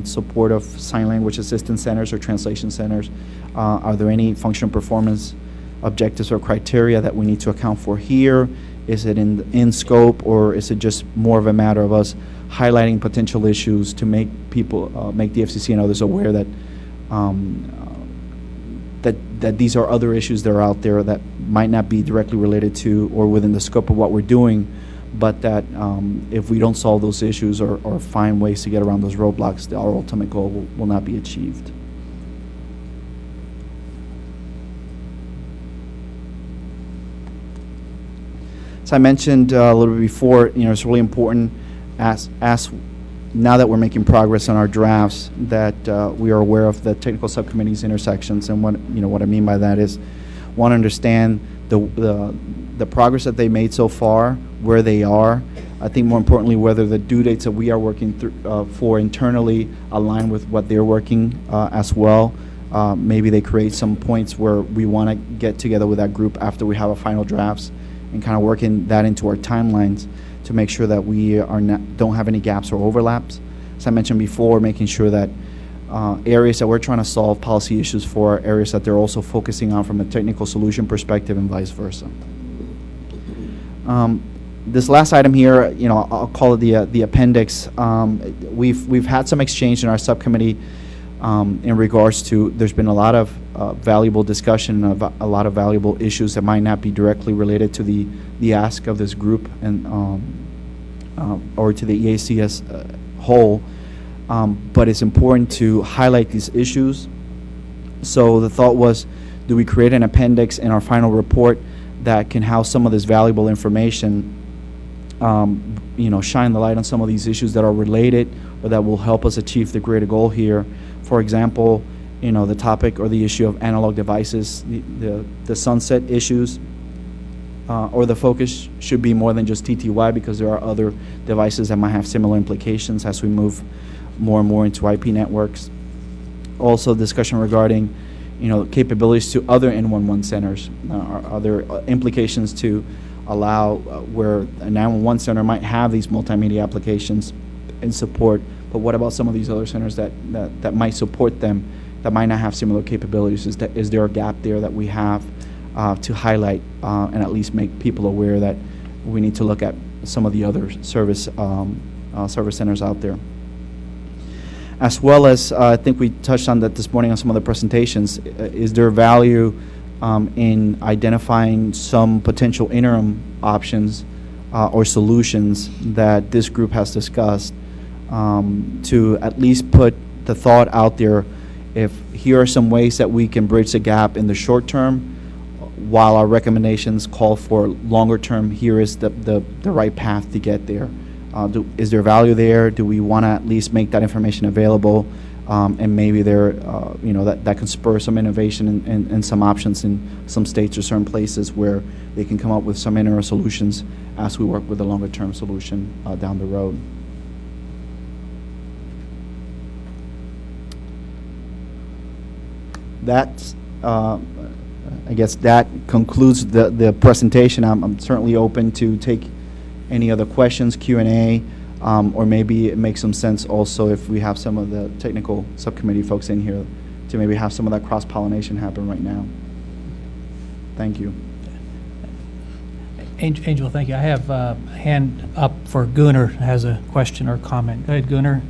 support of sign language assistance centers or translation centers. Are there any functional performance objectives or criteria that we need to account for here? Is it in scope, or is it just more of a matter of us highlighting potential issues to make people, make the FCC and others aware that that these are other issues that are out there that might not be directly related to or within the scope of what we're doing, but that if we don't solve those issues or find ways to get around those roadblocks, our ultimate goal will not be achieved. As I mentioned a little bit before, it's really important as now that we're making progress on our drafts that we are aware of the technical subcommittee's intersections. And what I mean by that is, want to understand the progress that they made so far, where they are. I think more importantly, whether the due dates that we are working through for internally align with what they're working as well. Maybe they create some points where we want to get together with that group after we have a final drafts and kind of working that into our timelines to make sure that we don't have any gaps or overlaps. As I mentioned before, making sure that areas that we're trying to solve policy issues for are areas that they're also focusing on from a technical solution perspective and vice versa. This last item here, I'll call it the appendix. We've had some exchange in our subcommittee in regards to, there's been a lot of valuable discussion of a lot of valuable issues that might not be directly related to the ask of this group and or to the EAC as a whole, but it's important to highlight these issues. So the thought was, do we create an appendix in our final report that can house some of this valuable information, shine the light on some of these issues that are related or that will help us achieve the greater goal here. For example, the topic or the issue of analog devices, the sunset issues, or the focus should be more than just TTY, because there are other devices that might have similar implications as we move more and more into IP networks. Also, discussion regarding capabilities to other N11 centers, or other implications to allow where a 911 center might have these multimedia applications and support, but what about some of these other centers that might support them that might not have similar capabilities? Is there a gap there that we have to highlight and at least make people aware that we need to look at some of the other service centers out there? As well as, I think we touched on that this morning on some of the presentations, is there value in identifying some potential interim options or solutions that this group has discussed to at least put the thought out there, if here are some ways that we can bridge the gap in the short term, while our recommendations call for longer term, here is the right path to get there. Is there value there? Do we want to at least make that information available? And maybe there, that can spur some innovation and some options in some states or certain places where they can come up with some interim solutions as we work with a longer term solution down the road. That's, I guess that concludes the presentation. I'm certainly open to take any other questions, Q&A, or maybe it makes some sense also if we have some of the technical subcommittee folks in here to maybe have some of that cross-pollination happen right now. Thank you. Angel, thank you. I have a hand up for Gunnar, has a question or comment. Go ahead, Gunnar.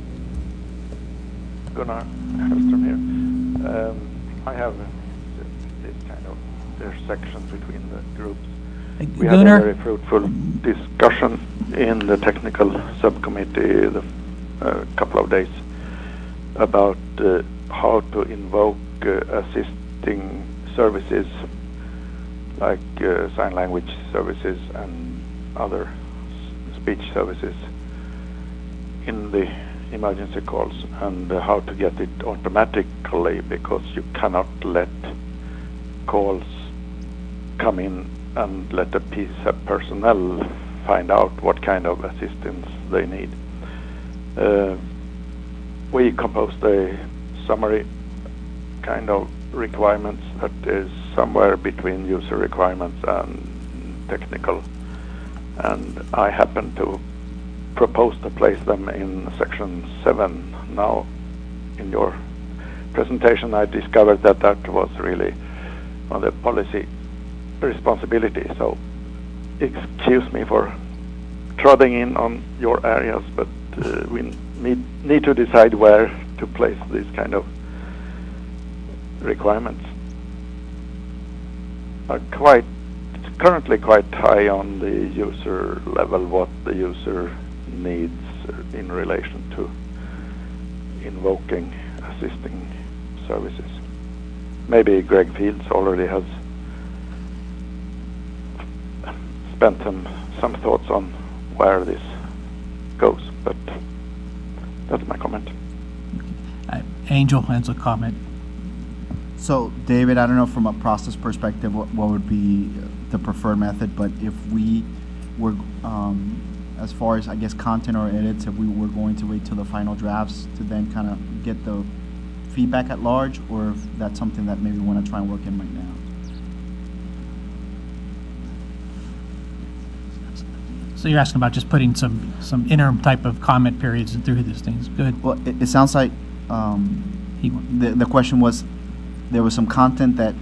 Gunnar Hellström here. I have this kind of, there's sections between the groups. We had a very fruitful discussion in the technical subcommittee a couple of days about how to invoke assisting services like sign language services and other speech services in the emergency calls, and how to get it automatically, because you cannot let calls come in and let the PSAP personnel find out what kind of assistance they need. We composed a summary kind of requirements that is somewhere between user requirements and technical, and I happen to propose to place them in section 7 now. In your presentation I discovered that that was really on the policy responsibility, so excuse me for treading in on your areas, but we need to decide where to place these kind of requirements. Are currently quite high on the user level, what the user needs in relation to invoking assisting services. Maybe Greg Fields already has spent some thoughts on where this goes, but that's my comment. Angel has a comment. So, David, I don't know from a process perspective what would be the preferred method, but if we were, as far as, I guess, content or edits, if we were going to wait till the final drafts to then kind of get the feedback at large, or if that's something that maybe we want to try and work in right now. So you're asking about just putting some interim type of comment periods through these things. Good. Well, it sounds like the question was, there was some content that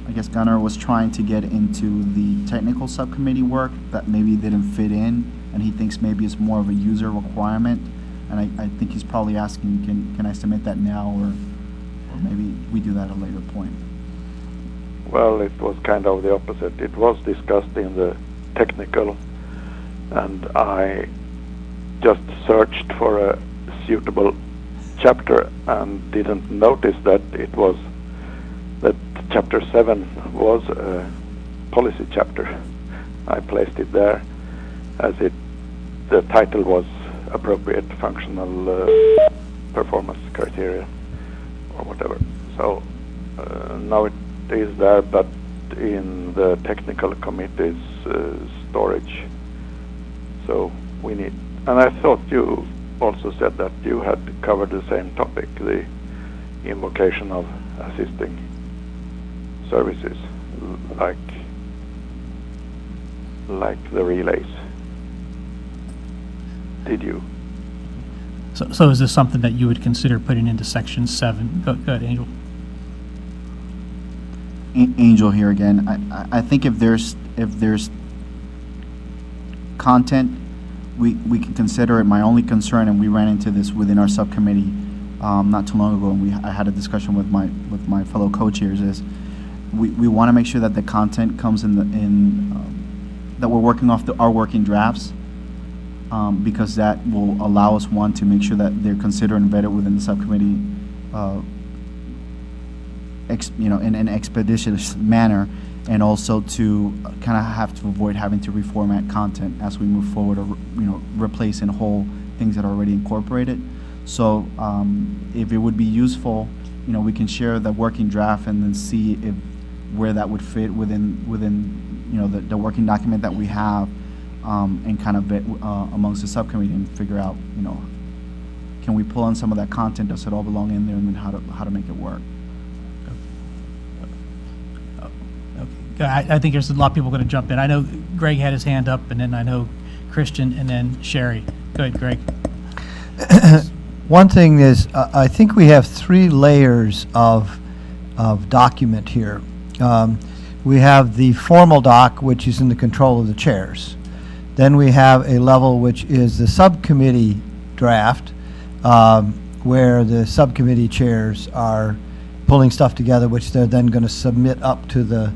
I guess Gunnar was trying to get into the technical subcommittee work that maybe didn't fit in, and he thinks maybe it's more of a user requirement And I think he's probably asking, can I submit that now, or maybe we do that at a later point? Well, it was kind of the opposite. It was discussed in the technical, and I just searched for a suitable chapter and didn't notice that that chapter 7 was a policy chapter. I placed it there as the title was appropriate functional performance criteria or whatever. So now it is there, but in the technical committee's storage. So we need, and I thought you also said that you had covered the same topic, the invocation of assisting services, like the relays. Did you? So is this something that you would consider putting into section 7? Go ahead, Angel. Angel here again. I think if there's content, we can consider it. My only concern, and we ran into this within our subcommittee not too long ago, and I had a discussion with my fellow co-chairs, is we want to make sure that the content comes that we're working off our working drafts, because that will allow us, one, to make sure that they're considered and vetted within the subcommittee, in an expeditious manner, and also to kind of have to avoid having to reformat content as we move forward, or replace in whole things that are already incorporated. So if it would be useful, we can share the working draft and then see where that would fit within the working document that we have, and kind of vet amongst the subcommittee and figure out, can we pull on some of that content? Does it all belong in there, and then how to make it work? I think there's a lot of people going to jump in. I know Greg had his hand up, and then I know Christian, and then Sherry. Go ahead, Greg. One thing is, I think we have 3 layers of document here. We have the formal doc, which is in the control of the chairs. Then we have a level which is the subcommittee draft, where the subcommittee chairs are pulling stuff together, which they're then going to submit up to the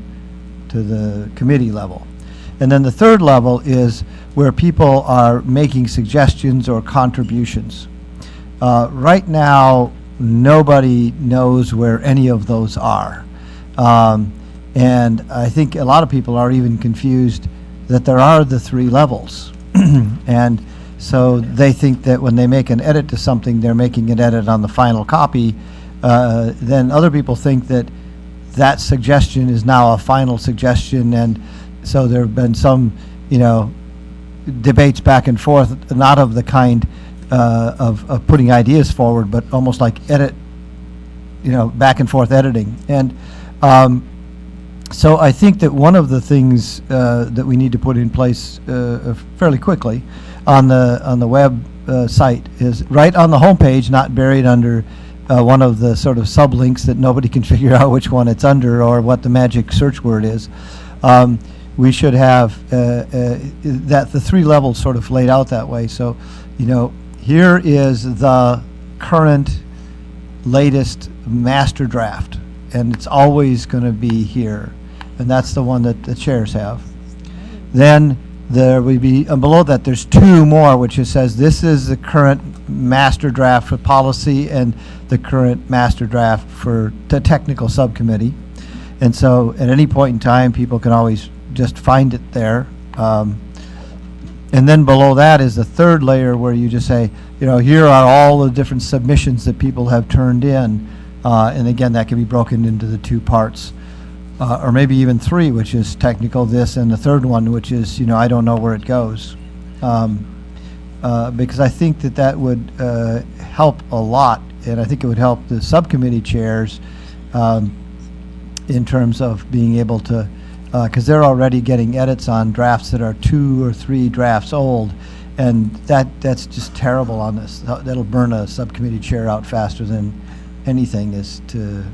committee level. And then the third level is where people are making suggestions or contributions. Right now, nobody knows where any of those are. And I think a lot of people are even confused that there are the 3 levels. And so they think that when they make an edit to something, they're making an edit on the final copy. Then other people think that that suggestion is now a final suggestion, and so there have been some, debates back and forth, not of the kind of putting ideas forward, but almost like back and forth editing. And so I think that one of the things that we need to put in place fairly quickly on the web site is right on the homepage, not buried under one of the sort of sublinks that nobody can figure out which one it's under or what the magic search word is. We should have that the 3 levels sort of laid out that way. So, here is the current latest master draft, and it's always going to be here, and that's the one that the chairs have. Then there will be, below that there's 2 more, which it says this is the current master draft for policy and the current master draft for the technical subcommittee. And so at any point in time, people can always just find it there. And then below that is the 3rd layer, where you just say, here are all the different submissions that people have turned in. And again, that can be broken into the 2 parts. Or maybe even 3, which is technical this, and the 3rd one, which is, I don't know where it goes. Because I think that would help a lot, and I think it would help the subcommittee chairs in terms of being able to, because they're already getting edits on drafts that are 2 or 3 drafts old, and that's just terrible on this. That'll burn a subcommittee chair out faster than anything, is to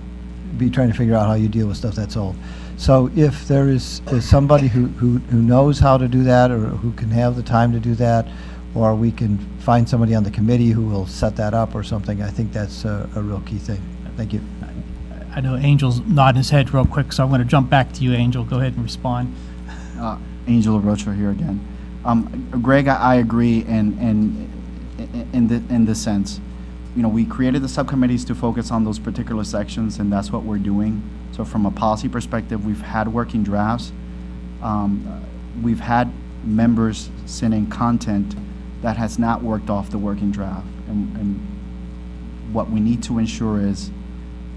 be trying to figure out how you deal with stuff that's old. So if there is somebody who knows how to do that, or who can have the time to do that, or we can find somebody on the committee who will set that up or something. I think that's a real key thing. Thank you. I know Angel's nodding his head real quick, so I'm going to jump back to you, Angel. Go ahead and respond. Angel Rocha here again. Greg, I agree in this sense. You know, we created the subcommittees to focus on those particular sections, and that's what we're doing. So from a policy perspective, we've had working drafts. We've had members send in content that has not worked off the working draft. And what we need to ensure is,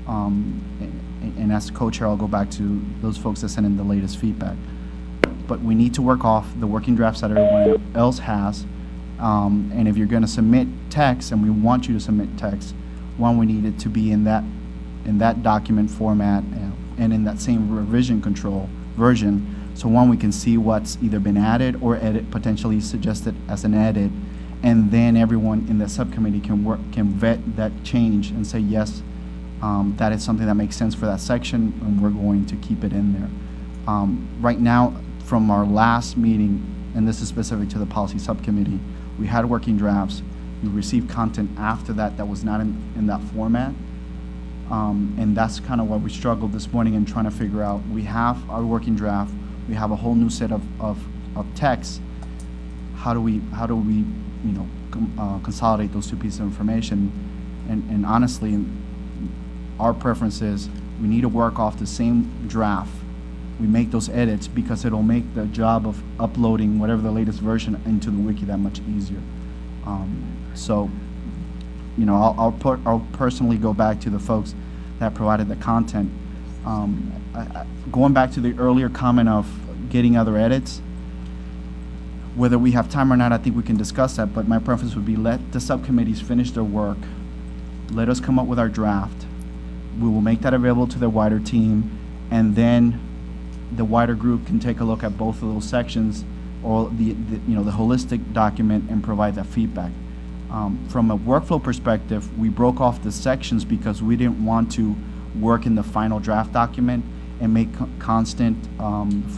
and as co-chair, I'll go back to those folks that sent in the latest feedback. But we need to work off the working drafts that everyone else has. And if you're going to submit text, and we want you to submit text, one, we need it to be in that document format and in that same revision control version. So one, we can see what's either been added or potentially suggested as an edit, and then everyone in the subcommittee can vet that change and say yes, that is something that makes sense for that section, and we're going to keep it in there. Right now, from our last meeting, and this is specific to the policy subcommittee, we had working drafts. We received content after that was not in that format. And that's kind of what we struggled this morning in trying to figure out. We have our working draft. We have a whole new set of text. How do we consolidate those two pieces of information? And honestly, our preference is we need to work off the same draft. We make those edits because it'll make the job of uploading whatever the latest version into the wiki that much easier. So, you know, I'll personally go back to the folks that provided the content. Going back to the earlier comment of getting other edits, whether we have time or not, I think we can discuss that, but my preference would be let the subcommittees finish their work. Let us come up with our draft. We will make that available to the wider team, and then the wider group can take a look at both of those sections or the holistic document and provide that feedback. From a workflow perspective, we broke off the sections because we didn't want to work in the final draft document and make constant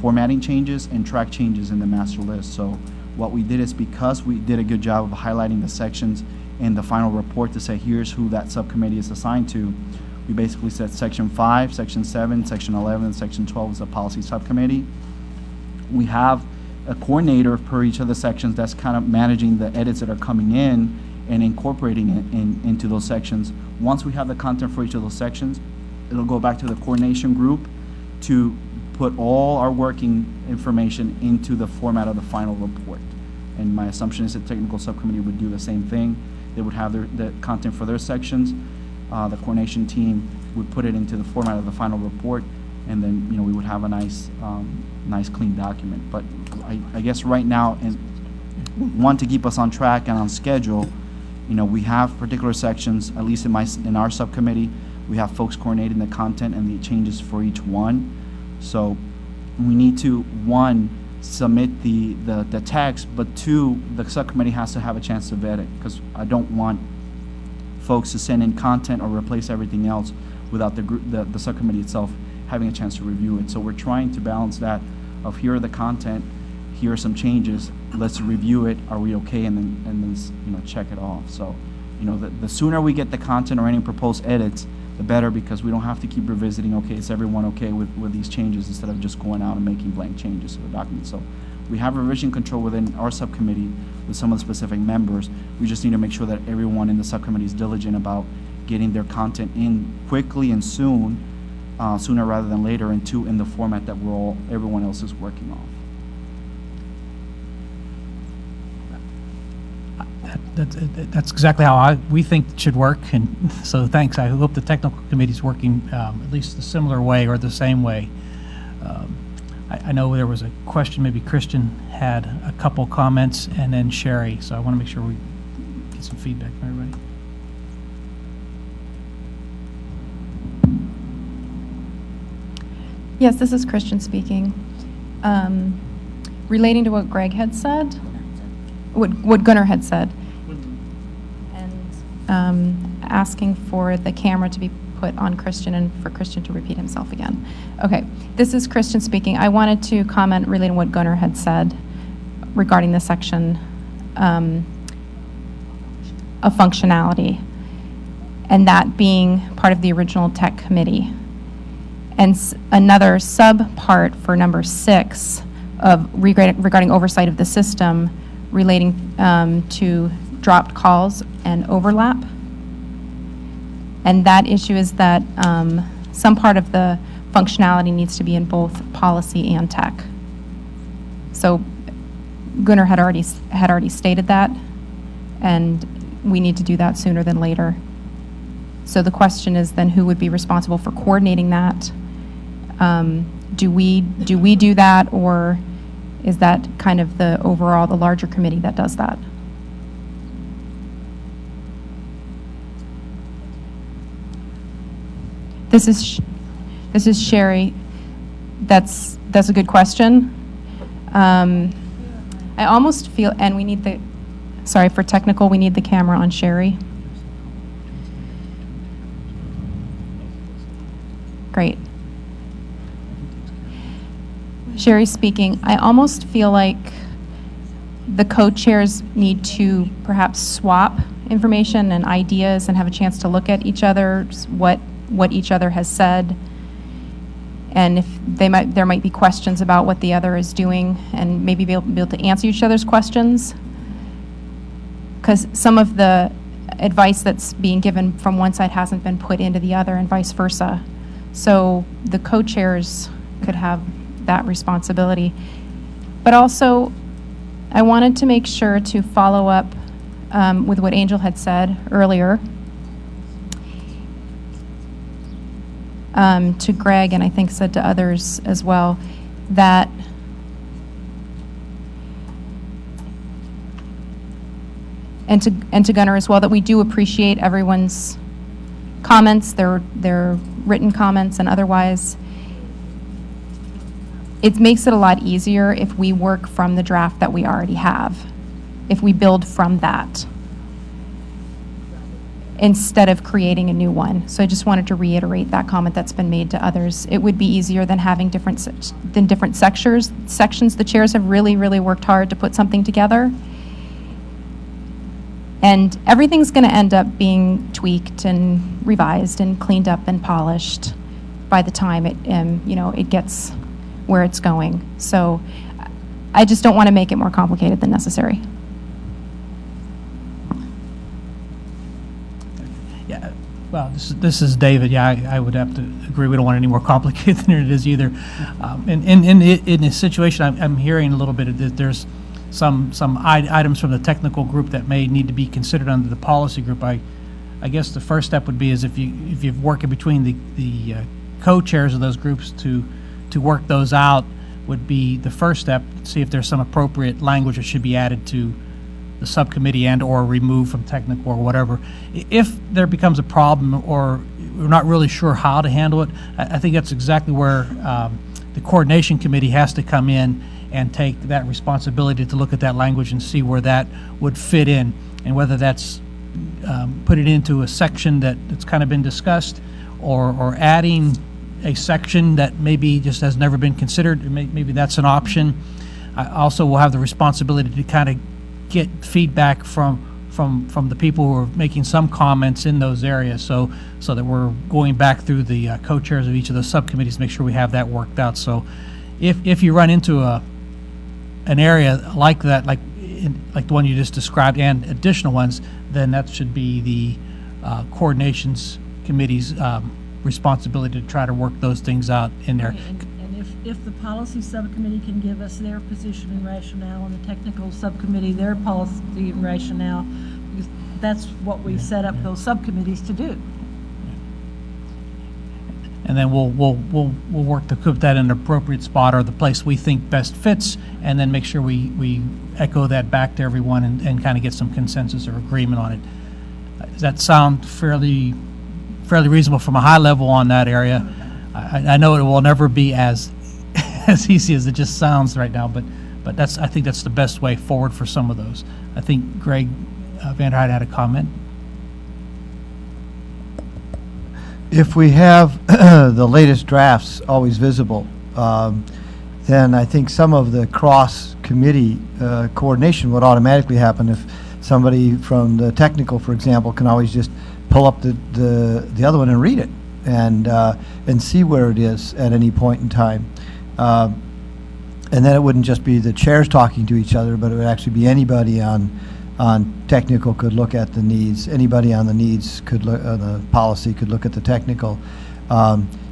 formatting changes and track changes in the master list. So what we did is, because we did a good job of highlighting the sections in the final report to say here's who that subcommittee is assigned to, we basically said section 5, section 7, section 11, and section 12 is the policy subcommittee. We have a coordinator per each of the sections that's kind of managing the edits that are coming in and incorporating it into those sections. Once we have the content for each of those sections, it'll go back to the coordination group to put all our working information into the format of the final report. And my assumption is the technical subcommittee would do the same thing. They would have the content for their sections. The coordination team would put it into the format of the final report, and then we would have a nice clean document. But I guess right now, and one, to keep us on track and on schedule, we have particular sections, at least in our subcommittee, we have folks coordinating the content and the changes for each one. So we need to, one, submit the text, but two, the subcommittee has to have a chance to vet it, because I don't want folks to send in content or replace everything else without the subcommittee itself having a chance to review it. So we're trying to balance that of, here are the content, here are some changes, let's review it, are we okay, and then check it off. So the sooner we get the content or any proposed edits, the better, because we don't have to keep revisiting, okay, is everyone okay with these changes, instead of just going out and making blank changes to the document. So we have revision control within our subcommittee with some of the specific members. We just need to make sure that everyone in the subcommittee is diligent about getting their content in quickly and soon, sooner rather than later, and two, in the format that everyone else is working off. That's exactly how we think it should work, and so thanks. I hope the technical committee's working at least a similar way or the same way. I know there was a question, maybe Christian had a couple comments, and then Sherry, so I want to make sure we get some feedback from everybody. Yes, this is Christian speaking. Relating to what Greg had said, what Gunnar had said, and asking for the camera to be put on Christian and for Christian to repeat himself again. Okay, this is Christian speaking. I wanted to comment relating to what Gunnar had said regarding the section a functionality, and that being part of the original tech committee. And another sub-part for number 6 of regarding oversight of the system relating to dropped calls and overlap. And that issue is that some part of the functionality needs to be in both policy and tech. So Gunnar had already stated that, and we need to do that sooner than later. So the question is then who would be responsible for coordinating that? Do we do that, or is that kind of the larger committee that does that? This is Sherry. That's a good question. I almost feel, and we need for technical, we need the camera on Sherry. Great. Sherry speaking. I almost feel like the co-chairs need to perhaps swap information and ideas and have a chance to look at each other's, what each other has said, and if there might be questions about what the other is doing, and maybe be able to answer each other's questions. Because some of the advice that's being given from one side hasn't been put into the other, and vice versa. So the co-chairs could have that responsibility. But also, I wanted to make sure to follow up with what Angel had said earlier to Greg, and I think said to others as well, that and to Gunnar as well, that we do appreciate everyone's comments, their written comments and otherwise. It makes it a lot easier if we work from the draft that we already have, if we build from that, instead of creating a new one. So I just wanted to reiterate that comment that's been made to others. It would be easier than having different sections. The chairs have really, really worked hard to put something together. And everything's going to end up being tweaked and revised and cleaned up and polished by the time it gets where it's going. So I just don't want to make it more complicated than necessary. Yeah, well, this is David. Yeah, I would have to agree. We don't want it any more complicated than it is either. And in this situation, I'm hearing a little bit that there's some items from the technical group that may need to be considered under the policy group. I guess the first step would be is if you've working between the co-chairs of those groups to work those out would be the first step. See if there's some appropriate language that should be added to the subcommittee and or removed from technical or whatever. If there becomes a problem or we're not really sure how to handle it, I think that's exactly where the coordination committee has to come in and take that responsibility to look at that language and see where that would fit in, and whether that's put it into a section that's kind of been discussed, or adding a section that maybe just has never been considered. Maybe that's an option. I also will have the responsibility to kind of get feedback from the people who are making some comments in those areas, so that we're going back through the co-chairs of each of those subcommittees to make sure we have that worked out. So if you run into an area like that, like the one you just described, and additional ones, then that should be the coordinations committee's responsibility to try to work those things out in there. And if the policy subcommittee can give us their position and rationale, and the technical subcommittee their policy and rationale, because that's what we set up those subcommittees to do. And then we'll work to put that in an appropriate spot or the place we think best fits, and then make sure we echo that back to everyone and kind of get some consensus or agreement on it. Does that sound fairly reasonable from a high level on that area? I know it will never be as easy as it just sounds right now, but I think that's the best way forward for some of those. I think Greg Vanderhyde had a comment. If we have the latest drafts always visible, then I think some of the cross-committee coordination would automatically happen if somebody from the technical, for example, can always just pull up the other one and read it and see where it is at any point in time. And then it wouldn't just be the chairs talking to each other, but it would actually be anybody on technical could look at the needs. Anybody on the needs could look, the policy could look at the technical.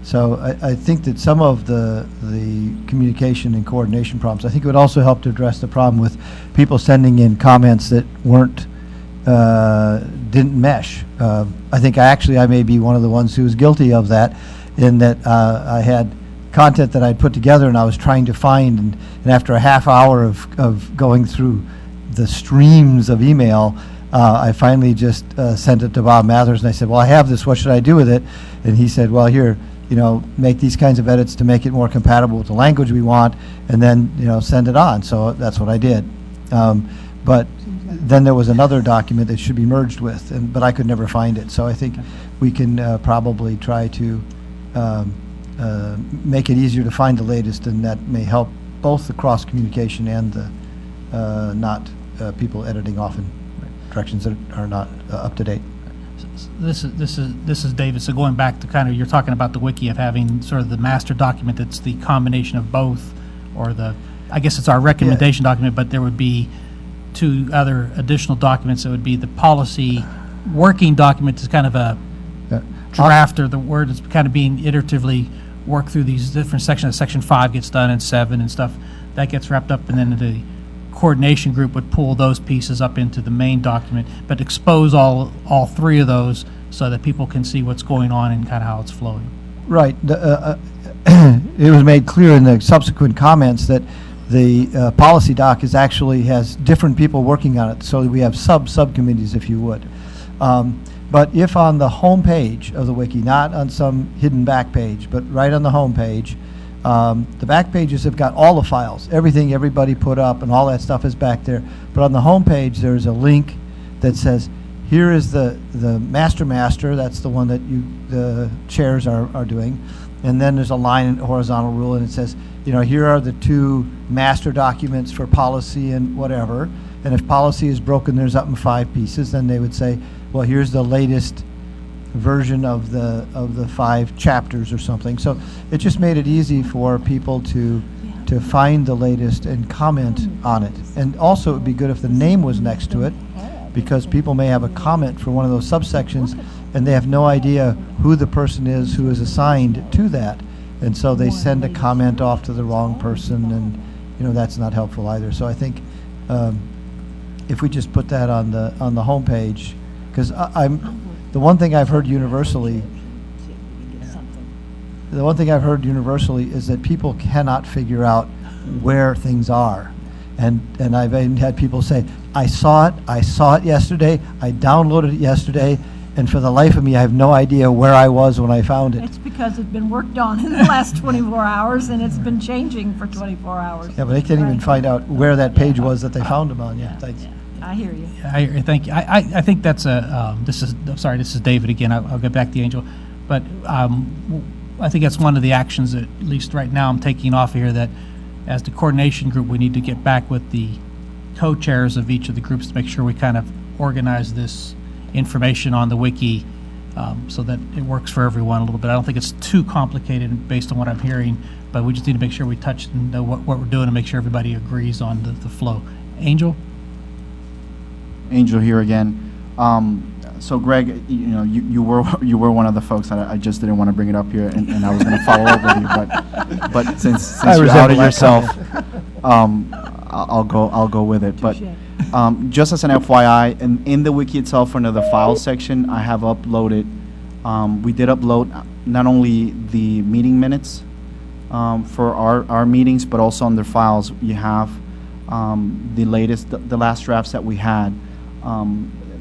So I think that some of the communication and coordination problems, I think it would also help to address the problem with people sending in comments that weren't, didn't mesh. I think I may be one of the ones who was guilty of that, in that I had content that I'd put together and I was trying to find, and after a half hour of going through the streams of email, I finally just sent it to Bob Mathers and I said, well, I have this, what should I do with it? And he said, well, here, make these kinds of edits to make it more compatible with the language we want, and then, send it on. So that's what I did. But then there was another document that should be merged with, but I could never find it. So I think we can probably try to make it easier to find the latest, and that may help both the cross-communication and the not people editing off in directions that are not up to date. This is David. So going back to kind of, you're talking about the wiki of having sort of the master document that's the combination of both, or I guess it's our recommendation document, but there would be two other additional documents. That would be the policy working document is kind of a draft, or the word is kind of being iteratively worked through these different sections. Section 5 gets done, and 7 and stuff. That gets wrapped up, and then the coordination group would pull those pieces up into the main document, but expose all three of those so that people can see what's going on and kind of how it's flowing. Right. It was made clear in the subsequent comments that the policy doc has different people working on it, so we have subcommittees, if you would. But if on the home page of the wiki, not on some hidden back page, but right on the home page, the back pages have got all the files, everything everybody put up, and all that stuff is back there. But on the home page, there's a link that says, here is the master, that's the one that the chairs are doing. And then there's a line and horizontal rule, and it says, here are the two master documents for policy and whatever. And if policy is broken, there's up in 5 pieces, then they would say, well, here's the latest version of the 5 chapters or something. So it just made it easy for people to find the latest and comment on it. And also it would be good if the name was next to it, because people may have a comment for one of those subsections and they have no idea who the person is who is assigned to that. And so they send a comment off to the wrong person, and that's not helpful either. So I think if we just put that on the home page, because the one thing I've heard universally is that people cannot figure out where things are. And I've even had people say, I saw it yesterday, I downloaded it yesterday, and for the life of me, I have no idea where I was when I found it. It's because it's been worked on in the last 24 hours, and it's been changing for 24 hours. Yeah, but they can't even find out where that page was that they found them on. Yeah, thanks. I hear you. Thank you. I think that's this is David again. I'll get back to Angel. But I think that's one of the actions that, at least right now, I'm taking off here, that as the coordination group, we need to get back with the co-chairs of each of the groups to make sure we kind of organize this information on the wiki so that it works for everyone a little bit. I don't think it's too complicated based on what I'm hearing, but we just need to make sure we touch and know what we're doing and make sure everybody agrees on the flow. Angel? Angel here again. So Greg, you were one of the folks that I just didn't want to bring it up here, and I was going to follow up with you, but since you're outed yourself, I'll go with it. But just as an FYI, in the wiki itself, under the file section, I have uploaded. We did upload not only the meeting minutes for our meetings, but also under files you have the last drafts that we had.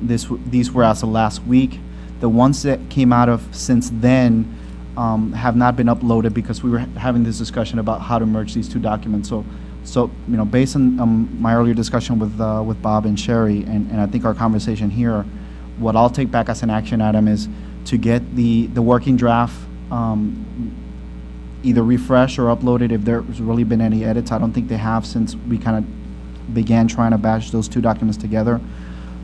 These were as of last week. The ones that came out of since then have not been uploaded because we were having this discussion about how to merge these two documents. So based on my earlier discussion with Bob and Sherry, and I think our conversation here, what I'll take back as an action item is to get the working draft either refreshed or uploaded if there's really been any edits. I don't think they have since we kind of began trying to batch those two documents together.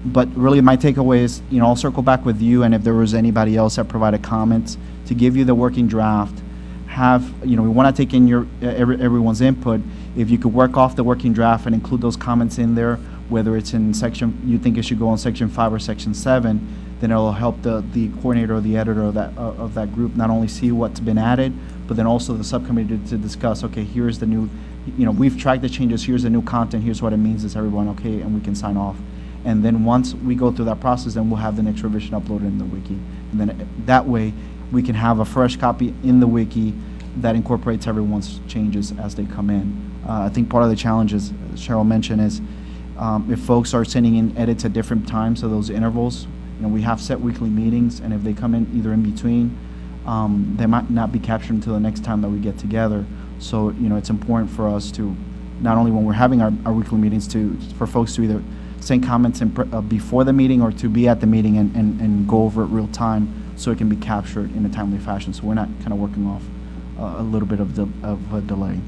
But really, my takeaway is, I'll circle back with you, and if there was anybody else that provided comments, to give you the working draft. We want to take in everyone's input. If you could work off the working draft and include those comments in there, whether it's in section, you think it should go on section 5 or section 7, then it'll help the coordinator or the editor of that group not only see what's been added, but then also the subcommittee to discuss, okay, here's the new, we've tracked the changes, here's the new content, here's what it means, is everyone okay, and we can sign off. And then once we go through that process, then we'll have the next revision uploaded in the wiki. And then that way, we can have a fresh copy in the wiki that incorporates everyone's changes as they come in. I think part of the challenge, as Cheryl mentioned, is if folks are sending in edits at different times of those intervals, we have set weekly meetings, and if they come in either in between, they might not be captured until the next time that we get together. So, it's important for us to, not only when we're having our weekly meetings, for folks to either send comments before the meeting or to be at the meeting and go over it real time so it can be captured in a timely fashion. So we're not kind of working off a little bit of a delay.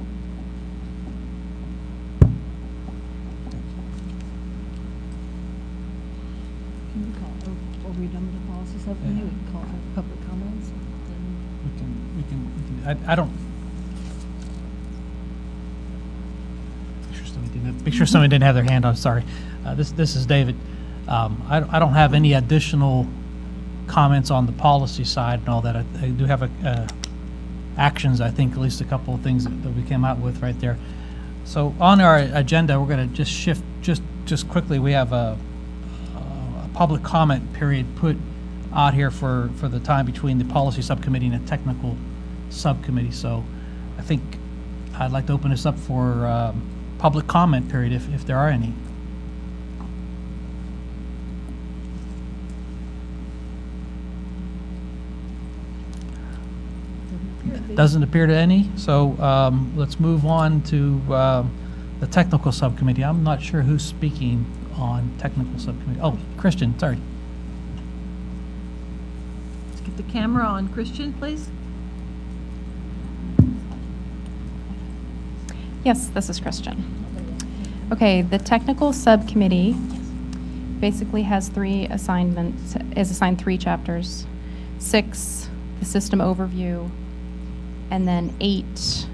Are we done with the policy subcommittee? We can call for public comments. I don't. Make sure somebody didn't have their hand on. Sorry, this is David. I don't have any additional comments on the policy side and all that. I do have actions. I think at least a couple of things that we came out with right there. So on our agenda, we're going to just shift just quickly. We have a public comment period put out here for the time between the policy subcommittee and the technical subcommittee. So I think I'd like to open this up for public comment period if there are any. Doesn't appear to any. So let's move on to the technical subcommittee. I'm not sure who's speaking on technical subcommittee. Oh, Christian, sorry. Let's get the camera on Christian, please. Yes, this is Christian. Okay, the technical subcommittee basically has 3 assignments, is assigned 3 chapters. 6, the system overview, and then 8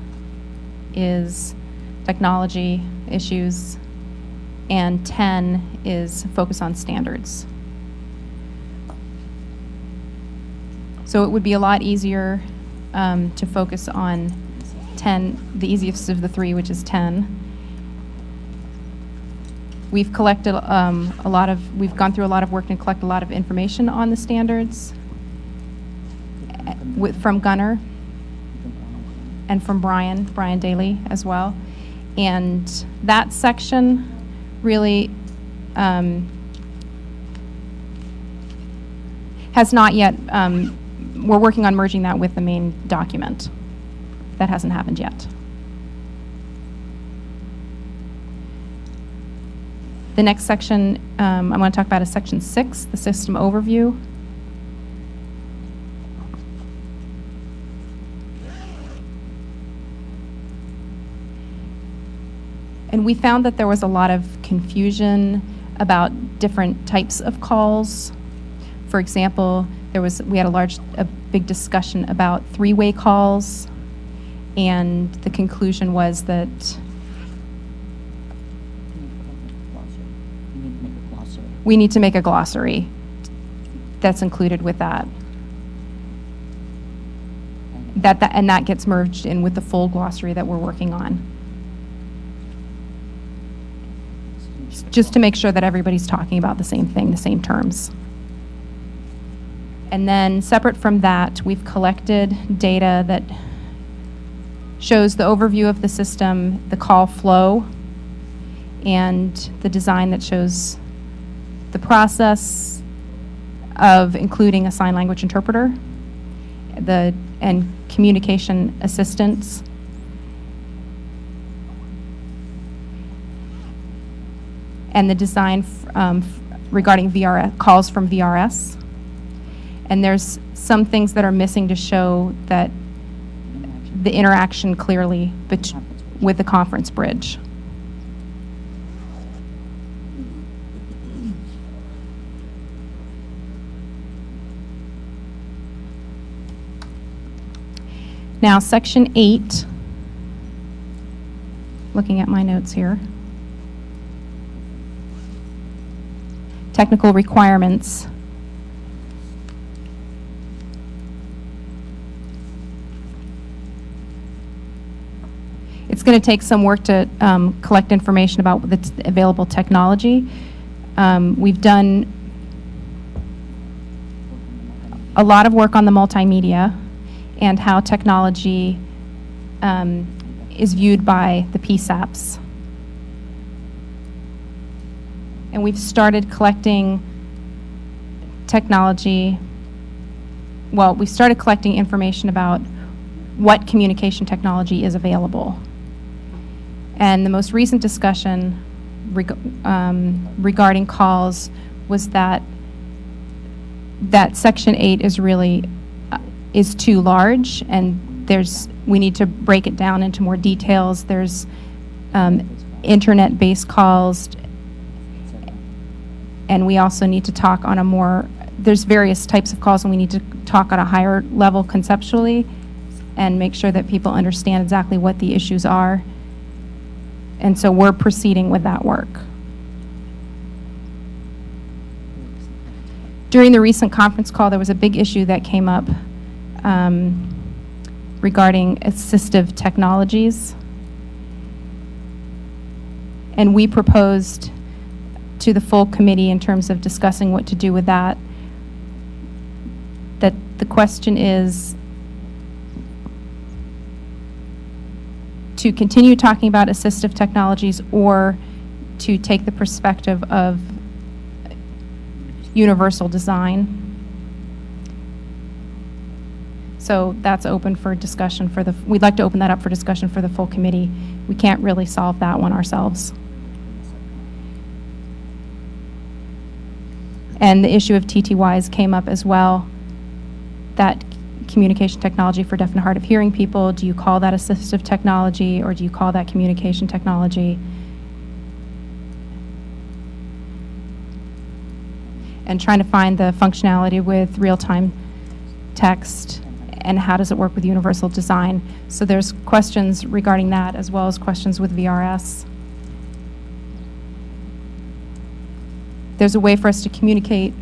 is technology issues, and 10 is focus on standards. So it would be a lot easier to focus on 10, the easiest of the 3, which is 10. We've collected we've gone through a lot of work and collect a lot of information on the standards from Gunnar and from Brian Daly as well. And that section really has not yet, we're working on merging that with the main document. That hasn't happened yet. The next section I'm going to talk about is section 6, the system overview. And we found that there was a lot of confusion about different types of calls. For example, we had a big discussion about 3-way calls, and the conclusion was that we need to make a glossary that's included with that. And that gets merged in with the full glossary that we're working on. Just to make sure that everybody's talking about the same thing, the same terms. And then separate from that, we've collected data that shows the overview of the system, the call flow, and the design that shows the process of including a sign language interpreter, and communication assistance. And the design regarding calls from VRS. And there's some things that are missing to show that the interaction clearly with the conference bridge. Now, Section 8, looking at my notes here. Technical requirements. It's going to take some work to collect information about the available technology. We've done a lot of work on the multimedia and how technology is viewed by the PSAPs. And we've started collecting technology, well, we started collecting information about what communication technology is available. And the most recent discussion regarding calls was that Section 8 is really is too large, and we need to break it down into more details. There's internet-based calls, and we also need to talk on there's various types of calls, and we need to talk on a higher level conceptually and make sure that people understand exactly what the issues are. And so we're proceeding with that work. During the recent conference call, there was a big issue that came up regarding assistive technologies. And we proposed to the full committee in terms of discussing what to do with that the question is to continue talking about assistive technologies or to take the perspective of universal design. So that's open for discussion we'd like to open that up for discussion for the full committee. We can't really solve that one ourselves. And the issue of TTYs came up as well, that communication technology for deaf and hard of hearing people, do you call that assistive technology or do you call that communication technology? And trying to find the functionality with real-time text and how does it work with universal design. So there's questions regarding that as well as questions with VRS. There's a way for us to communicate.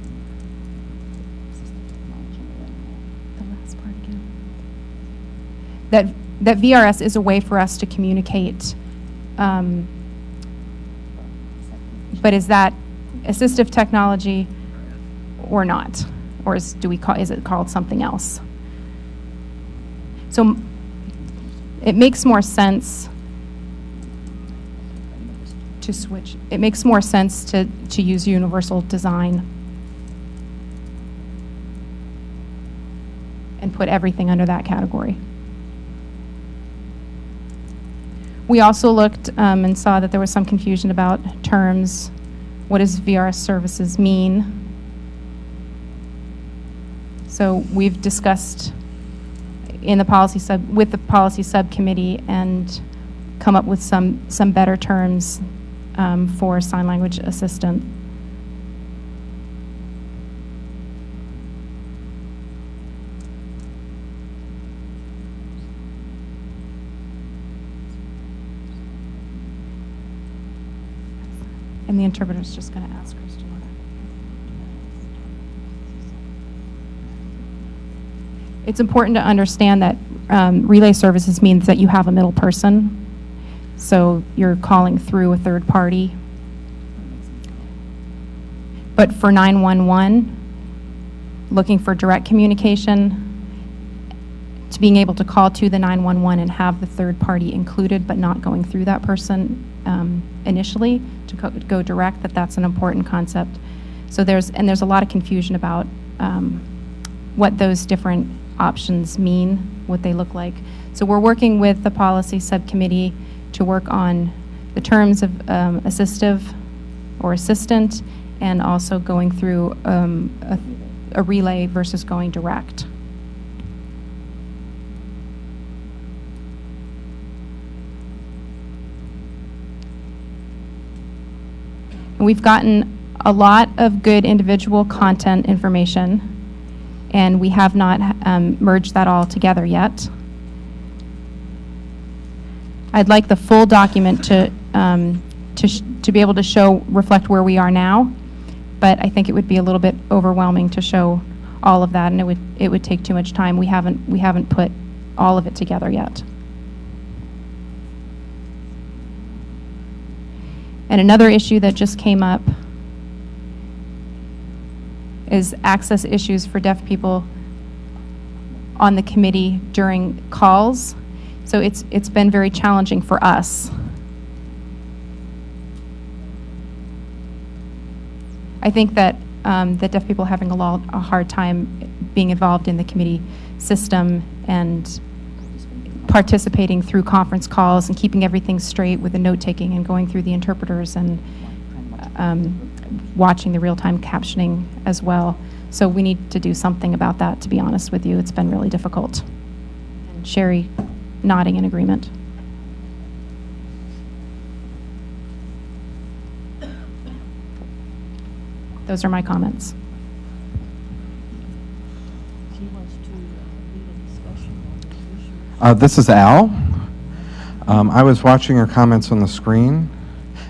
The last part again. That VRS is a way for us to communicate. But is that assistive technology or not? Or is it called something else? So it makes more sense to switch. It makes more sense to use universal design and put everything under that category. We also looked and saw that there was some confusion about terms. What does VRS services mean? So we've discussed in the with the policy subcommittee and come up with some better terms for sign language assistant. And the interpreter's just going to ask Christian. It's important to understand that relay services means that you have a middle person. So you're calling through a third party. But for 911, looking for direct communication, to being able to call to the 911 and have the third party included but not going through that person initially, to go direct, that's an important concept. So there's a lot of confusion about what those different options mean, what they look like. So we're working with the policy subcommittee to work on the terms of assistive or assistant and also going through a relay versus going direct. And we've gotten a lot of good individual content information, and we have not merged that all together yet. I'd like the full document to be able to reflect where we are now, but I think it would be a little bit overwhelming to show all of that, and it would take too much time. We haven't put all of it together yet. And another issue that just came up is access issues for deaf people on the committee during calls. So it's been very challenging for us. I think that that deaf people are having a hard time being involved in the committee system and participating through conference calls and keeping everything straight with the note-taking and going through the interpreters and watching the real-time captioning as well. So we need to do something about that, to be honest with you. It's been really difficult. And Sherry nodding in agreement. Those are my comments. This is Al. I was watching your comments on the screen,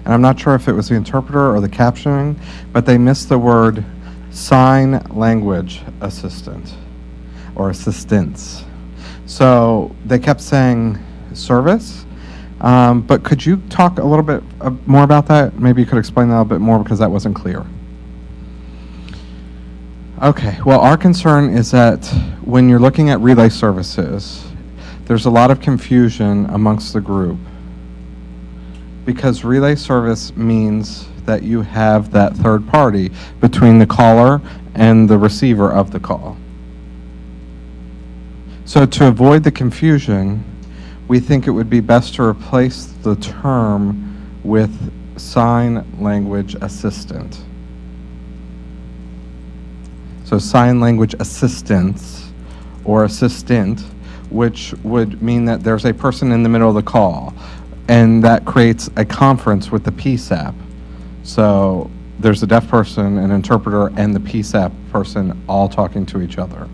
and I'm not sure if it was the interpreter or the captioning, but they missed the word sign language assistant or assistance. So they kept saying service, but could you talk a little bit more about that? Maybe you could explain that a bit more because that wasn't clear. Okay, well, our concern is that when you're looking at relay services, there's a lot of confusion amongst the group because relay service means that you have that third party between the caller and the receiver of the call. So to avoid the confusion, we think it would be best to replace the term with sign language assistant. So sign language assistance or assistant, which would mean that there's a person in the middle of the call, and that creates a conference with the PSAP. So there's a deaf person, an interpreter, and the PSAP person all talking to each other.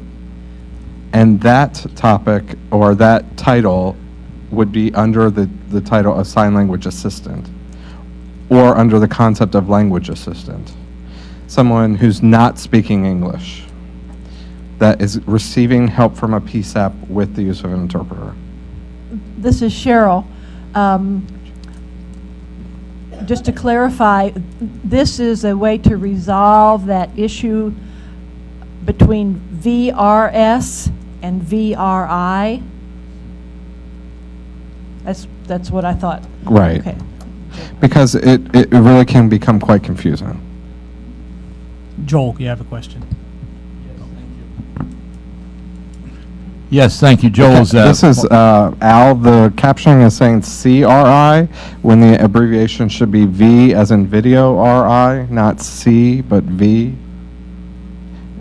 And that topic or that title would be under the title of sign language assistant or under the concept of language assistant. Someone who's not speaking English that is receiving help from a PSAP with the use of an interpreter. This is Cheryl. Just to clarify, this is a way to resolve that issue between VRS and VRI. That's what I thought. Right. Okay. Because it really can become quite confusing. Joel, you have a question? Yes, thank you. Joel's. This is Al. The captioning is saying CRI when the abbreviation should be V as in video RI, not C, but V.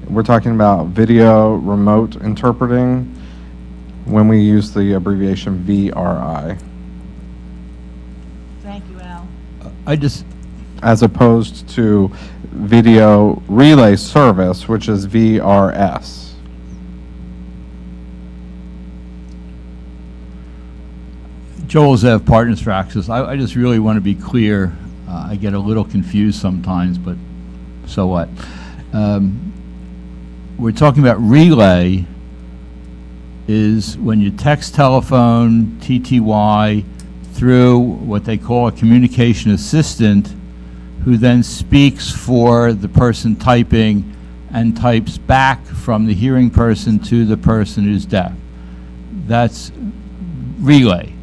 We're talking about video remote interpreting when we use the abbreviation VRI. Thank you, Al. As opposed to video relay service, which is VRS. Joel Zev, Partners for Access. I just really want to be clear. I get a little confused sometimes, but so what? We're talking about relay is when you text, telephone, TTY through what they call a communication assistant who then speaks for the person typing and types back from the hearing person to the person who's deaf. That's relay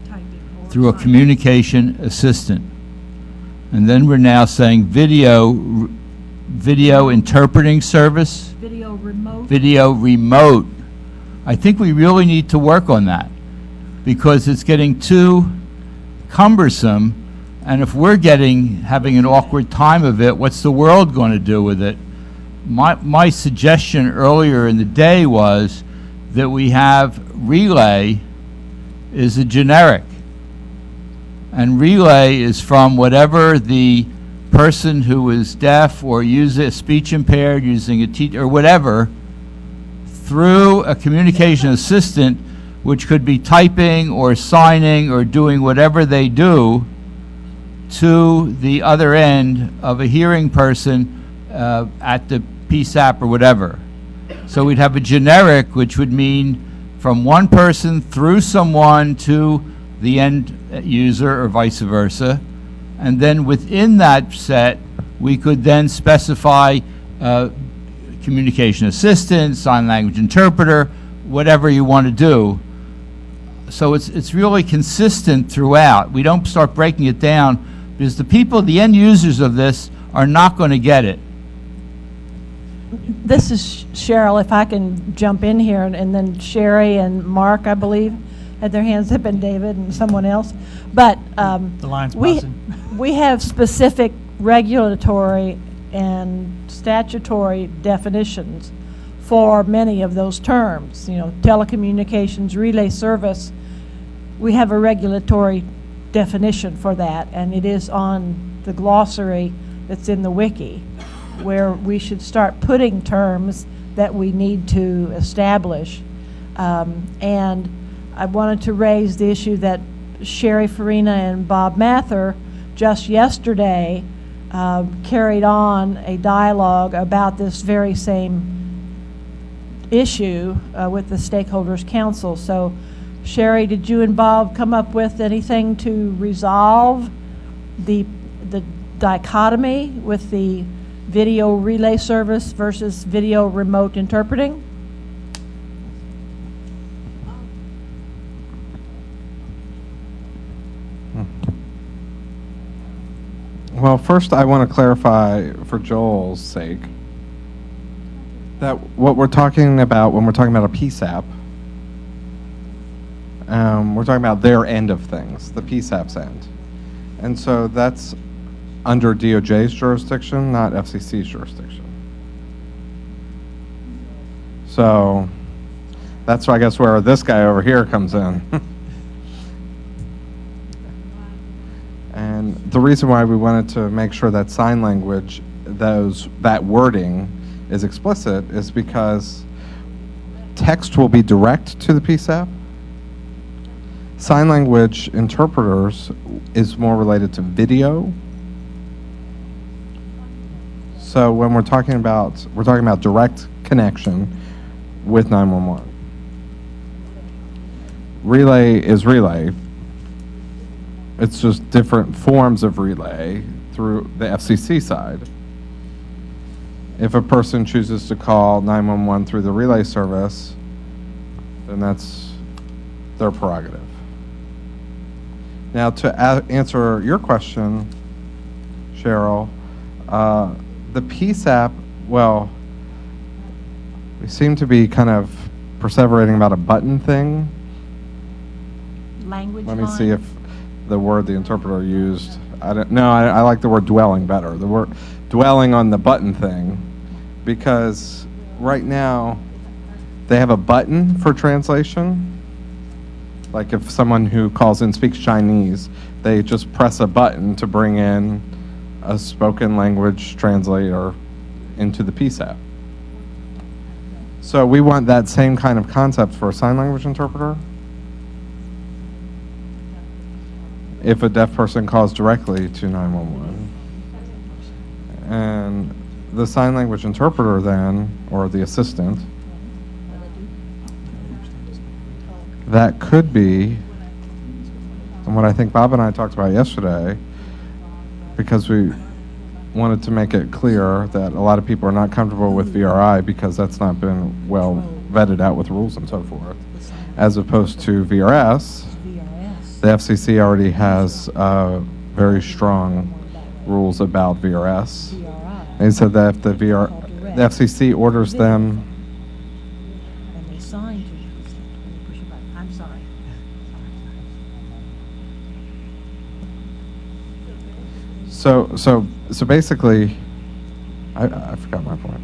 through a communication assistant. And then we're now saying video interpreting service. Video remote. Video remote. I think we really need to work on that because it's getting too cumbersome, and if we're having an awkward time of it, what's the world going to do with it? My suggestion earlier in the day was that we have relay is a generic. And relay is from whatever the person who is deaf or speech impaired, using a teacher or whatever, through a communication assistant, which could be typing or signing or doing whatever they do, to the other end of a hearing person at the PSAP or whatever. So we'd have a generic, which would mean from one person through someone to the end user or vice versa. And then within that set, we could then specify communication assistant, sign language interpreter, whatever you want to do. So it's really consistent throughout. We don't start breaking it down because the people, the end users of this, are not going to get it. This is Cheryl, if I can jump in here, and then Sherry and Mark, I believe, had their hands up, and David and someone else. But The line's buzzing. we have specific regulatory and statutory definitions for many of those terms. You know, telecommunications, relay service, we have a regulatory definition for that, and it is on the glossary that's in the wiki, where we should start putting terms that we need to establish. And I wanted to raise the issue that Sherry Farina and Bob Mather just yesterday carried on a dialogue about this very same issue with the Stakeholders Council. So Sherry, did you and Bob come up with anything to resolve the dichotomy with the video relay service versus video remote interpreting? Well, first I want to clarify for Joel's sake that what we're talking about when we're talking about a PSAP, we're talking about their end of things, the PSAP's end. And so that's under DOJ's jurisdiction, not FCC's jurisdiction. So that's, I guess, where this guy over here comes in. And the reason why we wanted to make sure that sign language, that wording is explicit, is because text will be direct to the PSAP. Sign language interpreters is more related to video. So when we're talking about direct connection with 911. Relay is relay. It's just different forms of relay through the FCC side. If a person chooses to call 911 through the relay service, then that's their prerogative. Now, to answer your question, Cheryl, the PSAP, well, we seem to be kind of perseverating about a button thing. Language Let me see if the word the interpreter used, I like the word dwelling better. The word dwelling on the button thing, because right now they have a button for translation. Like if someone who calls in speaks Chinese, they just press a button to bring in a spoken language translator into the PSAP. So we want that same kind of concept for a sign language interpreter. If a deaf person calls directly to 911. And the sign language interpreter then, or the assistant, that could be, and what I think Bob and I talked about yesterday, because we wanted to make it clear that a lot of people are not comfortable with VRI because that's not been well vetted out with rules and so forth, as opposed to VRS. The FCC already has very strong rules about VRS. They said that if the FCC orders them, and they sign to push a button. I'm sorry. So basically, I forgot my point.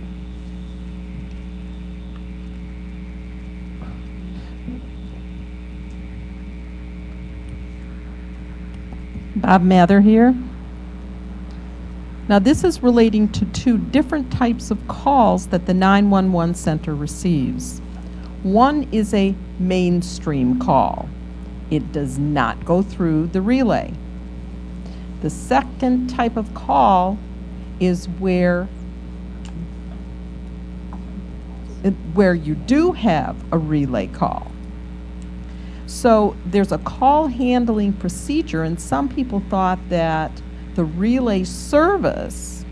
Bob Mather here. Now, this is relating to two different types of calls that the 911 center receives. One is a mainstream call. It does not go through the relay. The second type of call is where you do have a relay call. So there's a call handling procedure, and some people thought that the relay service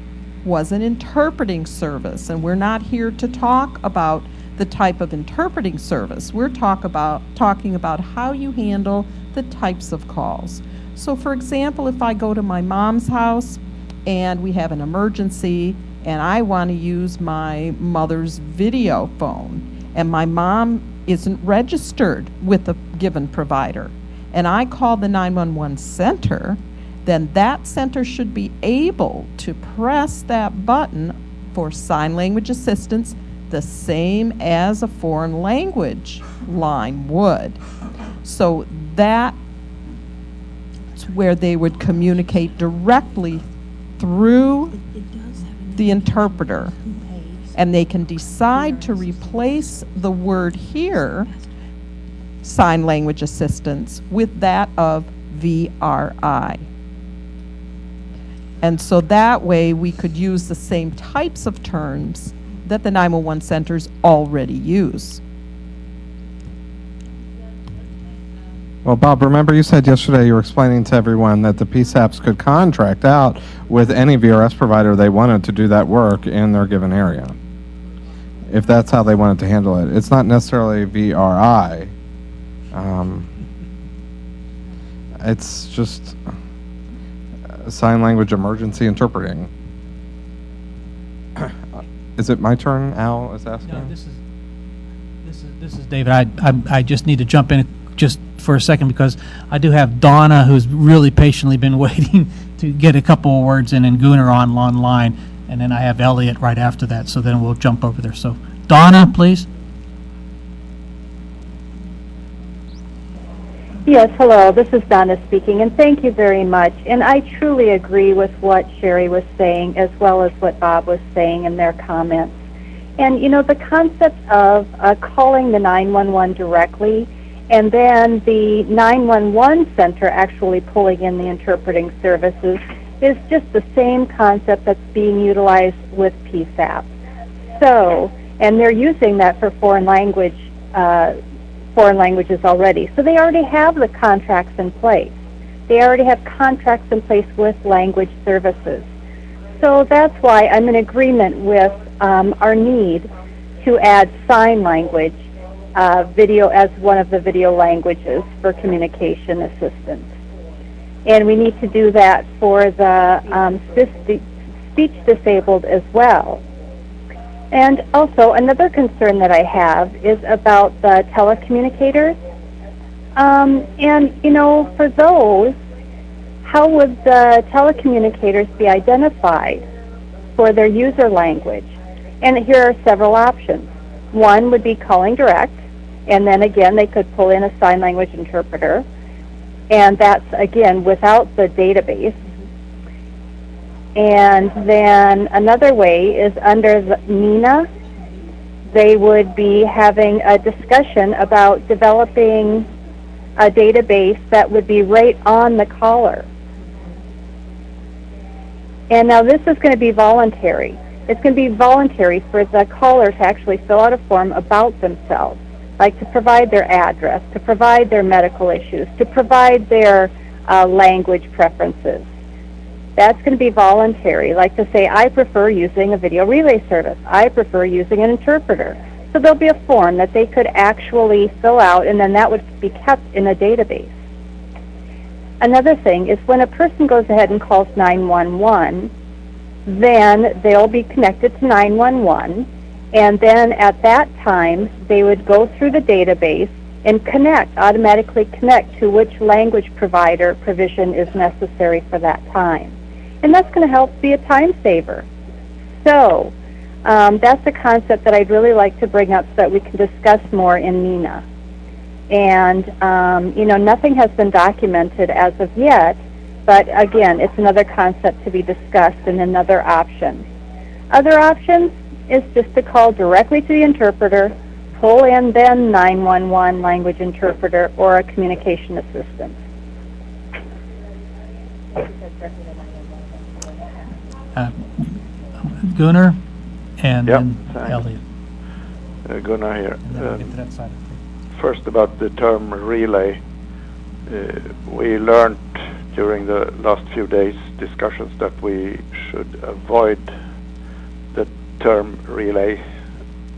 was an interpreting service, and we're not here to talk about the type of interpreting service. We're talking about how you handle the types of calls. So for example, if I go to my mom's house and we have an emergency and I want to use my mother's video phone, and my mom isn't registered with a given provider, and I call the 911 center, then that center should be able to press that button for sign language assistance the same as a foreign language line would. So that's where they would communicate directly through the interpreter, and they can decide to replace the word here, sign language assistance, with that of VRI. And so that way we could use the same types of terms that the 911 centers already use. Well, Bob, remember you said yesterday you were explaining to everyone that the PSAPs could contract out with any VRS provider they wanted to do that work in their given area, if that's how they wanted to handle it. It's not necessarily VRI. It's just sign language emergency interpreting. Is it my turn? Al is asking. No, this is David. I just need to jump in just for a second because I do have Donna, who's really patiently been waiting to get a couple of words in, and Gunnar online, and then I have Elliot right after that. So then we'll jump over there. So Donna, please. Yes, hello, this is Donna speaking, and thank you very much. And I truly agree with what Sherry was saying, as well as what Bob was saying in their comments. And, you know, the concept of calling the 911 directly, and then the 911 center actually pulling in the interpreting services is just the same concept that's being utilized with PSAP. So, and they're using that for foreign languages already. So they already have the contracts in place. They already have contracts in place with language services. So that's why I'm in agreement with our need to add sign language video as one of the video languages for communication assistance. And we need to do that for the speech disabled as well. And also, another concern that I have is about the telecommunicators. And, you know, for those, how would the telecommunicators be identified for their user language? And here are several options. One would be calling direct, and then again, they could pull in a sign language interpreter. And that's, again, without the database. And then another way is under the NINA, they would be having a discussion about developing a database that would be right on the caller. And now this is going to be voluntary. It's going to be voluntary for the caller to actually fill out a form about themselves, like to provide their address, to provide their medical issues, to provide their language preferences. That's going to be voluntary, like to say, I prefer using a video relay service. I prefer using an interpreter. So there'll be a form that they could actually fill out, and then that would be kept in a database. Another thing is when a person goes ahead and calls 911, then they'll be connected to 911, and then at that time, they would go through the database and automatically connect to which language provider provision is necessary for that time. And that's going to help be a time saver. So that's a concept that I'd really like to bring up so that we can discuss more in NINA. And, you know, nothing has been documented as of yet But again, it's another concept to be discussed and another option. Other options is just to call directly to the interpreter, pull in then 911 language interpreter or a communication assistant. Gunnar and Yep, then thanks. Elliot. Gunnar here. And then we'll get to that side. First about the term relay. We learned during the last few days discussions that we should avoid the term relay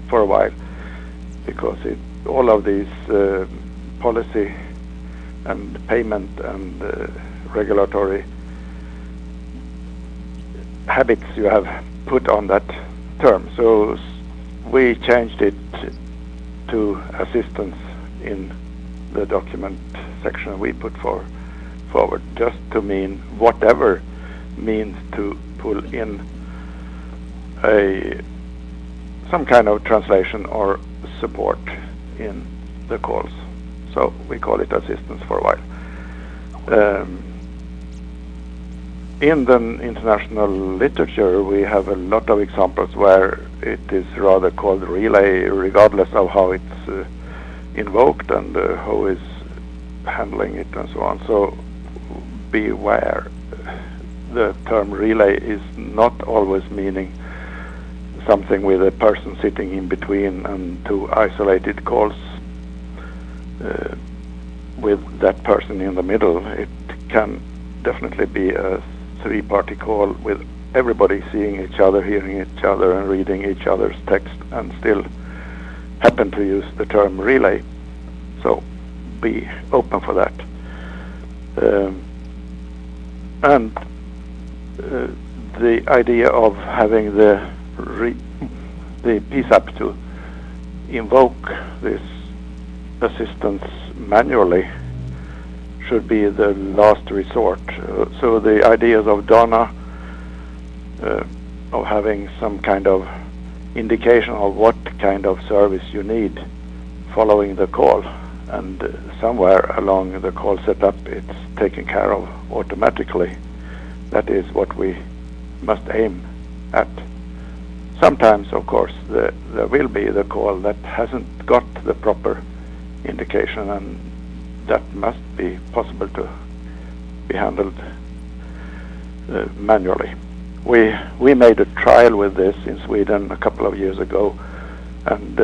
for a while because all of these policy and payment and regulatory habits you have put on that term. So we changed it to assistance in the document section we put forward, just to mean whatever means to pull in some kind of translation or support in the calls. So we call it assistance for a while. In the international literature, we have a lot of examples where it is rather called relay, regardless of how it's invoked and who is handling it and so on. So beware. The term relay is not always meaning something with a person sitting in between and two isolated calls with that person in the middle. It can definitely be a three-party call with everybody seeing each other, hearing each other, and reading each other's text, and still happen to use the term relay. So be open for that. And the idea of having the PSAP to invoke this assistance manually should be the last resort. So the ideas of Donna of having some kind of indication of what kind of service you need following the call, and somewhere along the call setup it's taken care of automatically. That is what we must aim at. Sometimes, of course, there will be the call that hasn't got the proper indication, and that must be possible to be handled manually. We made a trial with this in Sweden a couple of years ago, and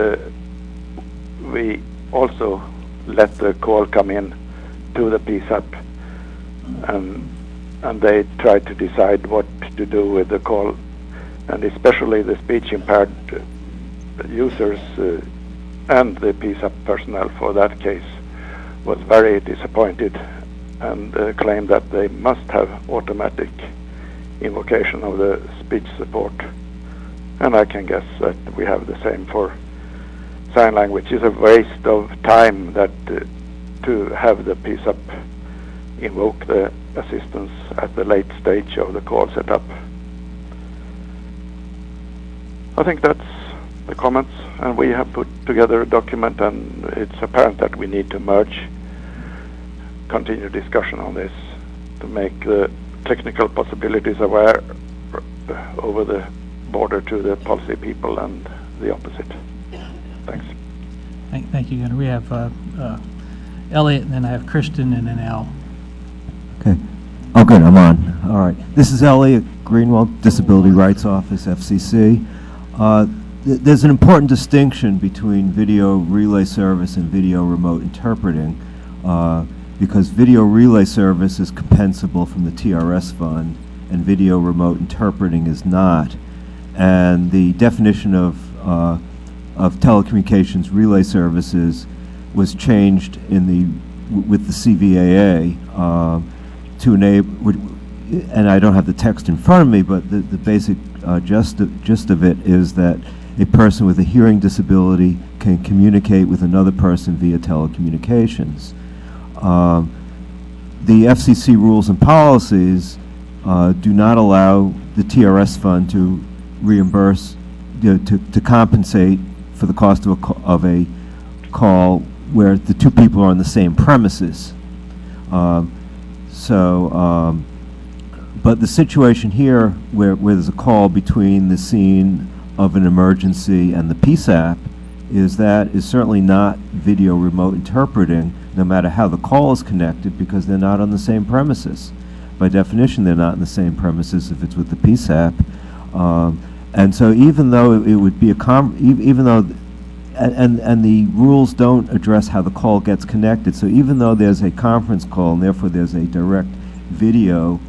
we also let the call come in to the PSAP, and they tried to decide what to do with the call, and especially the speech impaired users and the PSAP personnel for that case was very disappointed and claimed that they must have automatic invocation of the speech support. And I can guess that we have the same for sign language. It's a waste of time that to have the PSAP invoke the assistance at the late stage of the call setup. I think that's the comments, and we have put together a document, and it's apparent that we need to merge, continue discussion on this to make the technical possibilities aware over the border to the policy people and the opposite. Thanks. Thank you, Gunnar. We have Elliot, and then I have Kristen, and then Al. Okay. Oh, good. I'm on. All right. This is Elliot Greenwald, Disability Rights Office, FCC. There's an important distinction between video relay service and video remote interpreting because video relay service is compensable from the TRS fund and video remote interpreting is not. And the definition of telecommunications relay services was changed with the CVAA to enable, and I don't have the text in front of me, but the basic gist of it is that a person with a hearing disability can communicate with another person via telecommunications. The FCC rules and policies do not allow the TRS fund to reimburse, to compensate for the cost of a call where the two people are on the same premises. But the situation here, where there's a call between the scene of an emergency and the PSAP, is certainly not video remote interpreting, no matter how the call is connected, because they're not on the same premises. By definition, they're not in the same premises if it's with the PSAP. And so even though it would be even though, and the rules don't address how the call gets connected, so even though there's a conference call and therefore there's a direct video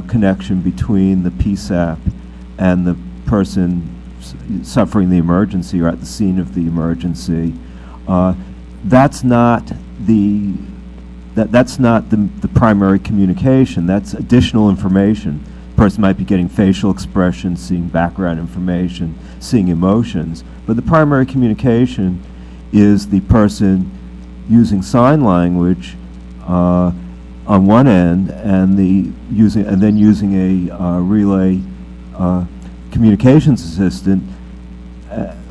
connection between the PSAP and the person suffering the emergency or at the scene of the emergency, that's not the primary communication. That's additional information. The person might be getting facial expressions, seeing background information, seeing emotions, but the primary communication is the person using sign language on one end, and then using a relay communications assistant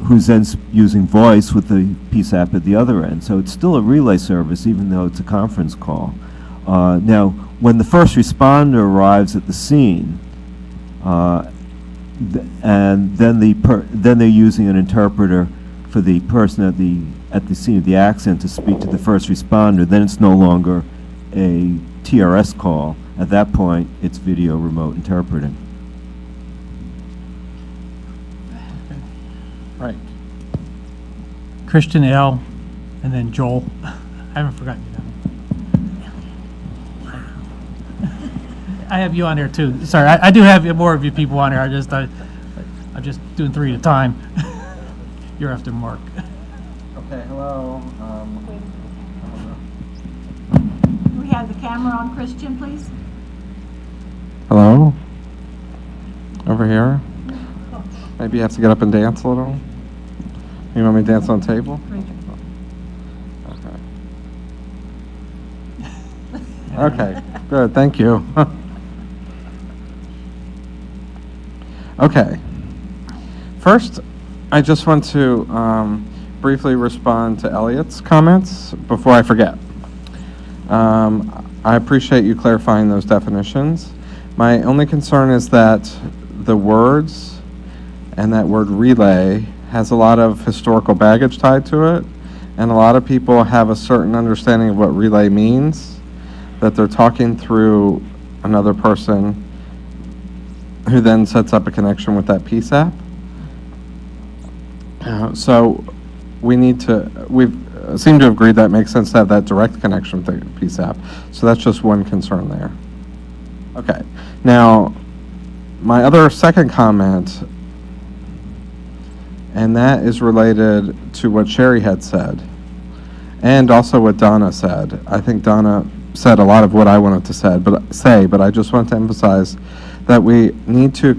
who's then using voice with the PSAP at the other end. So it's still a relay service, even though it's a conference call. Now, when the first responder arrives at the scene, and then they're using an interpreter for the person at the scene of the accident to speak to the first responder, then it's no longer a TRS call. At that point, it's video remote interpreting. Right. Christian L., and then Joel. I haven't forgotten you. I have you on there too. Sorry, I do have more of you people on there. I'm just doing three at a time. You're after Mark. Okay. Hello. Can we have the camera on Christian, please? Hello. Over here. Maybe you have to get up and dance a little. You want me to dance on the table? Okay. Okay. Good. Thank you. Okay. First, I just want to briefly respond to Elliot's comments before I forget. I appreciate you clarifying those definitions. My only concern is that the words and that word relay has a lot of historical baggage tied to it, and a lot of people have a certain understanding of what relay means, that they're talking through another person who then sets up a connection with that PSAP. So we seem to have agreed that it makes sense to have that direct connection with the PSAP. So that's just one concern there. Okay. Now, my other second comment, and that is related to what Sherry had said, and also what Donna said. I think Donna said a lot of what I wanted to say, but I just want to emphasize that we need to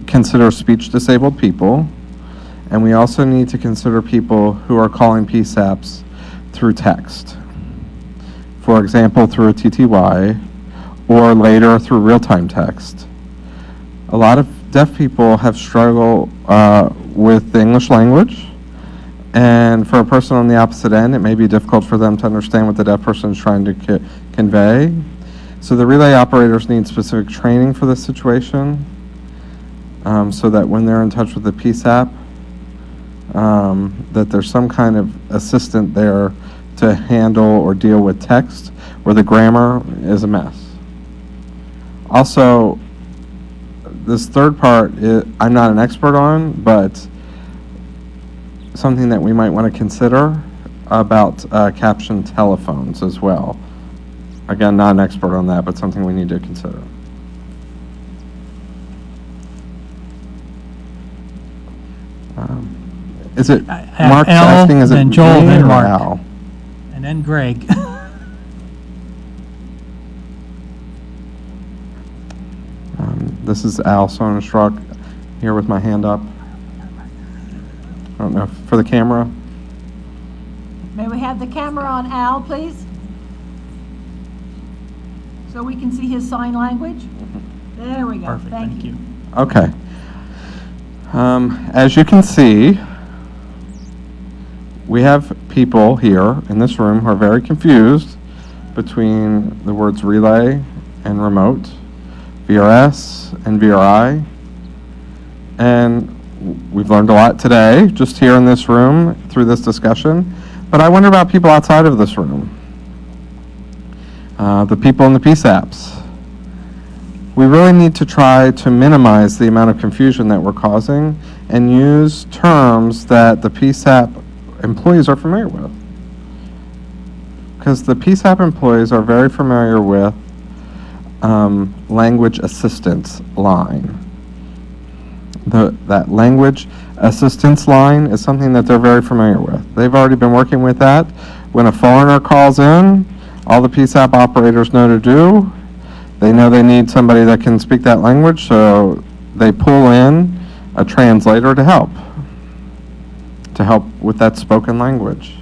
consider speech-disabled people, and we also need to consider people who are calling PSAPs through text. For example, through a TTY, or later through real-time text. A lot of deaf people have struggled with the English language, and for a person on the opposite end, it may be difficult for them to understand what the deaf person is trying to convey. So the relay operators need specific training for this situation, so that when they're in touch with the PSAP, that there's some kind of assistant there to handle or deal with text where the grammar is a mess. Also, this third part, I'm not an expert on, but something that we might want to consider about captioned telephones as well. Again, not an expert on that, but something we need to consider. Is it Mark asking, is it then Joel, me then or Mark, Al? and then Greg. This is Al Sonnenstruck here with my hand up. I don't know, for the camera. May we have the camera on Al, please? So we can see his sign language? There we go. Perfect, Thank you. Okay. As you can see, we have people here in this room who are very confused between the words relay and remote, VRS and VRI. And we've learned a lot today, just here in this room, through this discussion. But I wonder about people outside of this room. The people in the PSAPs. We really need to try to minimize the amount of confusion that we're causing and use terms that the PSAP employees are familiar with. Because the PSAP employees are very familiar with language assistance line. That language assistance line is something that they're very familiar with. They've already been working with that. When a foreigner calls in, all the PSAP operators know to do. They know they need somebody that can speak that language, so they pull in a translator to help with that spoken language.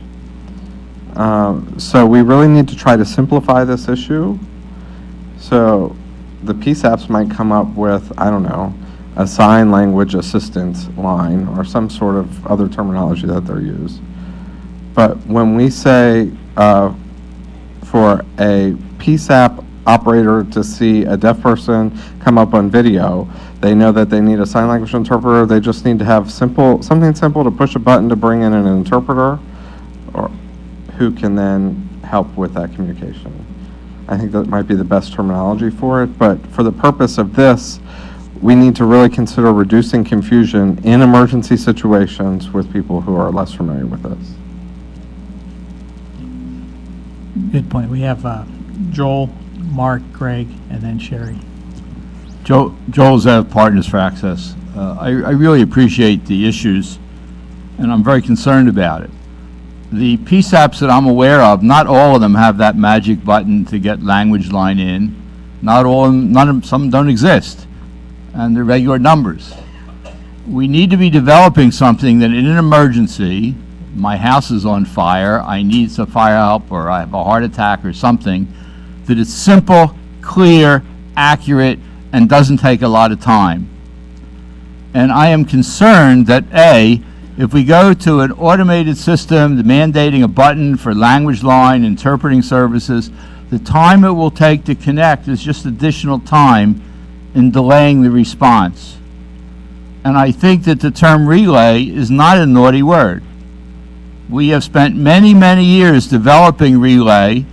So we really need to try to simplify this issue. So the PSAPs might come up with, I don't know, a sign language assistance line or some sort of other terminology that they're used. But when we say for a PSAP operator to see a deaf person come up on video, they know that they need a sign language interpreter. They just need to have something simple to push a button to bring in an interpreter or who can then help with that communication. I think that might be the best terminology for it, but for the purpose of this, we need to really consider reducing confusion in emergency situations with people who are less familiar with this. Good point. We have Joel, Mark, Greg, and then Sherry. Joel Zev, Partners for Access. I really appreciate the issues, and I'm very concerned about it. The PSAPs that I'm aware of, not all of them have that magic button to get language line in. Not all of them, some don't exist, and they're regular numbers. We need to be developing something that in an emergency, my house is on fire, I need some fire help, or I have a heart attack or something, that is simple, clear, accurate, and doesn't take a lot of time. And I am concerned that A, if we go to an automated system mandating a button for language line, interpreting services, the time it will take to connect is just additional time in delaying the response. And I think that the term relay is not a naughty word. We have spent many, many years developing relay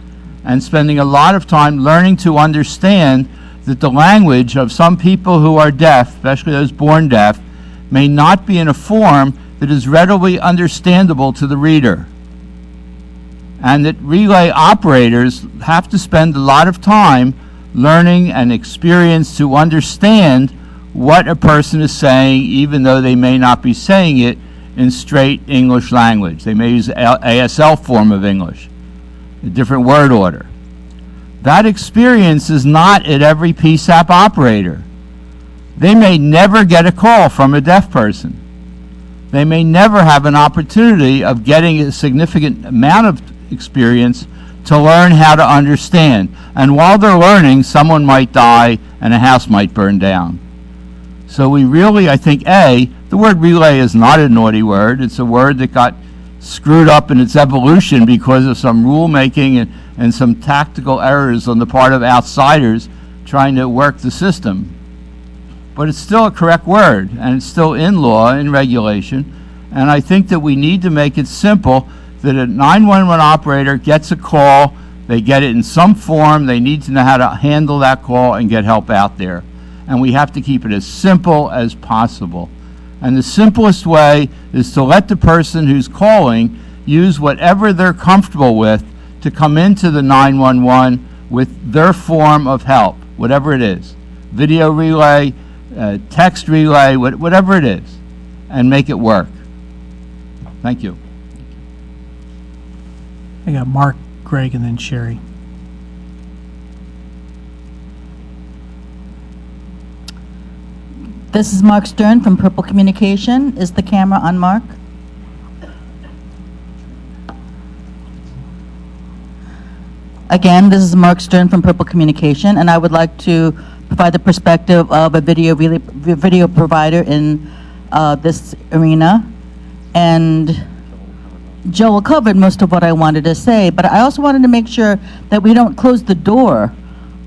and spending a lot of time learning to understand that the language of some people who are deaf, especially those born deaf, may not be in a form that is readily understandable to the reader. And that relay operators have to spend a lot of time learning and experience to understand what a person is saying, even though they may not be saying it in straight English language. They may use ASL form of English, a different word order. That experience is not at every PSAP operator. They may never get a call from a deaf person. They may never have an opportunity of getting a significant amount of experience to learn how to understand. And while they're learning, someone might die and a house might burn down. So we really, I think, A, the word relay is not a naughty word. It's a word that got screwed up in its evolution because of some rulemaking and some tactical errors on the part of outsiders trying to work the system. But it's still a correct word, and it's still in law, in regulation. And I think that we need to make it simple that a 911 operator gets a call, they get it in some form, they need to know how to handle that call and get help out there. And we have to keep it as simple as possible. And the simplest way is to let the person who's calling use whatever they're comfortable with to come into the 911 with their form of help, whatever it is. Video relay, text relay, whatever it is, and make it work. Thank you. I got Mark, Greg, and then Sherry. This is Mark Stern from Purple Communication. Is the camera on, Mark? Again, this is Mark Stern from Purple Communication, and I would like to provide the perspective of a video provider in this arena. And Joel covered most of what I wanted to say, but I also wanted to make sure that we don't close the door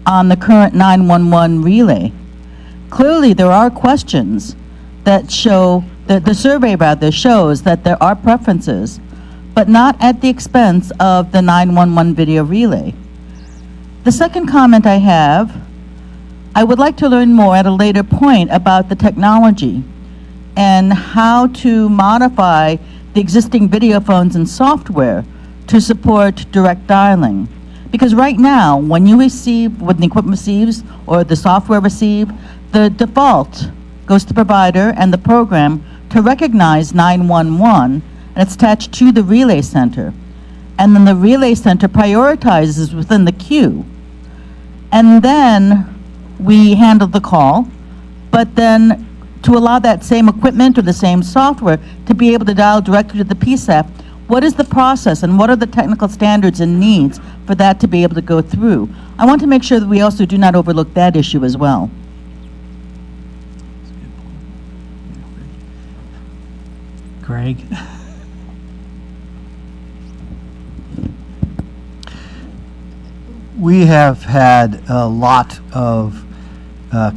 on the current 911 relay. Clearly, there are questions that show, that the survey rather shows that there are preferences, but not at the expense of the 911 video relay. The second comment I have, I would like to learn more at a later point about the technology and how to modify the existing video phones and software to support direct dialing. Because right now, when you receive, when the equipment receives or the software receive, the default goes to the provider and the program to recognize 911, and it's attached to the relay center. And then the relay center prioritizes within the queue. And then we handle the call, but then to allow that same equipment or the same software to be able to dial directly to the PSAP, what is the process and what are the technical standards and needs for that to be able to go through? I want to make sure that we also do not overlook that issue as well. Greg? We have had a lot of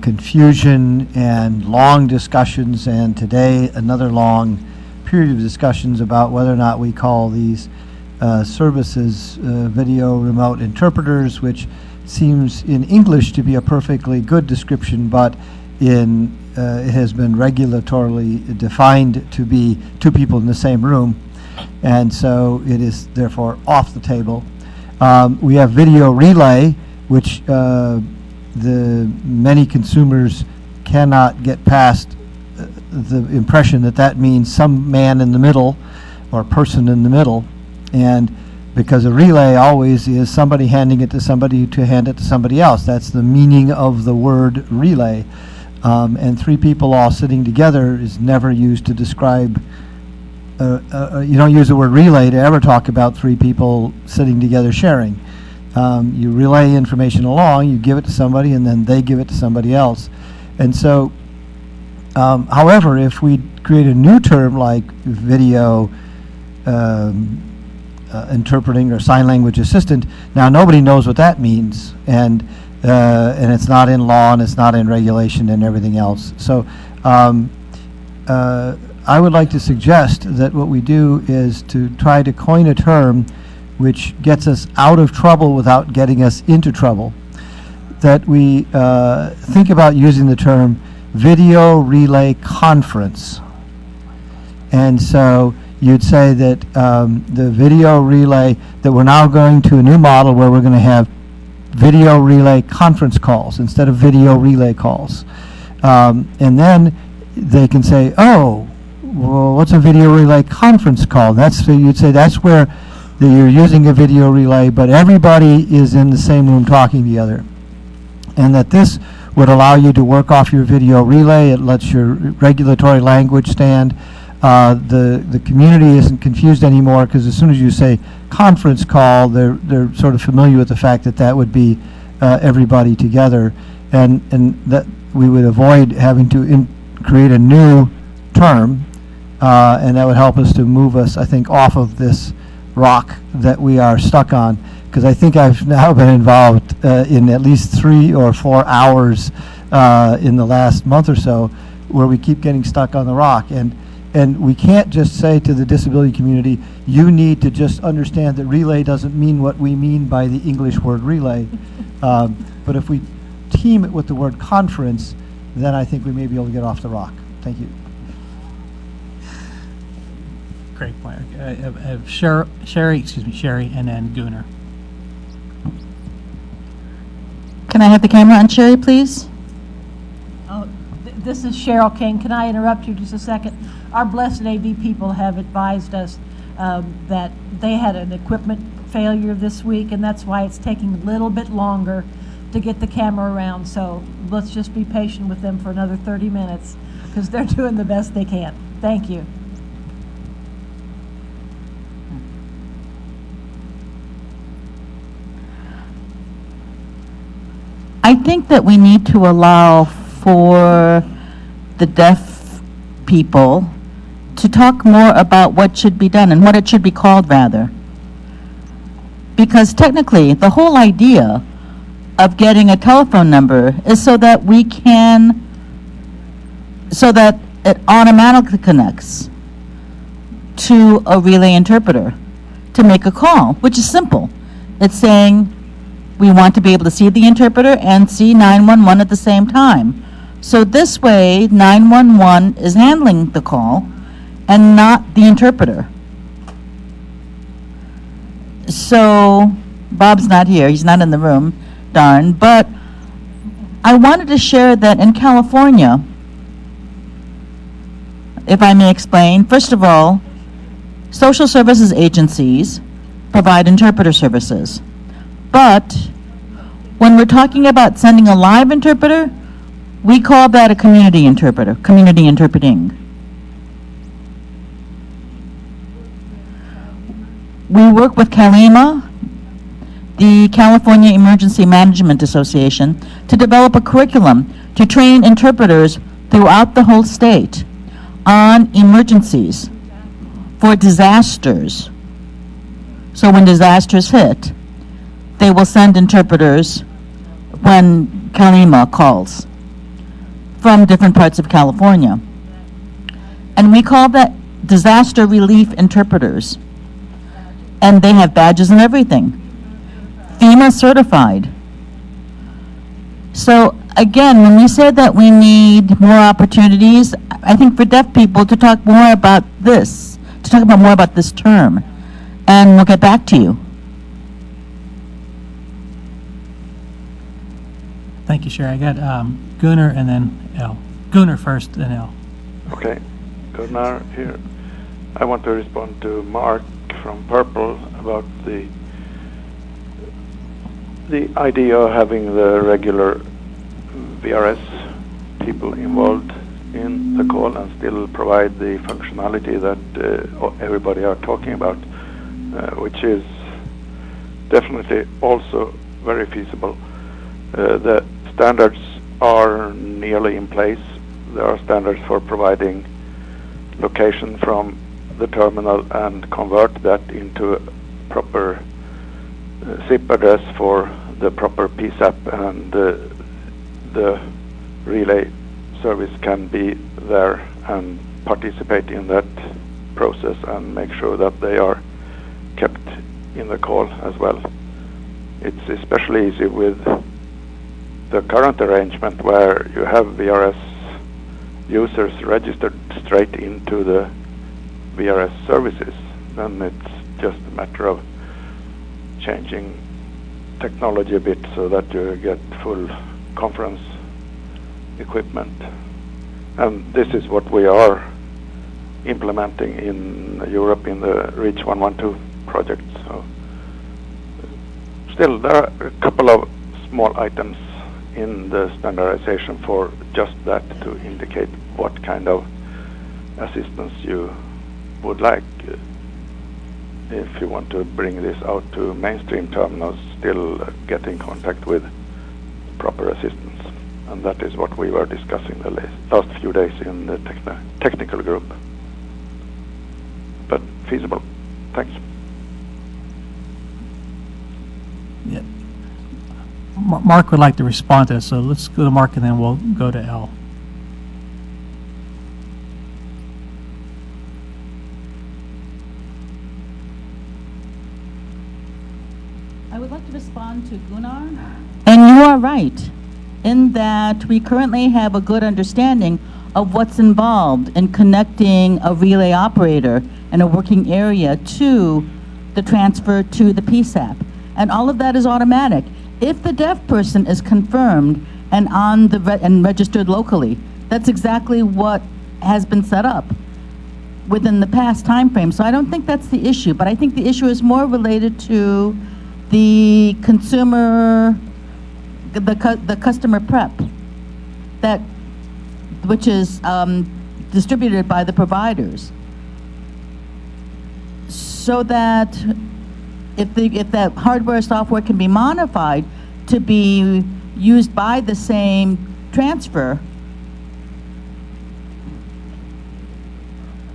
confusion and long discussions, and today another long period of discussions about whether or not we call these services video remote interpreters, which seems in English to be a perfectly good description, but in it has been regulatorily defined to be two people in the same room, and so it is therefore off the table. We have video relay, which the many consumers cannot get past the impression that that means some man in the middle or person in the middle, and because a relay always is somebody handing it to somebody to hand it to somebody else. That's the meaning of the word relay. And three people all sitting together is never used to describe, you don't use the word relay to ever talk about three people sitting together sharing. You relay information along, you give it to somebody, and then they give it to somebody else. And so, however, if we create a new term like video interpreting or sign language assistant, now nobody knows what that means, and it's not in law and it's not in regulation and everything else. So I would like to suggest that what we do is to try to coin a term which gets us out of trouble without getting us into trouble. That we think about using the term video relay conference. And so you'd say that the video relay, that we're now going to a new model where we're going to have video relay conference calls instead of video relay calls. And then they can say, oh, well, what's a video relay conference call? That's, so you'd say that's where you're using a video relay, but everybody is in the same room talking together. And that this would allow you to work off your video relay. It lets your regulatory language stand. The community isn't confused anymore, because as soon as you say conference call, they're sort of familiar with the fact that that would be everybody together, and that we would avoid having to create a new term, and that would help us to move us, I think, off of this rock that we are stuck on. Because I think I've now been involved in at least 3 or 4 hours in the last month or so, where we keep getting stuck on the rock. And we can't just say to the disability community, you need to just understand that relay doesn't mean what we mean by the English word relay. But if we team it with the word conference, then I think we may be able to get off the rock. Thank you. Great point. Sherry, and then Gunnar. Can I have the camera on Sherry, please? Oh, this is Cheryl King. Can I interrupt you just a second? Our Blessed AV people have advised us that they had an equipment failure this week, and that's why it's taking a little bit longer to get the camera around. So let's just be patient with them for another 30 minutes, because they're doing the best they can. Thank you. I think that we need to allow for the deaf people to talk more about what should be done and what it should be called, rather. Because technically, the whole idea of getting a telephone number is so that it automatically connects to a relay interpreter to make a call, which is simple. It's saying we want to be able to see the interpreter and see 911 at the same time. So this way, 911 is handling the call and not the interpreter. So Bob's not here, he's not in the room, darn, but I wanted to share that in California, if I may explain, first of all, social services agencies provide interpreter services. But when we're talking about sending a live interpreter, we call that a community interpreter, community interpreting. We work with CalEMA, the California Emergency Management Association, to develop a curriculum to train interpreters throughout the whole state on emergencies for disasters. So when disasters hit, they will send interpreters when CalEMA calls from different parts of California. And we call that disaster relief interpreters. And they have badges and everything. FEMA certified. So again, when we said that we need more opportunities, I think for deaf people to talk more about this, to talk about more about this term. And we'll get back to you. Thank you, Sherry. I got Gunnar and then L. Gunnar first, then L. Okay, Gunnar here. I want to respond to Mark from Purple about the idea of having the regular VRS people involved in the call and still provide the functionality that everybody are talking about, which is definitely also very feasible. The standards are nearly in place. There are standards for providing location from the terminal and convert that into a proper zip address for the proper PSAP, and the relay service can be there and participate in that process and make sure that they are kept in the call as well. It's especially easy with the current arrangement where you have VRS users registered straight into the VRS services. Then it's just a matter of changing technology a bit so that you get full conference equipment. And this is what we are implementing in Europe in the Reach 112 project. So still there are a couple of small items in the standardization for just that, to indicate what kind of assistance you would like. If you want to bring this out to mainstream terminals, still get in contact with proper assistance. And that is what we were discussing the last few days in the technical group. But feasible. Thanks. Yeah. Mark would like to respond to this, so let's go to Mark and then we'll go to L. I would like to respond to Gunnar. And you are right in that we currently have a good understanding of what's involved in connecting a relay operator in a working area to the transfer to the PSAP. And all of that is automatic. If the deaf person is confirmed and on the and registered locally, that's exactly what has been set up within the past time frame. So I don't think that's the issue, but I think the issue is more related to the consumer, the customer prep, that which is distributed by the providers, so that if that hardware or software can be modified to be used by the same transfer,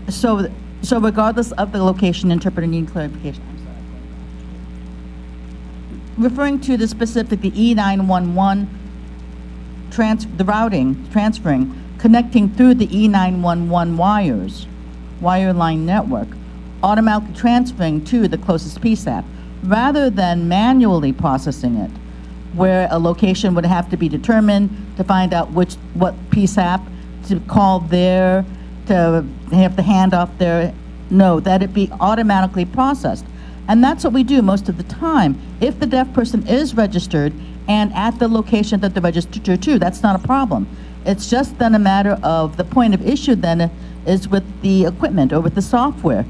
so regardless of the location, interpreter needing clarification. referring to the specific, the E911 the routing, transferring, connecting through the E911 wires, wireline network, automatically transferring to the closest PSAP, rather than manually processing it, where a location would have to be determined to find out what PSAP to call there, to have the handoff there. No, that it be automatically processed. And that's what we do most of the time. If the deaf person is registered and at the location that they're registered to, that's not a problem. It's just then a matter of the point of issue then is with the equipment or with the software.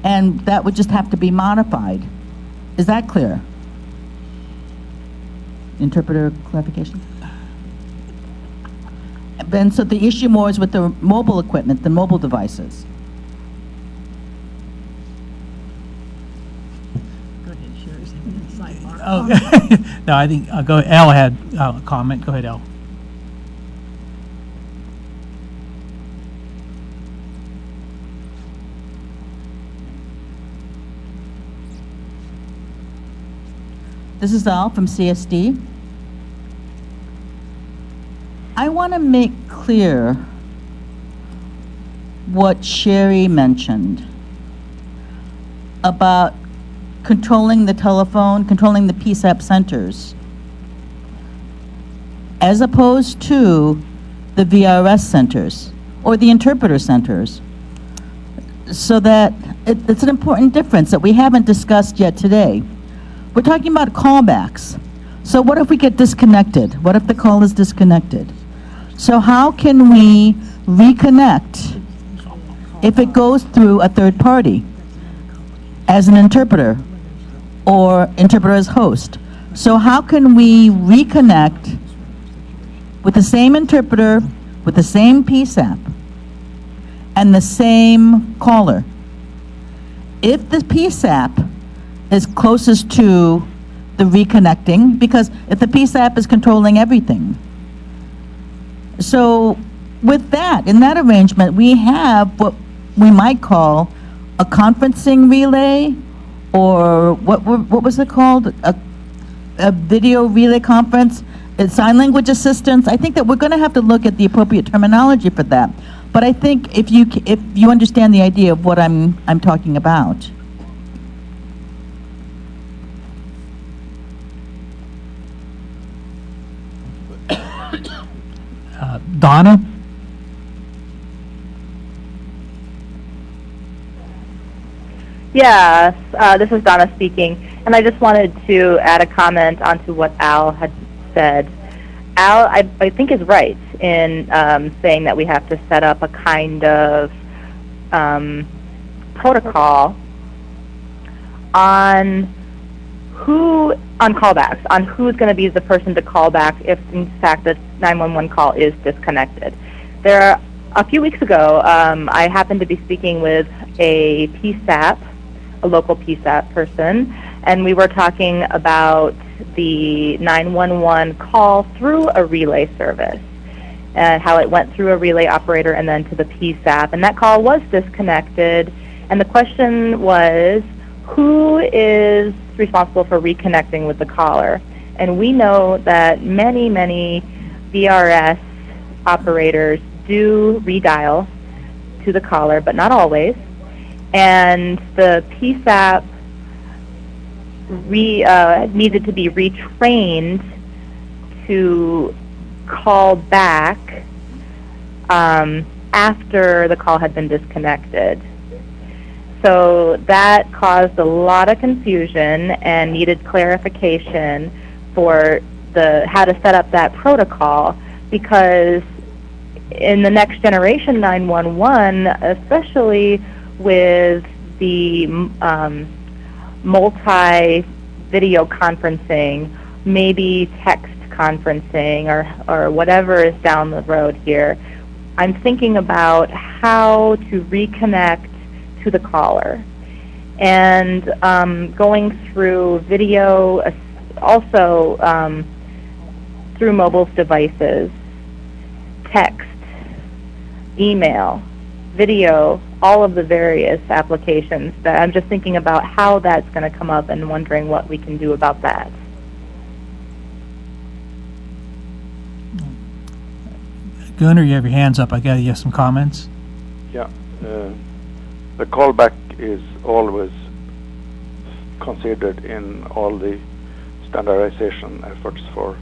And that would just have to be modified. Is that clear? Interpreter clarification? And so the issue more is with the mobile equipment, the mobile devices. Oh, no, I think, go, Al had a comment. Go ahead, Al. This is Al from CSD. I want to make clear what Sherry mentioned about controlling the telephone, controlling the PSAP centers, as opposed to the VRS centers or the interpreter centers. So that it's an important difference that we haven't discussed yet today. We're talking about callbacks. So what if we get disconnected? What if the call is disconnected? So how can we reconnect if it goes through a third party as an interpreter or interpreter as host? So how can we reconnect with the same interpreter, with the same PSAP, and the same caller? If the PSAP is closest to the reconnecting, because if the PSAP is controlling everything. So with that, in that arrangement, we have what we might call a conferencing relay, or what was it called? A video relay conference, sign language assistance. I think that we're going to have to look at the appropriate terminology for that. But I think if you understand the idea of what I'm talking about. Donna? Yes, this is Donna speaking, and I just wanted to add a comment onto what Al had said. Al, I think, is right in saying that we have to set up a kind of protocol on callbacks, on who's going to be the person to call back if, in fact, the 911 call is disconnected. A few weeks ago, I happened to be speaking with a PSAP, a local PSAP person, and we were talking about the 911 call through a relay service and how it went through a relay operator and then to the PSAP, and that call was disconnected, and the question was, who is responsible for reconnecting with the caller? And we know that many, many VRS operators do redial to the caller, but not always. And the PSAP needed to be retrained to call back after the call had been disconnected. So that caused a lot of confusion and needed clarification for how to set up that protocol, because in the next generation 911, especially with the multi-video conferencing, maybe text conferencing or whatever is down the road here, I'm thinking about how to reconnect to the caller. And going through video, also through mobile devices, text, email, video, all of the various applications. That I'm just thinking about how that's going to come up and wondering what we can do about that. Gunnar, you have your hands up. I got you have some comments. Yeah, the callback is always considered in all the standardization efforts for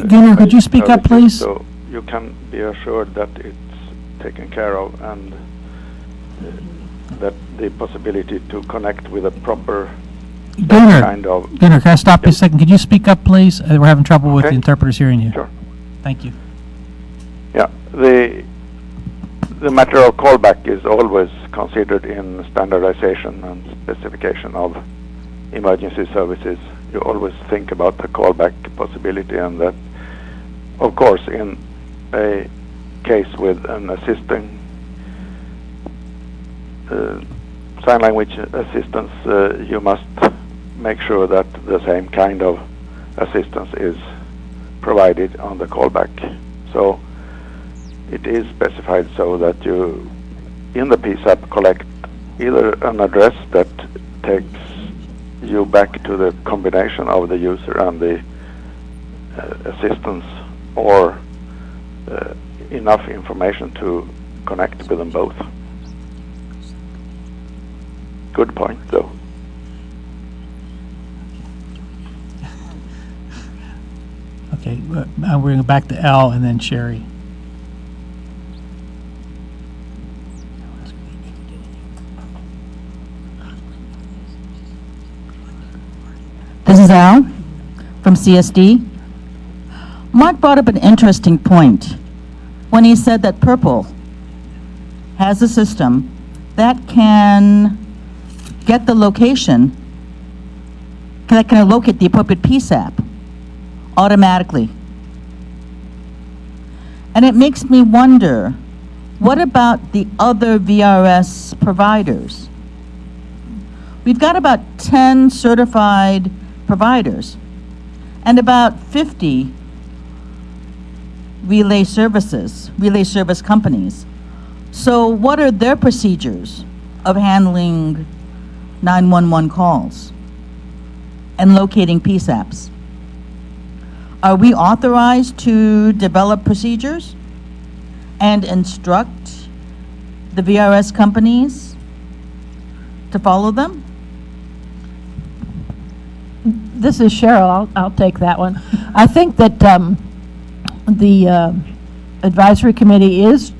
Gunnar, could you speak up, services, please? so you can be assured that it's taken care of, and that the possibility to connect with a proper Gunnar, kind of... Gunnar, can I stop you a second? Could you speak up, please? We're having trouble with the interpreters hearing you. Sure. Thank you. Yeah, the matter of callback is always considered in standardization and specification of emergency services. You always think about the callback possibility, and that, of course, in a case with an assisting sign language assistance, you must make sure that the same kind of assistance is provided on the callback. So it is specified so that you, in the PSAP, collect either an address that takes you back to the combination of the user and the assistance, or enough information to connect with them both. Good point, though. Okay, now we're going back to Al and then Sherry. This is Al from CSD. Mark brought up an interesting point when he said that Purple has a system that can get the location, that can locate the appropriate PSAP automatically. And it makes me wonder, what about the other VRS providers? We've got about 10 certified providers and about 50 relay service companies. So what are their procedures of handling 911 calls and locating PSAPs? Are we authorized to develop procedures and instruct the VRS companies to follow them? This is Cheryl. I'll take that one. I think that the advisory committee is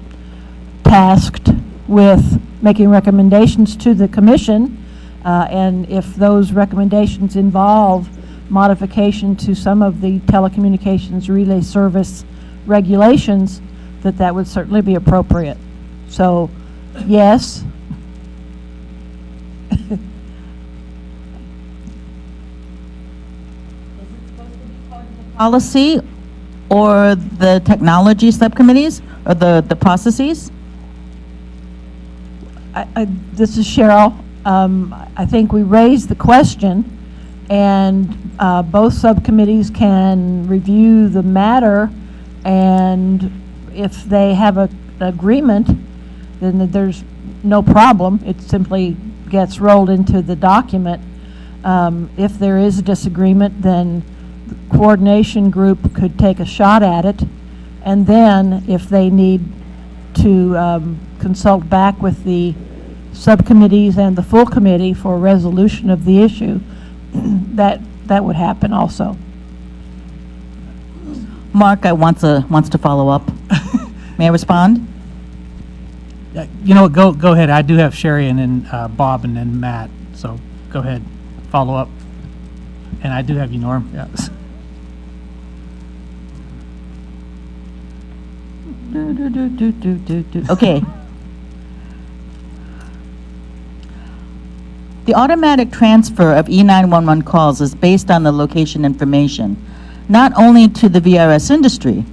tasked with making recommendations to the commission, and if those recommendations involve modification to some of the telecommunications relay service regulations, that would certainly be appropriate. So, yes. Policy or the technology subcommittees or the processes? This is Cheryl. I think we raised the question, and both subcommittees can review the matter, and if they have an agreement, then there's no problem. It simply gets rolled into the document. If there is a disagreement, then the coordination group could take a shot at it, and then if they need to consult back with the subcommittees and the full committee for a resolution of the issue, that would happen also. Mark wants to follow up. May I respond? You know what, go ahead. I do have Sherry and then Bob and then Matt, so go ahead, follow up. And I do have you, Norm. Yes. Okay. The automatic transfer of E911 calls is based on the location information, not only to the VRS industry,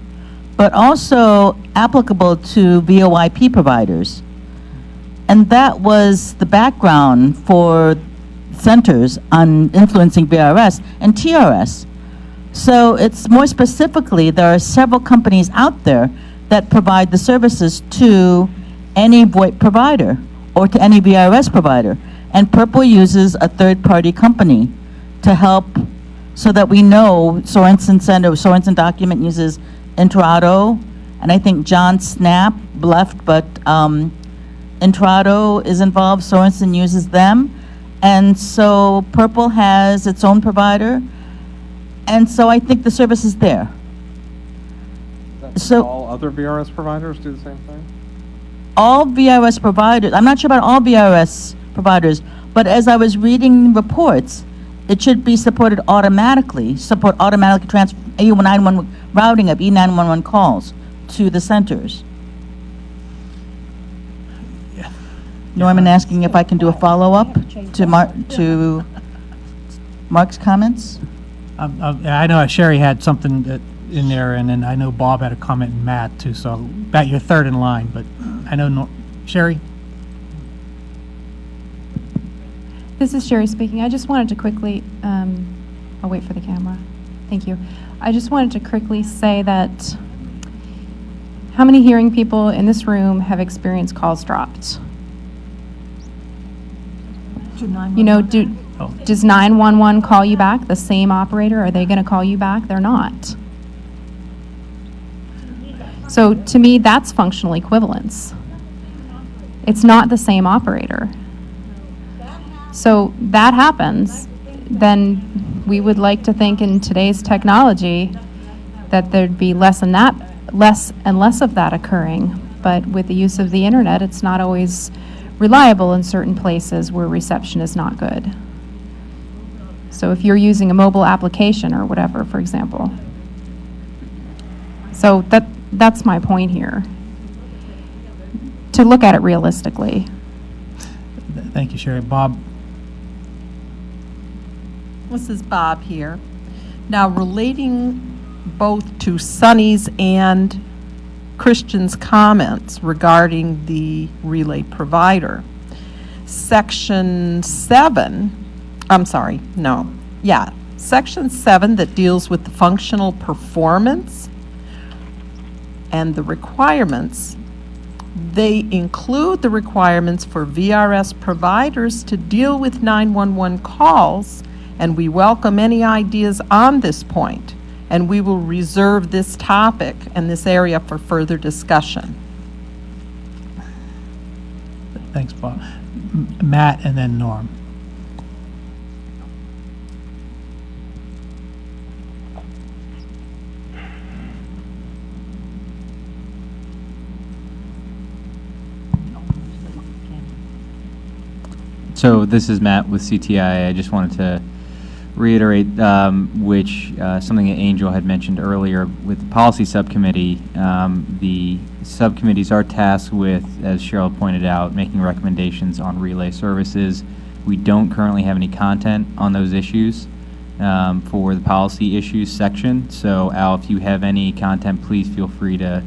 but also applicable to VoIP providers. And that was the background for centers on influencing VRS and TRS. So it's more specifically, there are several companies out there that provide the services to any VoIP provider or to any VRS provider. And Purple uses a third-party company to help so that we know Sorensen Document uses Interauto and I think John Snap left, but Entrado is involved, Sorensen uses them, and so Purple has its own provider, and so I think the service is there. So all other VRS providers do the same thing? All VRS providers, I'm not sure about all VRS providers, but as I was reading reports, it should be supported automatically, support automatic transfer, E911 routing of E911 calls to the centers. Norman asking if I can do a follow-up to Mark's comments? I know Sherry had something that in there, and then I know Bob had a comment, and Matt too, so Matt, you're third in line, but I know, Sherry? This is Sherry speaking. I just wanted to quickly, I'll wait for the camera. Thank you. I just wanted to quickly say that how many hearing people in this room have experienced calls dropped? You know, does 911 call you back? The same operator? Are they going to call you back? They're not. So to me, that's functional equivalence. It's not the same operator. So that happens, then we would like to think in today's technology that there'd be less and less of that occurring. But with the use of the internet, it's not always reliable in certain places where reception is not good. So if you're using a mobile application or whatever, for example. So that's my point here. To look at it realistically. Thank you, Sherry. Bob? This is Bob here. Now, relating both to Sonny's and Christian's comments regarding the relay provider, Section 7 that deals with the functional performance and the requirements, they include the requirements for VRS providers to deal with 911 calls, and we welcome any ideas on this point, and we will reserve this topic and this area for further discussion. Thanks, Bob. Matt and then Norm. So this is Matt with CTI. I just wanted to reiterate something that Angel had mentioned earlier with the policy subcommittee. The subcommittees are tasked with, as Cheryl pointed out, making recommendations on relay services. We don't currently have any content on those issues for the policy issues section. So Al, if you have any content, please feel free to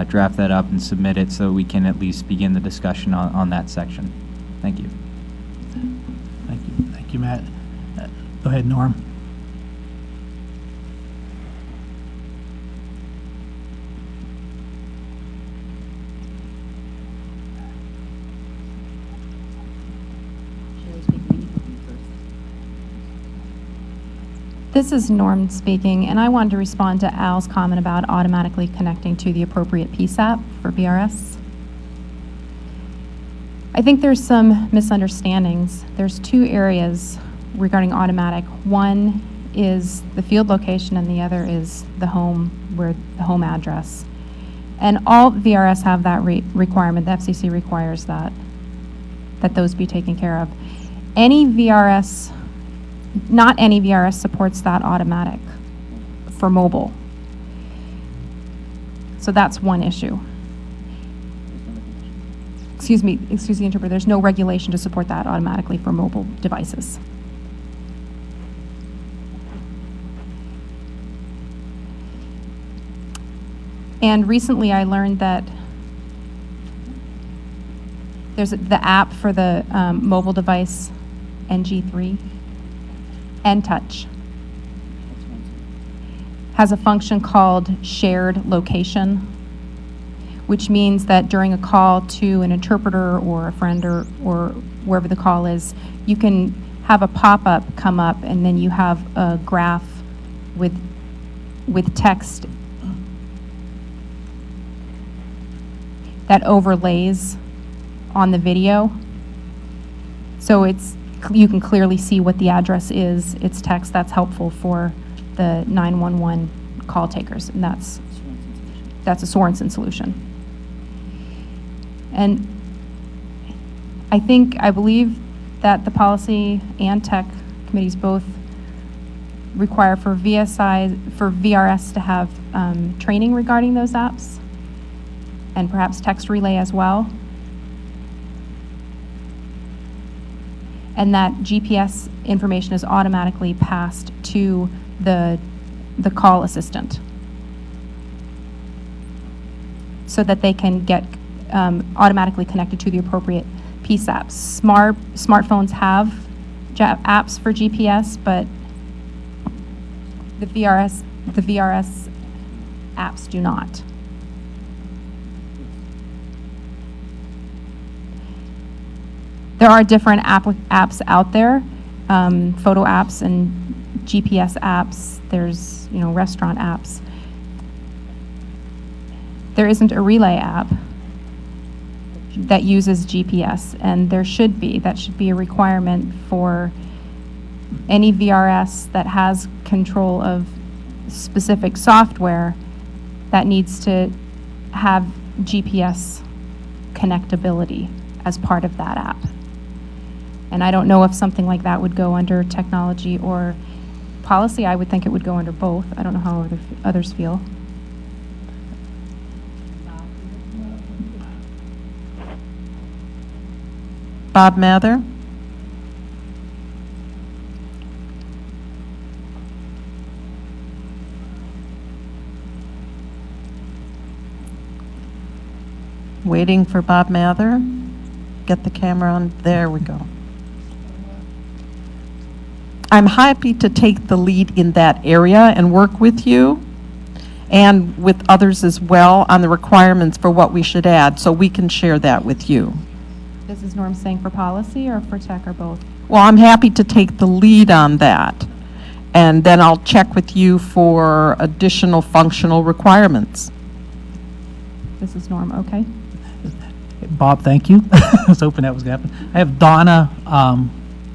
draft that up and submit it so we can at least begin the discussion on that section. Thank you. Thank you, Matt. Go ahead, Norm. This is Norm speaking, and I wanted to respond to Al's comment about automatically connecting to the appropriate PSAP for VRS. I think there's some misunderstandings. There's two areas regarding automatic. One is the field location and the other is the home, where the home address. And all VRS have that requirement. The FCC requires that those be taken care of. Any VRS, not any VRS supports that automatic for mobile. So that's one issue. Excuse the interpreter, there's no regulation to support that automatically for mobile devices. And recently I learned that there's the app for the mobile device, NG3, N-Touch, has a function called shared location, which means that during a call to an interpreter or a friend or wherever the call is, you can have a pop-up come up and then you have a graph with text that overlays on the video. So you can clearly see what the address is. It's text that's helpful for the 911 call takers, and that's a Sorensen solution. And I believe that the policy and tech committees both require for VRS to have training regarding those apps, and perhaps text relay as well. And that GPS information is automatically passed to the call assistant, so that they can get automatically connected to the appropriate PSAPs. Smartphones have apps for GPS, but the VRS apps do not. There are different apps out there, photo apps and GPS apps. There's, restaurant apps. There isn't a relay app that uses GPS, and there should be. That should be a requirement for any VRS that has control of specific software that needs to have GPS connectability as part of that app. And I don't know if something like that would go under technology or policy. I would think it would go under both. I don't know how others feel. Bob Mather? Waiting for Bob Mather. Get the camera on. There we go. I'm happy to take the lead in that area and work with you and with others as well on the requirements for what we should add, so we can share that with you. This is Norm saying for policy or for tech or both? Well, I'm happy to take the lead on that, and then I'll check with you for additional functional requirements. This is Norm, okay. Bob, thank you. I was hoping that was going to happen. I have Donna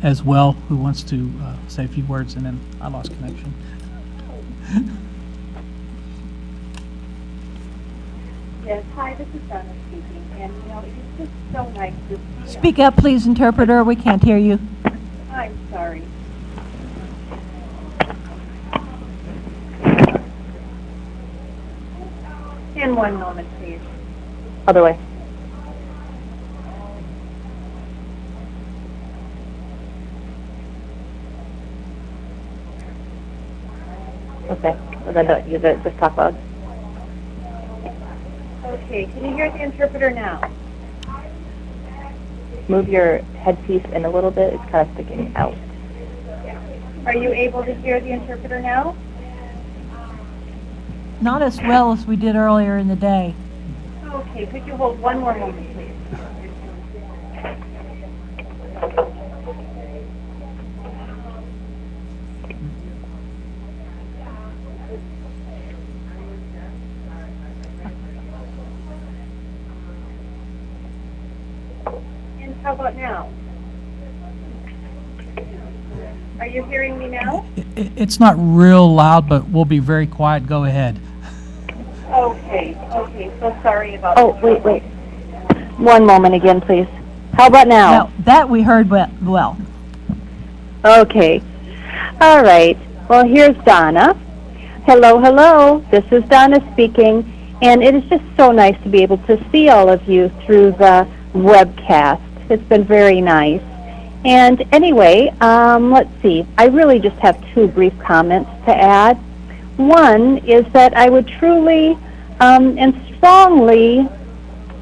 as well, who wants to say a few words, and then I lost connection. Yes, hi, this is Donna speaking, and it's just so nice to see. Speak up, please, interpreter. We can't hear you. I'm sorry. In one moment, please. Other way. Okay, well, then you just talk loud. Okay, can you hear the interpreter now? Move your headpiece in a little bit. It's kind of sticking out. Are you able to hear the interpreter now? Not as well as we did earlier in the day. Okay, could you hold one more moment, please? And how about now? Are you hearing me now? It's not real loud, but we'll be very quiet. Go ahead. Okay, so sorry about Oh, that. wait. One moment again, please. How about now? Now, that we heard well. Okay. All right. Well, here's Donna. Hello. This is Donna speaking, and it is just so nice to be able to see all of you through the webcast. It's been very nice. And anyway, let's see. I really just have two brief comments to add. One is that I would truly and strongly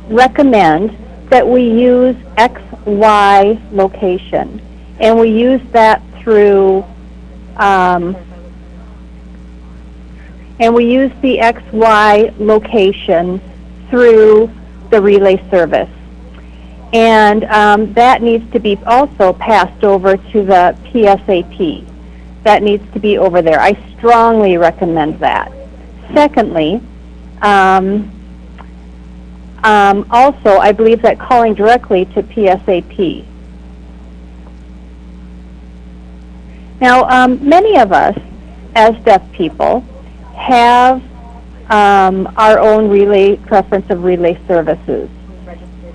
recommend that we use XY location, and we use that through and we use the XY location through the relay service. And that needs to be also passed over to the PSAP. That needs to be over there. I strongly recommend that. Secondly, Also, I believe that calling directly to PSAP. Now, many of us, as deaf people, have our own preference of relay services,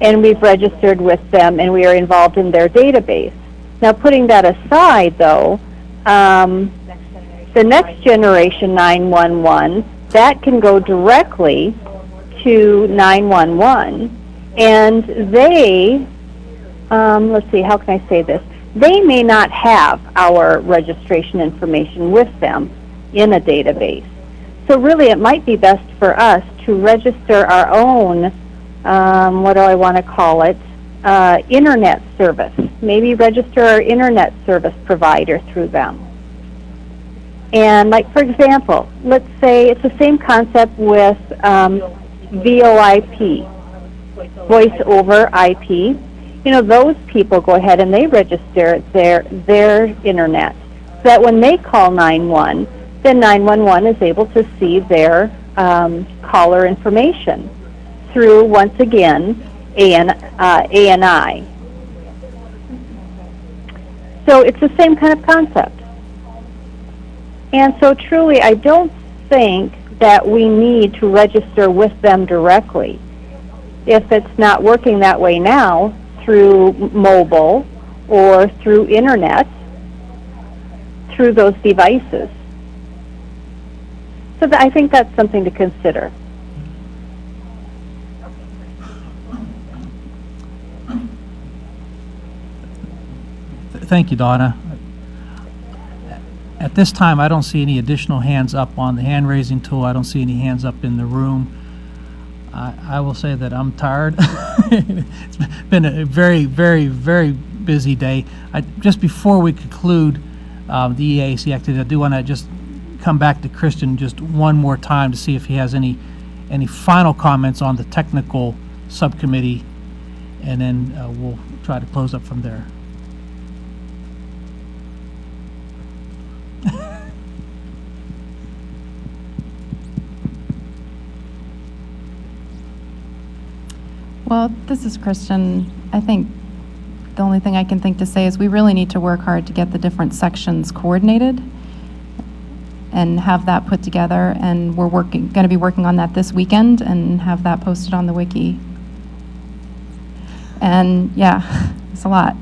and we've registered with them, and we are involved in their database. Now, putting that aside, though, the next generation 911, that can go directly to 911, and they, let's see, how can I say this? They may not have our registration information with them in a database. So really it might be best for us to register our own, what do I want to call it, internet service. Maybe register our internet service provider through them. And like, for example, let's say it's the same concept with VoIP, voice over IP. You know, those people go ahead and they register their internet, so that when they call 911, then 911 is able to see their caller information through, once again, ANI. So it's the same kind of concept. And so truly, I don't think that we need to register with them directly. If it's not working that way now, through mobile or through internet, through those devices. So I think that's something to consider. Thank you, Donna. At this time, I don't see any additional hands up on the hand-raising tool. I don't see any hands up in the room. I will say that I'm tired. It's been a very, very, very busy day. Just before we conclude the EAC activity, I do want to just come back to Christian just one more time to see if he has any final comments on the technical subcommittee, and then we'll try to close up from there. Well, this is Christian. I think the only thing I can think to say is we really need to work hard to get the different sections coordinated and have that put together, and we're going to be working on that this weekend and have that posted on the wiki. And yeah, it's a lot.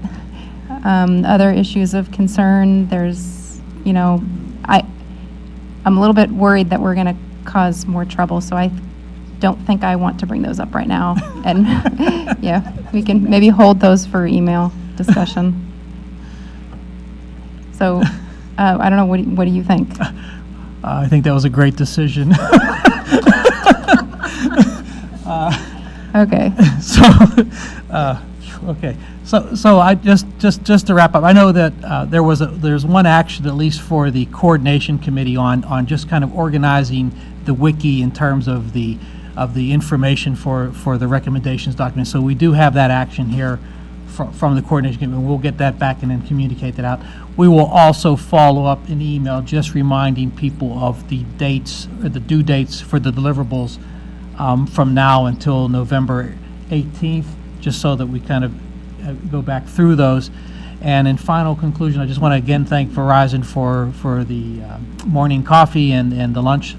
Other issues of concern, there's, you know, I'm a little bit worried that we're going to cause more trouble, so I don't think I want to bring those up right now. And yeah, we can maybe hold those for email discussion. So I don't know, what do you think? I think that was a great decision. Okay. Okay. So I just to wrap up, I know that there's one action at least for the coordination committee on just kind of organizing the wiki in terms of the information for the recommendations document. So we do have that action here from the coordination committee. We'll get that back and then communicate that out. We will also follow up in email just reminding people of the dates, or the due dates for the deliverables from now until November 18th, just so that we kind of go back through those. And in final conclusion, I just want to again thank Verizon for the morning coffee and the lunch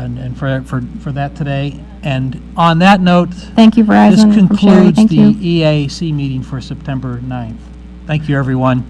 and for that today. And on that note, thank you, Verizon, this concludes Thank the you. EAC meeting for September 9th. Thank you, everyone.